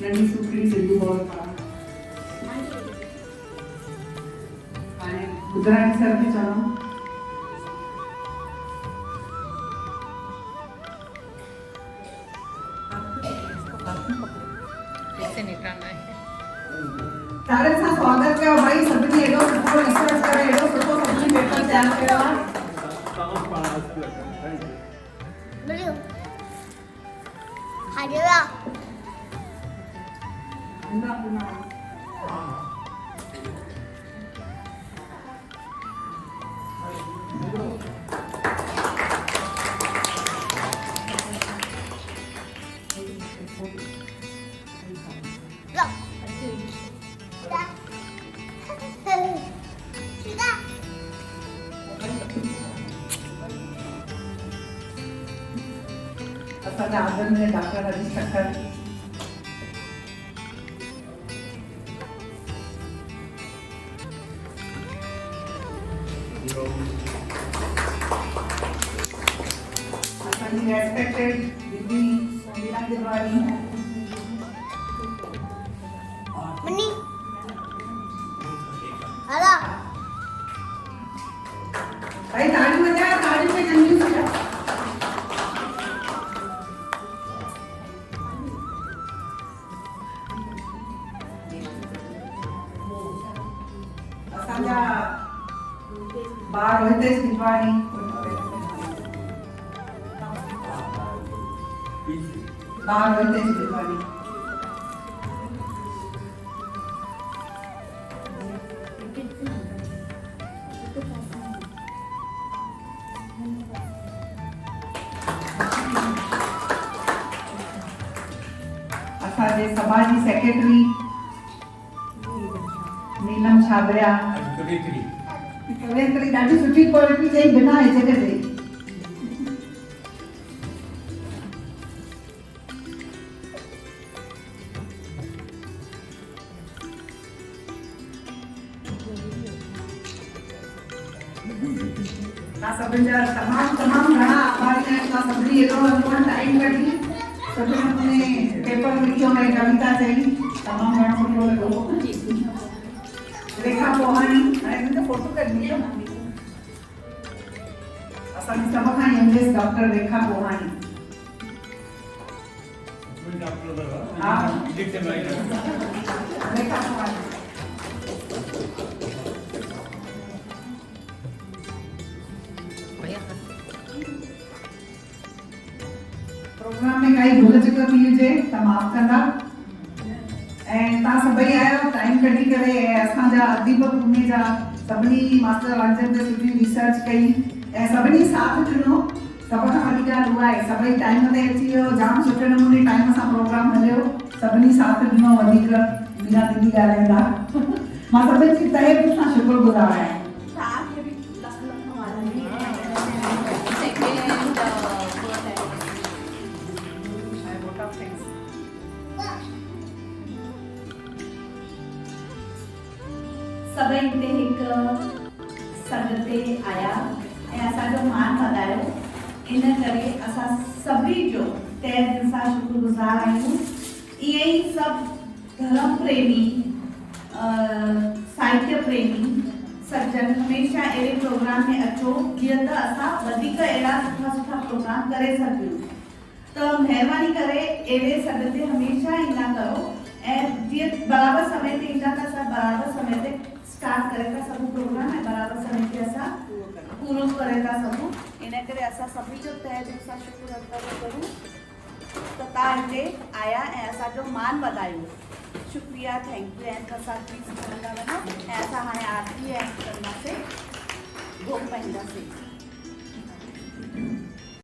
नंढी सुखड़ी सिंधु भवन पारां। हाणे गुजराती सर खे चवंदमि। सारे सां स्वागत कयो भाई, सभिनी एॾो सुठो रिसर्च करे एॾो सुठो सभिनी पेपर तयार कयो आहे मिलियो हाजिरा असांजा आदरणीय डॉक्टर हरीश ठक्कर असांजी रेस्पेक्टेड दीदी मीरा गिरवानी मनी हाला भाई ताली बजाओ ताली पे जल्दी से असांजा बार रोहितेश गिरवानी बार रोहितेश गिरवानी असांजे सभा जी सेक्रेटरी नीलम छाबरिया कवियत्री ॾाढी सुठी क्वालिटी चई बिना हिचक जे सभिनि जा तमामु घणा आभारी आहियूं तव्हां सभिनी एॾो अनमोल टाइम कढी सुठे नमूने पेपर लिखियो ऐं कविता चई तमामु घणो सुठो लॻो रेखा पोहानी हाणे मुंहिंजो फोटो कढी असांजी सभ खां यंगेस्ट डॉक्टर रेखा पोहानी हा रेखा पोहानी प्रोग्राम में काई भूल चुक थी हुजे त माफ़ कंदा ऐं तव्हां सभई आहियो टाइम कढी करे ऐं असांजा अदीब पुणे जा सभिनी मास्टर राजन ते सुठी रिसर्च कई ऐं सभिनी साथ ॾिनो सभ खां वॾी ॻाल्हि उहा आहे सभई टाइम ते अची वियो जाम सुठे नमूने टाइम सां प्रोग्राम हलियो सभिनी साथ ॾिनो वधीक बिना दीदी ॻाल्हाईंदा मां सभिनी जी तहे दिलि सां शुक्रगुज़ार आहियां सभई हिते हिकु संग ते आया ऐं असांजो मान वधायो इन करे असां सभी जो तहे दिलि सां शुक्रगुज़ार आहियूं इहे ई सभु धर्म प्रेमी साहित्य प्रेमी सज्जन हमेशह अहिड़े प्रोग्राम में अचो जीअं त असां वधीक अहिड़ा सुठा सुठा प्रोग्राम करे सघूं त महिरबानी करे अहिड़े सॾ ते हमेशह ईंदा करो ऐं जीअं बराबरि समय ते ईंदा त असां बराबरि समय ते स्टार्ट करे था सघूं प्रोग्राम ऐं बराबरि समय ते असां पूरो करे था सघूं इन करे असां सभी जो तहे दिलि सां शुक्र अदा करूं त तव्हां हिते आया ऐं असांजो मान वधायो शुक्रिया थैंक यू ऐं प्रसाद प्लीज़ खणंदा वञो ऐं असां हाणे आरती ऐं कंदासीं भोग पाईंदासीं